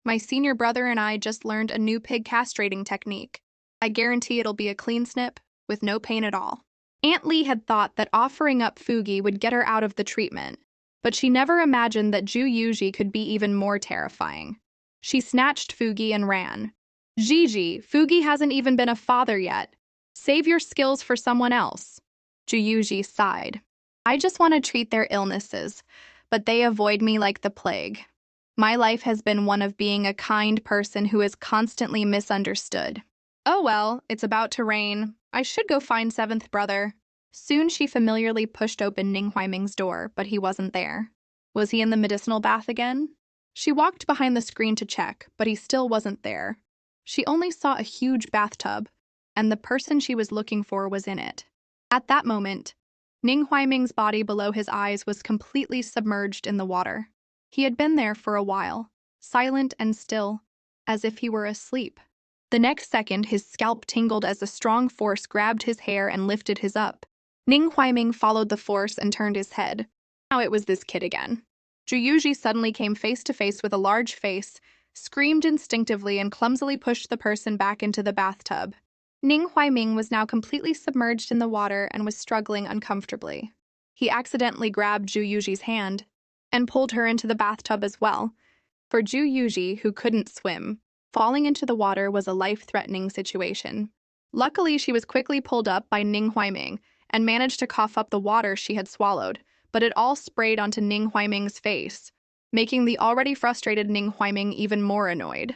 Speaker 1: My senior brother and I just learned a new pig castrating technique. I guarantee it'll be a clean snip, with no pain at all. Aunt Lee had thought that offering up Fugi would get her out of the treatment, but she never imagined that Ju Yuji could be even more terrifying. She snatched Fugi and ran. Gigi, Fugi hasn't even been a father yet. Save your skills for someone else. Ju Yuji sighed. I just want to treat their illnesses, but they avoid me like the plague. My life has been one of being a kind person who is constantly misunderstood. Oh well, it's about to rain. I should go find seventh brother. Soon she familiarly pushed open Ning Huaiming's door, but he wasn't there. Was he in the medicinal bath again? She walked behind the screen to check, but he still wasn't there. She only saw a huge bathtub, and the person she was looking for was in it. At that moment, Ning Huaiming's body below his eyes was completely submerged in the water. He had been there for a while, silent and still, as if he were asleep. The next second, his scalp tingled as a strong force grabbed his hair and lifted his up. Ning Huaiming followed the force and turned his head. Now it was this kid again. Ju Yuji suddenly came face to face with a large face, screamed instinctively, and clumsily pushed the person back into the bathtub. Ning Huaiming was now completely submerged in the water and was struggling uncomfortably. He accidentally grabbed Ju Yuji's hand and pulled her into the bathtub as well. For Ju Yuji, who couldn't swim, falling into the water was a life-threatening situation. Luckily, she was quickly pulled up by Ning Huaiming and managed to cough up the water she had swallowed, but it all sprayed onto Ning Huaiming's face, making the already frustrated Ning Huaiming even more annoyed.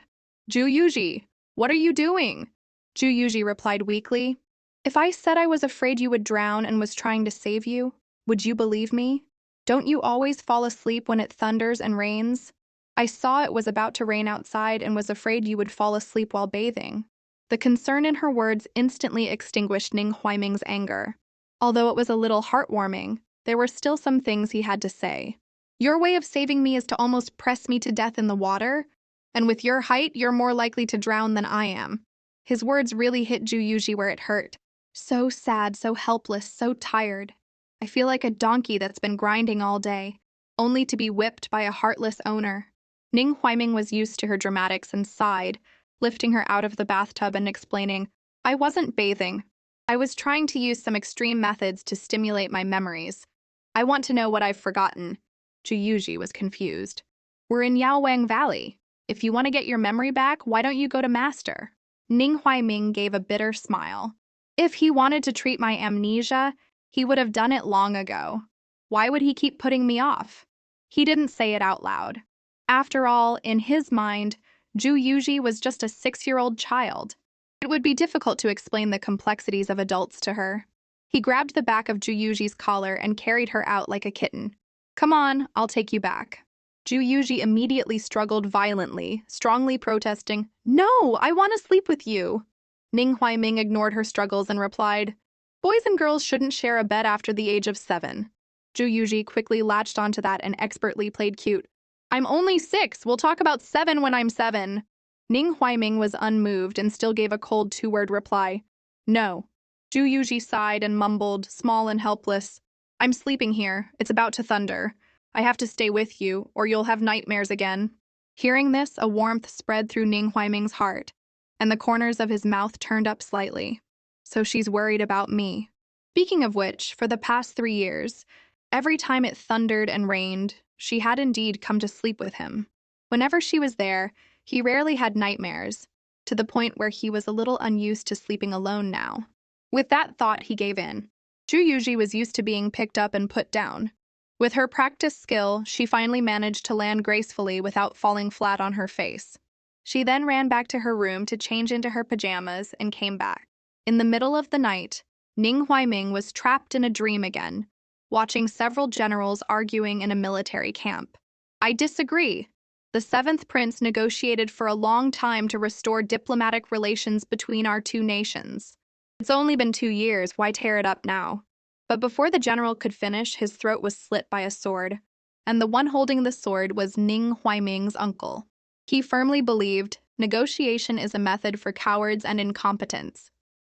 Speaker 1: Ju Yuji, what are you doing? Ju Yuji replied weakly. If I said I was afraid you would drown and was trying to save you, would you believe me? Don't you always fall asleep when it thunders and rains? I saw it was about to rain outside and was afraid you would fall asleep while bathing. The concern in her words instantly extinguished Ning Huaiming's anger. Although it was a little heartwarming, there were still some things he had to say. Your way of saving me is to almost press me to death in the water, and with your height, you're more likely to drown than I am. His words really hit Ju Yuji where it hurt. So sad, so helpless, so tired. I feel like a donkey that's been grinding all day, only to be whipped by a heartless owner. Ning Huaiming was used to her dramatics and sighed, lifting her out of the bathtub and explaining, I wasn't bathing. I was trying to use some extreme methods to stimulate my memories. I want to know what I've forgotten. Ju Yuji was confused. We're in Yaowang Valley. If you want to get your memory back, why don't you go to Master? Ning Huaiming gave a bitter smile. If he wanted to treat my amnesia, he would have done it long ago. Why would he keep putting me off? He didn't say it out loud. After all, in his mind, Ju Yuji was just a 6-year-old child. It would be difficult to explain the complexities of adults to her. He grabbed the back of Ju Yuji's collar and carried her out like a kitten. Come on, I'll take you back. Ju Yuji immediately struggled violently, strongly protesting, No, I want to sleep with you. Ning Huaiming ignored her struggles and replied, Boys and girls shouldn't share a bed after the age of 7. Ju Yuji quickly latched onto that and expertly played cute. I'm only 6. We'll talk about 7 when I'm 7. Ning Huaiming was unmoved and still gave a cold 2-word reply. No. Ju Yuji sighed and mumbled, small and helpless. I'm sleeping here. It's about to thunder. I have to stay with you, or you'll have nightmares again. Hearing this, a warmth spread through Ning Huaiming's heart, and the corners of his mouth turned up slightly. So she's worried about me. Speaking of which, for the past 3 years, every time it thundered and rained, she had indeed come to sleep with him. Whenever she was there, he rarely had nightmares, to the point where he was a little unused to sleeping alone now. With that thought, he gave in. Ju Yuji was used to being picked up and put down. With her practiced skill, she finally managed to land gracefully without falling flat on her face. She then ran back to her room to change into her pajamas and came back. In the middle of the night, Ning Huaiming was trapped in a dream again, watching several generals arguing in a military camp. I disagree. The 7th prince negotiated for a long time to restore diplomatic relations between our two nations. It's only been 2 years, why tear it up now? But before the general could finish, his throat was slit by a sword, and the one holding the sword was Ning Huaiming's uncle. He firmly believed negotiation is a method for cowards and incompetents.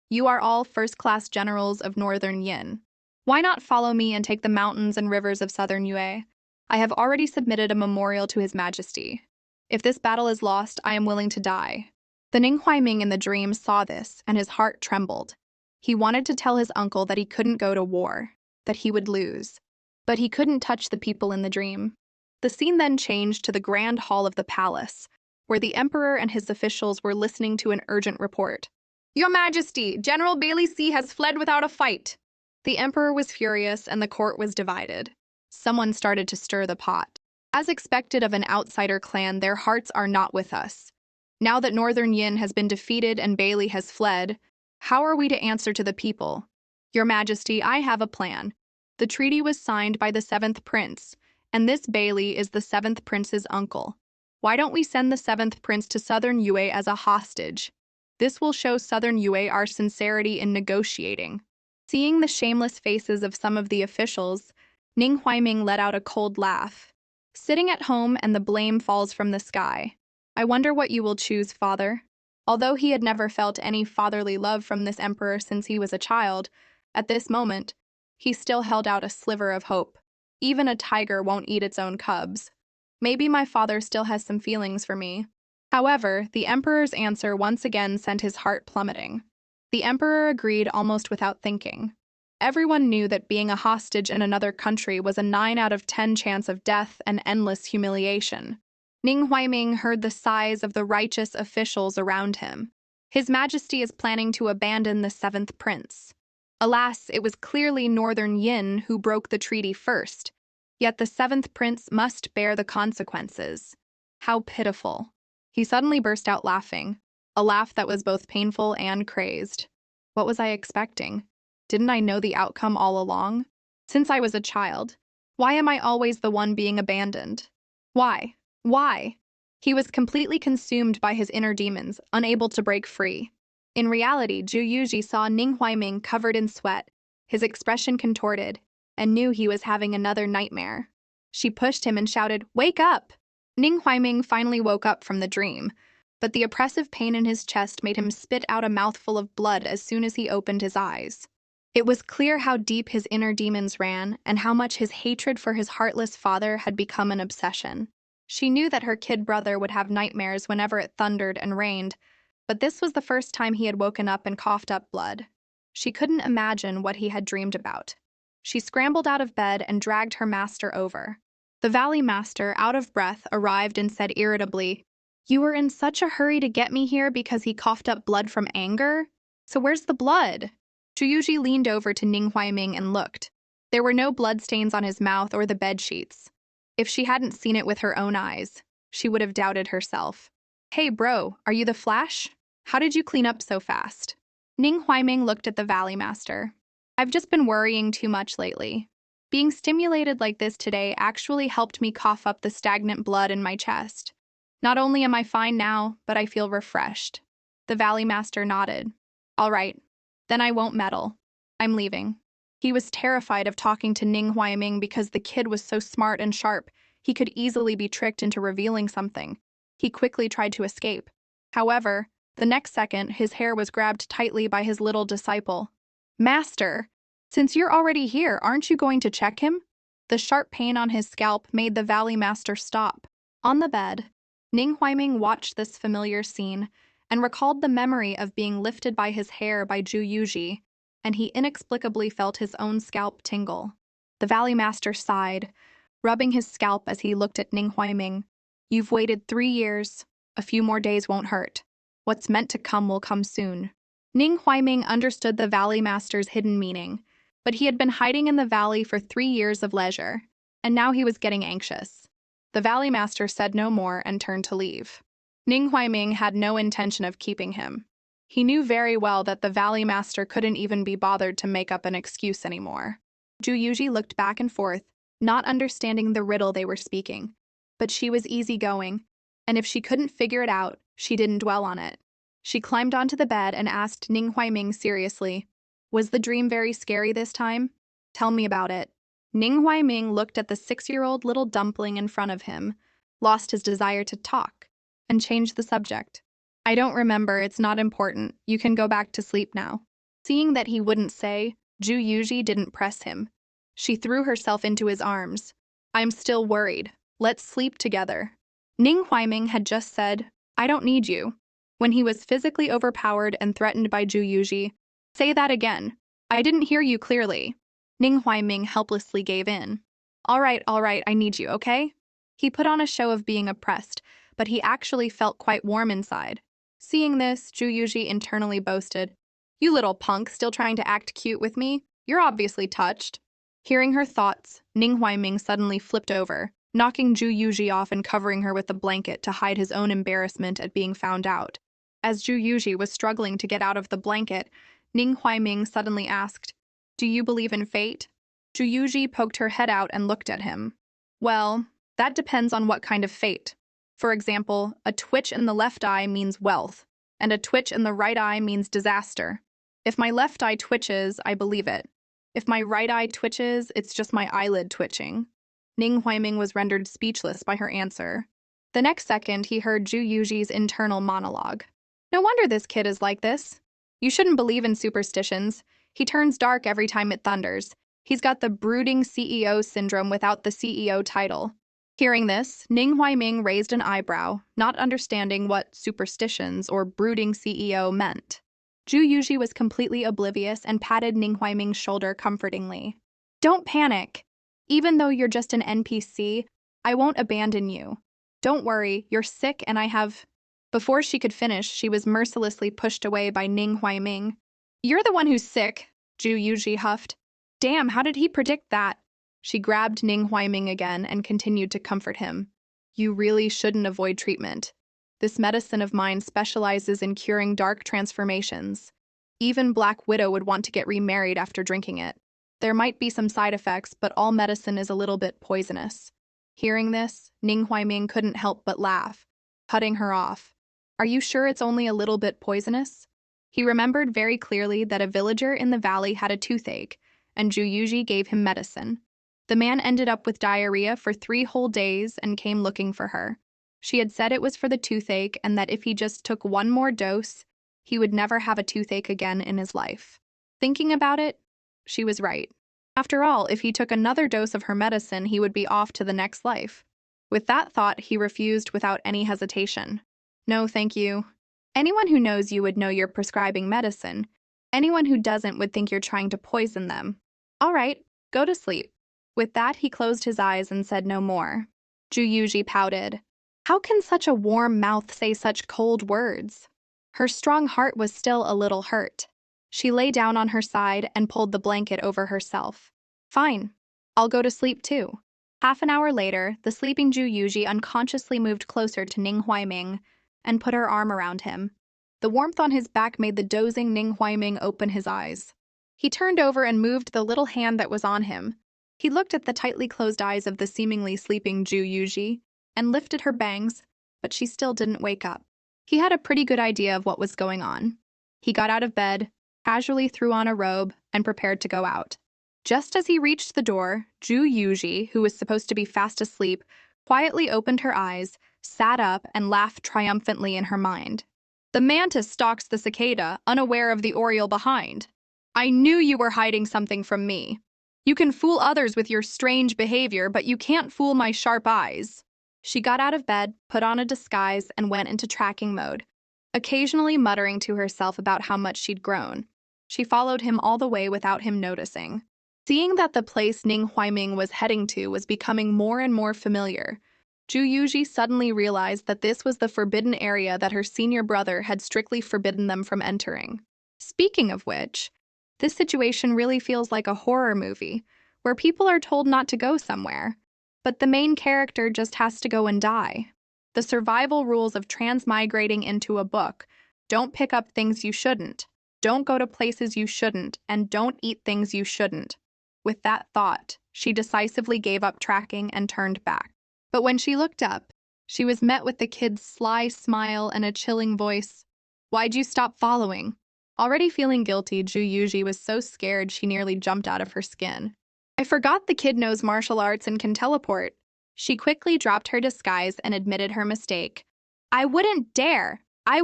Speaker 1: You are all first-class generals of northern Yin. Why not follow me and take the mountains and rivers of southern Yue? I have already submitted a memorial to His Majesty. If this battle is lost, I am willing to die. The Ning Huaiming in the dream saw this, and his heart trembled. He wanted to tell his uncle that he couldn't go to war, that he would lose. But he couldn't touch the people in the dream. The scene then changed to the grand hall of the palace, where the emperor and his officials were listening to an urgent report. Your Majesty, General Bailey C has fled without a fight. The emperor was furious and the court was divided. Someone started to stir the pot. As expected of an outsider clan, their hearts are not with us. Now that Northern Yin has been defeated and Bailey has fled, how are we to answer to the people? Your Majesty, I have a plan. The treaty was signed by the 7th Prince, and this Bailey is the 7th Prince's uncle. Why don't we send the 7th Prince to Southern Yue as a hostage? This will show Southern Yue our sincerity in negotiating. Seeing the shameless faces of some of the officials, Ning Huaiming let out a cold laugh. Sitting at home and the blame falls from the sky. I wonder what you will choose, father. Although he had never felt any fatherly love from this emperor since he was a child, at this moment, he still held out a sliver of hope. Even a tiger won't eat its own cubs. Maybe my father still has some feelings for me. However, the emperor's answer once again sent his heart plummeting. The emperor agreed almost without thinking. Everyone knew that being a hostage in another country was a 9 out of 10 chance of death and endless humiliation. Ning Huaiming heard the sighs of the righteous officials around him. His Majesty is planning to abandon the 7th Prince. Alas, it was clearly Northern Yin who broke the treaty first. Yet the 7th Prince must bear the consequences. How pitiful. He suddenly burst out laughing, a laugh that was both painful and crazed. What was I expecting? Didn't I know the outcome all along? Since I was a child, why am I always the one being abandoned? Why? Why? He was completely consumed by his inner demons, unable to break free. In reality, Zhu Yuji saw Ning Huaiming covered in sweat, his expression contorted, and knew he was having another nightmare. She pushed him and shouted, "Wake up!" Ning Huaiming finally woke up from the dream, but the oppressive pain in his chest made him spit out a mouthful of blood as soon as he opened his eyes. It was clear how deep his inner demons ran and how much his hatred for his heartless father had become an obsession. She knew that her kid brother would have nightmares whenever it thundered and rained, but this was the first time he had woken up and coughed up blood. She couldn't imagine what he had dreamed about. She scrambled out of bed and dragged her master over. The Valley Master, out of breath, arrived and said irritably, "You were in such a hurry to get me here because he coughed up blood from anger? So where's the blood?" Chuyuji leaned over to Ning Huaiming and looked. There were no bloodstains on his mouth or the bed sheets. If she hadn't seen it with her own eyes, she would have doubted herself. "Hey bro, are you the Flash? How did you clean up so fast?" Ning Huaiming looked at the Valley Master. "I've just been worrying too much lately. Being stimulated like this today actually helped me cough up the stagnant blood in my chest. Not only am I fine now, but I feel refreshed." The Valley Master nodded. "All right, then I won't meddle. I'm leaving." He was terrified of talking to Ning Huaiming because the kid was so smart and sharp, he could easily be tricked into revealing something. He quickly tried to escape. However, the next second, his hair was grabbed tightly by his little disciple. "Master, since you're already here, aren't you going to check him?" The sharp pain on his scalp made the Valley Master stop. On the bed, Ning Huaiming watched this familiar scene and recalled the memory of being lifted by his hair by Zhu Yuji, and he inexplicably felt his own scalp tingle. The Valley Master sighed, rubbing his scalp as he looked at Ning Huaiming. "You've waited 3 years. A few more days won't hurt. What's meant to come will come soon." Ning Huaiming understood the Valley Master's hidden meaning, but he had been hiding in the valley for 3 years of leisure, and now he was getting anxious. The Valley Master said no more and turned to leave. Ning Huaiming had no intention of keeping him. He knew very well that the Valley Master couldn't even be bothered to make up an excuse anymore. Zhu Yuji looked back and forth, not understanding the riddle they were speaking. But she was easygoing, and if she couldn't figure it out, she didn't dwell on it. She climbed onto the bed and asked Ning Huaiming seriously, "Was the dream very scary this time? Tell me about it." Ning Huaiming looked at the 6-year-old little dumpling in front of him, lost his desire to talk, and changed the subject. "I don't remember, it's not important. You can go back to sleep now." Seeing that he wouldn't say, Zhu Yuji didn't press him. She threw herself into his arms. I'm still worried. Let's sleep together. Ning Huaiming had just said, I don't need you, when he was physically overpowered and threatened by Zhu Yuji. Say that again. I didn't hear you clearly. Ning Huaiming helplessly gave in. All right, I need you, okay? He put on a show of being oppressed, but he actually felt quite warm inside. Seeing this, Zhu Yuji internally boasted, You little punk, still trying to act cute with me? You're obviously touched. Hearing her thoughts, Ning Huaiming suddenly flipped over, knocking Zhu Yuji off and covering her with a blanket to hide his own embarrassment at being found out. As Zhu Yuji was struggling to get out of the blanket, Ning Huaiming suddenly asked, Do you believe in fate? Zhu Yuji poked her head out and looked at him. Well, that depends on what kind of fate. For example, a twitch in the left eye means wealth, and a twitch in the right eye means disaster. If my left eye twitches, I believe it. If my right eye twitches, it's just my eyelid twitching. Ning Huaiming was rendered speechless by her answer. The next second, he heard Zhu Yuji's internal monologue. No wonder this kid is like this. You shouldn't believe in superstitions. He turns dark every time it thunders. He's got the brooding CEO syndrome without the CEO title. Hearing this, Ning Huaiming raised an eyebrow, not understanding what superstitions or brooding CEO meant. Zhu Yuji was completely oblivious and patted Ning Huaiming's shoulder comfortingly. Don't panic. Even though you're just an NPC, I won't abandon you. Don't worry, you're sick and I have... Before she could finish, she was mercilessly pushed away by Ning Huaiming. You're the one who's sick, Zhu Yuji huffed. Damn, how did he predict that? She grabbed Ning Huaiming again and continued to comfort him. You really shouldn't avoid treatment. This medicine of mine specializes in curing dark transformations. Even Black Widow would want to get remarried after drinking it. There might be some side effects, but all medicine is a little bit poisonous. Hearing this, Ning Huaiming couldn't help but laugh, cutting her off. Are you sure it's only a little bit poisonous? He remembered very clearly that a villager in the valley had a toothache, and Zhu Yuji gave him medicine. The man ended up with diarrhea for 3 whole days and came looking for her. She had said it was for the toothache and that if he just took 1 more dose, he would never have a toothache again in his life. Thinking about it, she was right. After all, if he took another dose of her medicine, he would be off to the next life. With that thought, he refused without any hesitation. No, thank you. Anyone who knows you would know you're prescribing medicine. Anyone who doesn't would think you're trying to poison them. All right, go to sleep. With that, he closed his eyes and said no more. Zhu Yuji pouted. How can such a warm mouth say such cold words? Her strong heart was still a little hurt. She lay down on her side and pulled the blanket over herself. Fine. I'll go to sleep too. Half an hour later, the sleeping Zhu Yuji unconsciously moved closer to Ning Huaiming and put her arm around him. The warmth on his back made the dozing Ning Huaiming open his eyes. He turned over and moved the little hand that was on him. He looked at the tightly closed eyes of the seemingly sleeping Zhu Yuji and lifted her bangs, but she still didn't wake up. He had a pretty good idea of what was going on. He got out of bed, casually threw on a robe, and prepared to go out. Just as he reached the door, Zhu Yuji, who was supposed to be fast asleep, quietly opened her eyes, sat up, and laughed triumphantly in her mind. The mantis stalks the cicada, unaware of the oriole behind. I knew you were hiding something from me. You can fool others with your strange behavior, but you can't fool my sharp eyes. She got out of bed, put on a disguise, and went into tracking mode, occasionally muttering to herself about how much she'd grown. She followed him all the way without him noticing. Seeing that the place Ning Huaiming was heading to was becoming more and more familiar, Zhu Yuji suddenly realized that this was the forbidden area that her senior brother had strictly forbidden them from entering. Speaking of which, this situation really feels like a horror movie, where people are told not to go somewhere, but the main character just has to go and die. The survival rules of transmigrating into a book: don't pick up things you shouldn't, don't go to places you shouldn't, and don't eat things you shouldn't. With that thought, she decisively gave up tracking and turned back. But when she looked up, she was met with the kid's sly smile and a chilling voice. Why'd you stop following? Already feeling guilty, Zhu Yuji was so scared she nearly jumped out of her skin. I forgot the kid knows martial arts and can teleport. She quickly dropped her disguise and admitted her mistake. I wouldn't dare. I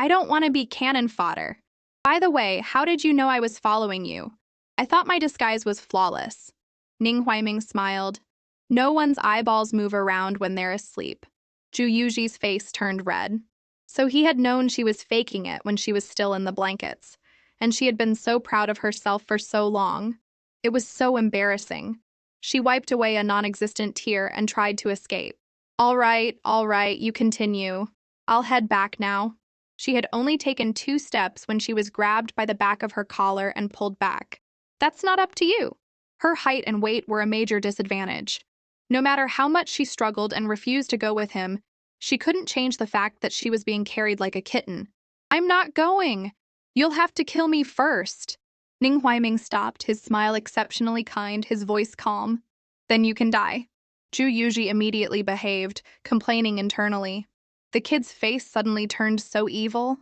Speaker 1: don't want to be cannon fodder. By the way, how did you know I was following you? I thought my disguise was flawless. Ning Huaiming smiled. No one's eyeballs move around when they're asleep. Ju Yuji's face turned red. So he had known she was faking it when she was still in the blankets, and she had been so proud of herself for so long. It was so embarrassing. She wiped away a non-existent tear and tried to escape. All right, you continue. I'll head back now. She had only taken 2 steps when she was grabbed by the back of her collar and pulled back. That's not up to you. Her height and weight were a major disadvantage. No matter how much she struggled and refused to go with him, she couldn't change the fact that she was being carried like a kitten. I'm not going. You'll have to kill me first. Ning Huaiming stopped, his smile exceptionally kind, his voice calm. Then you can die. Ju Yuji immediately behaved, complaining internally. The kid's face suddenly turned so evil.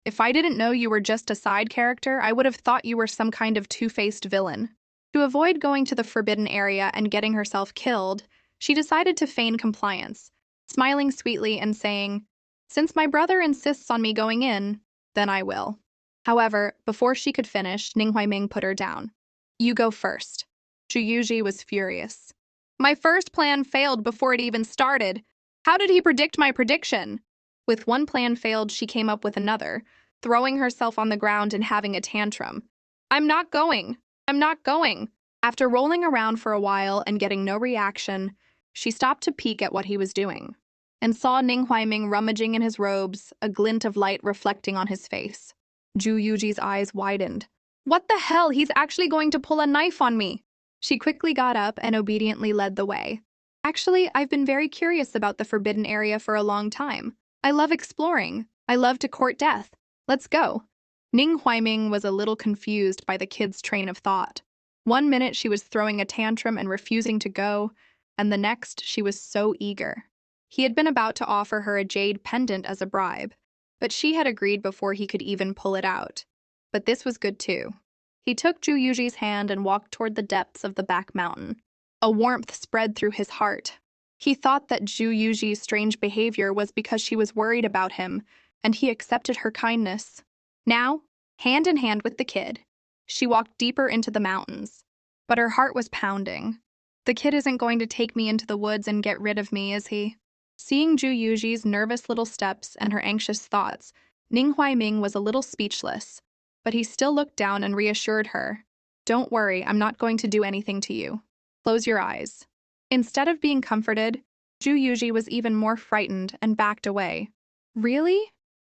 Speaker 1: If I didn't know you were just a side character, I would have thought you were some kind of two-faced villain. To avoid going to the forbidden area and getting herself killed, she decided to feign compliance, smiling sweetly and saying, "Since my brother insists on me going in, then I will." However, before she could finish, Ning Huaiming put her down. You go first. Ju Yuji was furious. My first plan failed before it even started. How did he predict my prediction? With one plan failed, she came up with another, throwing herself on the ground and having a tantrum. I'm not going. I'm not going. After rolling around for a while and getting no reaction, she stopped to peek at what he was doing, and saw Ning Huaiming rummaging in his robes, a glint of light reflecting on his face. Ju Yuji's eyes widened. What the hell? He's actually going to pull a knife on me. She quickly got up and obediently led the way. Actually, I've been very curious about the forbidden area for a long time. I love exploring. I love to court death. Let's go. Ning Huaiming was a little confused by the kid's train of thought. One minute she was throwing a tantrum and refusing to go, and the next she was so eager. He had been about to offer her a jade pendant as a bribe, but she had agreed before he could even pull it out. But this was good too. He took Ju Yuji's hand and walked toward the depths of the back mountain. A warmth spread through his heart. He thought that Ju Yuji's strange behavior was because she was worried about him, and he accepted her kindness. Now, hand in hand with the kid, she walked deeper into the mountains. But her heart was pounding. The kid isn't going to take me into the woods and get rid of me, is he? Seeing Ju Yuji's nervous little steps and her anxious thoughts, Ning Huaiming was a little speechless, but he still looked down and reassured her. Don't worry, I'm not going to do anything to you. Close your eyes. Instead of being comforted, Ju Yuji was even more frightened and backed away. Really?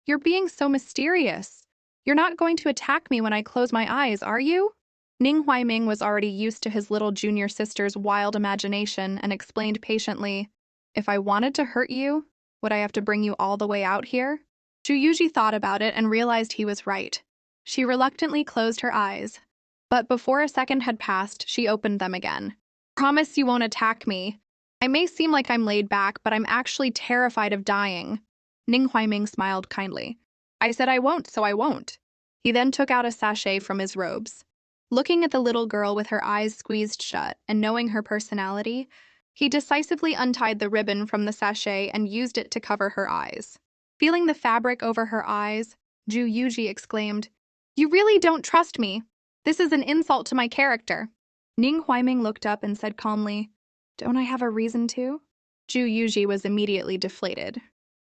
Speaker 1: You're being so mysterious. You're not going to attack me when I close my eyes, are you? Ning Huaiming was already used to his little junior sister's wild imagination and explained patiently, if I wanted to hurt you, would I have to bring you all the way out here? Ju Yuji thought about it and realized he was right. She reluctantly closed her eyes, but before a second had passed, she opened them again. Promise you won't attack me. I may seem like I'm laid back, but I'm actually terrified of dying. Ning Huaiming smiled kindly. I said I won't, so I won't. He then took out a sachet from his robes. Looking at the little girl with her eyes squeezed shut and knowing her personality, he decisively untied the ribbon from the sachet and used it to cover her eyes. Feeling the fabric over her eyes, Ju Yuji exclaimed, You really don't trust me. This is an insult to my character. Ning Huaiming looked up and said calmly, Don't I have a reason to? Ju Yuji was immediately deflated.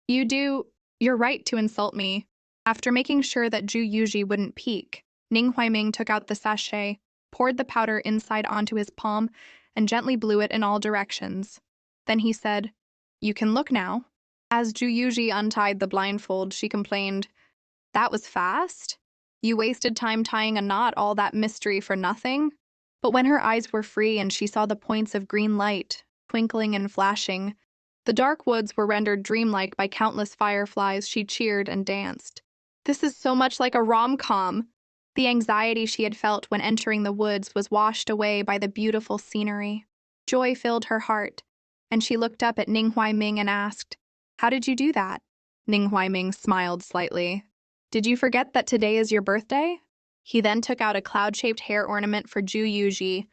Speaker 1: You do. You're right to insult me. After making sure that Ju Yuji wouldn't peek, Ning Huaiming took out the sachet, poured the powder inside onto his palm, and gently blew it in all directions. Then he said, You can look now. As Ju Yuji untied the blindfold, she complained, That was fast? You wasted time tying a knot, all that mystery for nothing? But when her eyes were free and she saw the points of green light, twinkling and flashing, the dark woods were rendered dreamlike by countless fireflies, she cheered and danced. This is so much like a rom-com. The anxiety she had felt when entering the woods was washed away by the beautiful scenery. Joy filled her heart, and she looked up at Ning Huaiming and asked, How did you do that? Ning Huaiming smiled slightly. Did you forget that today is your birthday? He then took out a cloud-shaped hair ornament for Ju Yuji.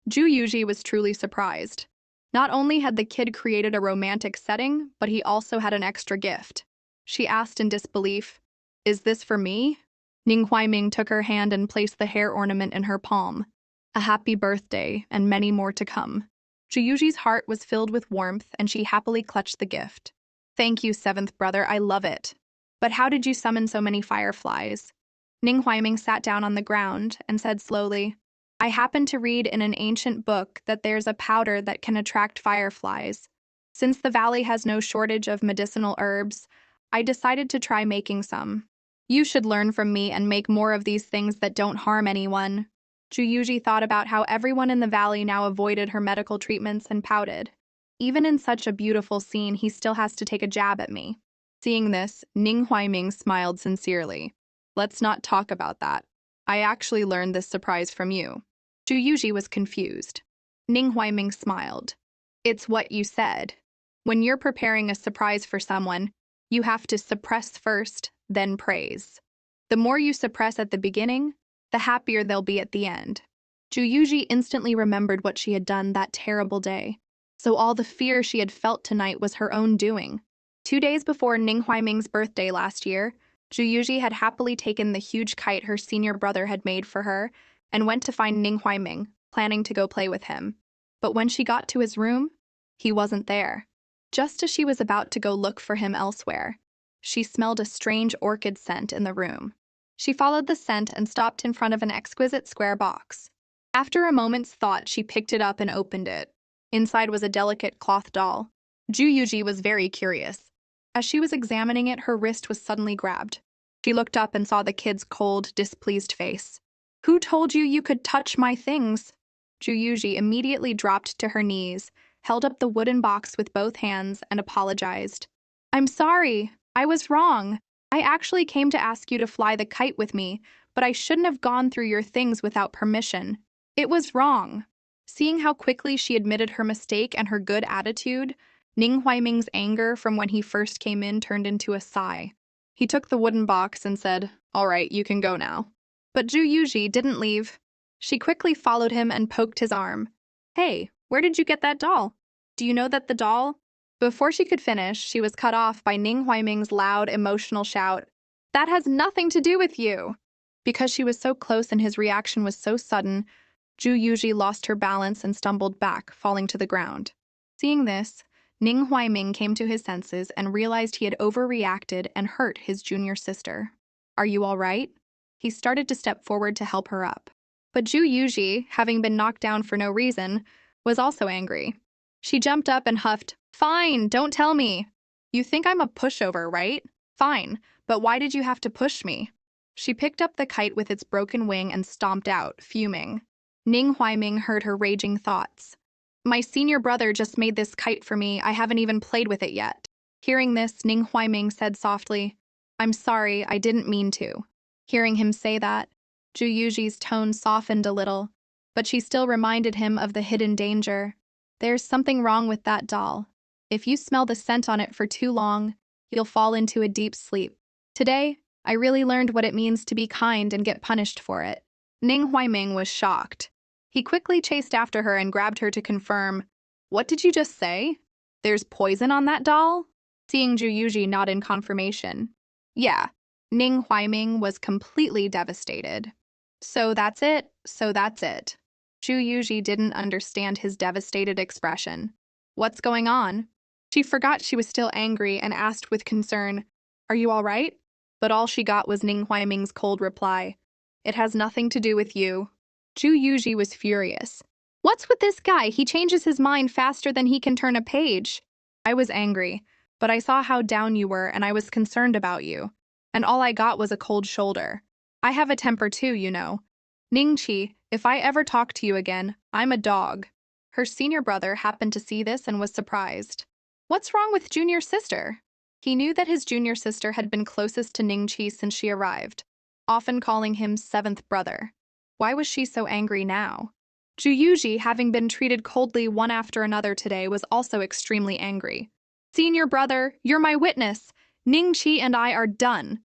Speaker 1: Ju Yuji was truly surprised. Not only had the kid created a romantic setting, but he also had an extra gift. She asked in disbelief, Is this for me? Ning Huaiming took her hand and placed the hair ornament in her palm. A happy birthday, and many more to come. Juyuji's heart was filled with warmth, and she happily clutched the gift. Thank you, seventh brother, I love it. But how did you summon so many fireflies? Ning Huaiming sat down on the ground and said slowly, I happened to read in an ancient book that there's a powder that can attract fireflies. Since the valley has no shortage of medicinal herbs, I decided to try making some. You should learn from me and make more of these things that don't harm anyone. Juyuji thought about how everyone in the valley now avoided her medical treatments and pouted. Even in such a beautiful scene, he still has to take a jab at me. Seeing this, Ning Huaiming smiled sincerely. Let's not talk about that. I actually learned this surprise from you. Juyuji was confused. Ning Huaiming smiled. It's what you said. When you're preparing a surprise for someone, you have to suppress first, then praise. The more you suppress at the beginning, the happier they'll be at the end. Juyuji instantly remembered what she had done that terrible day. So all the fear she had felt tonight was her own doing. 2 days before Ning Huaiming's birthday last year, Juyuji had happily taken the huge kite her senior brother had made for her and went to find Ning Huaiming, planning to go play with him. But when she got to his room, he wasn't there. Just as she was about to go look for him elsewhere, she smelled a strange orchid scent in the room. She followed the scent and stopped in front of an exquisite square box. After a moment's thought, she picked it up and opened it. Inside was a delicate cloth doll. Juyuji was very curious. As she was examining it, her wrist was suddenly grabbed. She looked up and saw the kid's cold, displeased face. Who told you you could touch my things? Juyuji immediately dropped to her knees, held up the wooden box with both hands, and apologized. I'm sorry. I was wrong. I actually came to ask you to fly the kite with me, but I shouldn't have gone through your things without permission. It was wrong. Seeing how quickly she admitted her mistake and her good attitude, Ning Huaiming's anger from when he first came in turned into a sigh. He took the wooden box and said, All right, you can go now. But Juyuji didn't leave. She quickly followed him and poked his arm. Hey, where did you get that doll? Do you know that the doll? Before she could finish, she was cut off by Ning Huaiming's loud, emotional shout. That has nothing to do with you. Because she was so close and his reaction was so sudden, Juyuji lost her balance and stumbled back, falling to the ground. Seeing this, Ning Huaiming came to his senses and realized he had overreacted and hurt his junior sister. Are you all right? He started to step forward to help her up. But Juyuji, having been knocked down for no reason, was also angry. She jumped up and huffed, Fine, don't tell me. You think I'm a pushover, right? Fine, but why did you have to push me? She picked up the kite with its broken wing and stomped out, fuming. Ning Huaiming heard her raging thoughts. My senior brother just made this kite for me. I haven't even played with it yet. Hearing this, Ning Huaiming said softly, I'm sorry, I didn't mean to. Hearing him say that, Juyuji's tone softened a little, but she still reminded him of the hidden danger. There's something wrong with that doll. If you smell the scent on it for too long, you'll fall into a deep sleep. Today, I really learned what it means to be kind and get punished for it. Ning Huaiming was shocked. He quickly chased after her and grabbed her to confirm, What did you just say? There's poison on that doll? Seeing Juyuji nod in confirmation. Yeah, Ning Huaiming was completely devastated. So that's it. Juyuji didn't understand his devastated expression. What's going on? She forgot she was still angry and asked with concern, Are you all right? But all she got was Ning Huaiming's cold reply. It has nothing to do with you. Juyuji was furious. What's with this guy? He changes his mind faster than he can turn a page. I was angry, but I saw how down you were and I was concerned about you. And all I got was a cold shoulder. I have a temper too, you know. Ningqi, if I ever talk to you again, I'm a dog. Her senior brother happened to see this and was surprised. What's wrong with junior sister? He knew that his junior sister had been closest to Ningqi since she arrived, often calling him seventh brother. Why was she so angry now? Juyuji, having been treated coldly one after another today, was also extremely angry. Senior brother, you're my witness. Ningqi and I are done.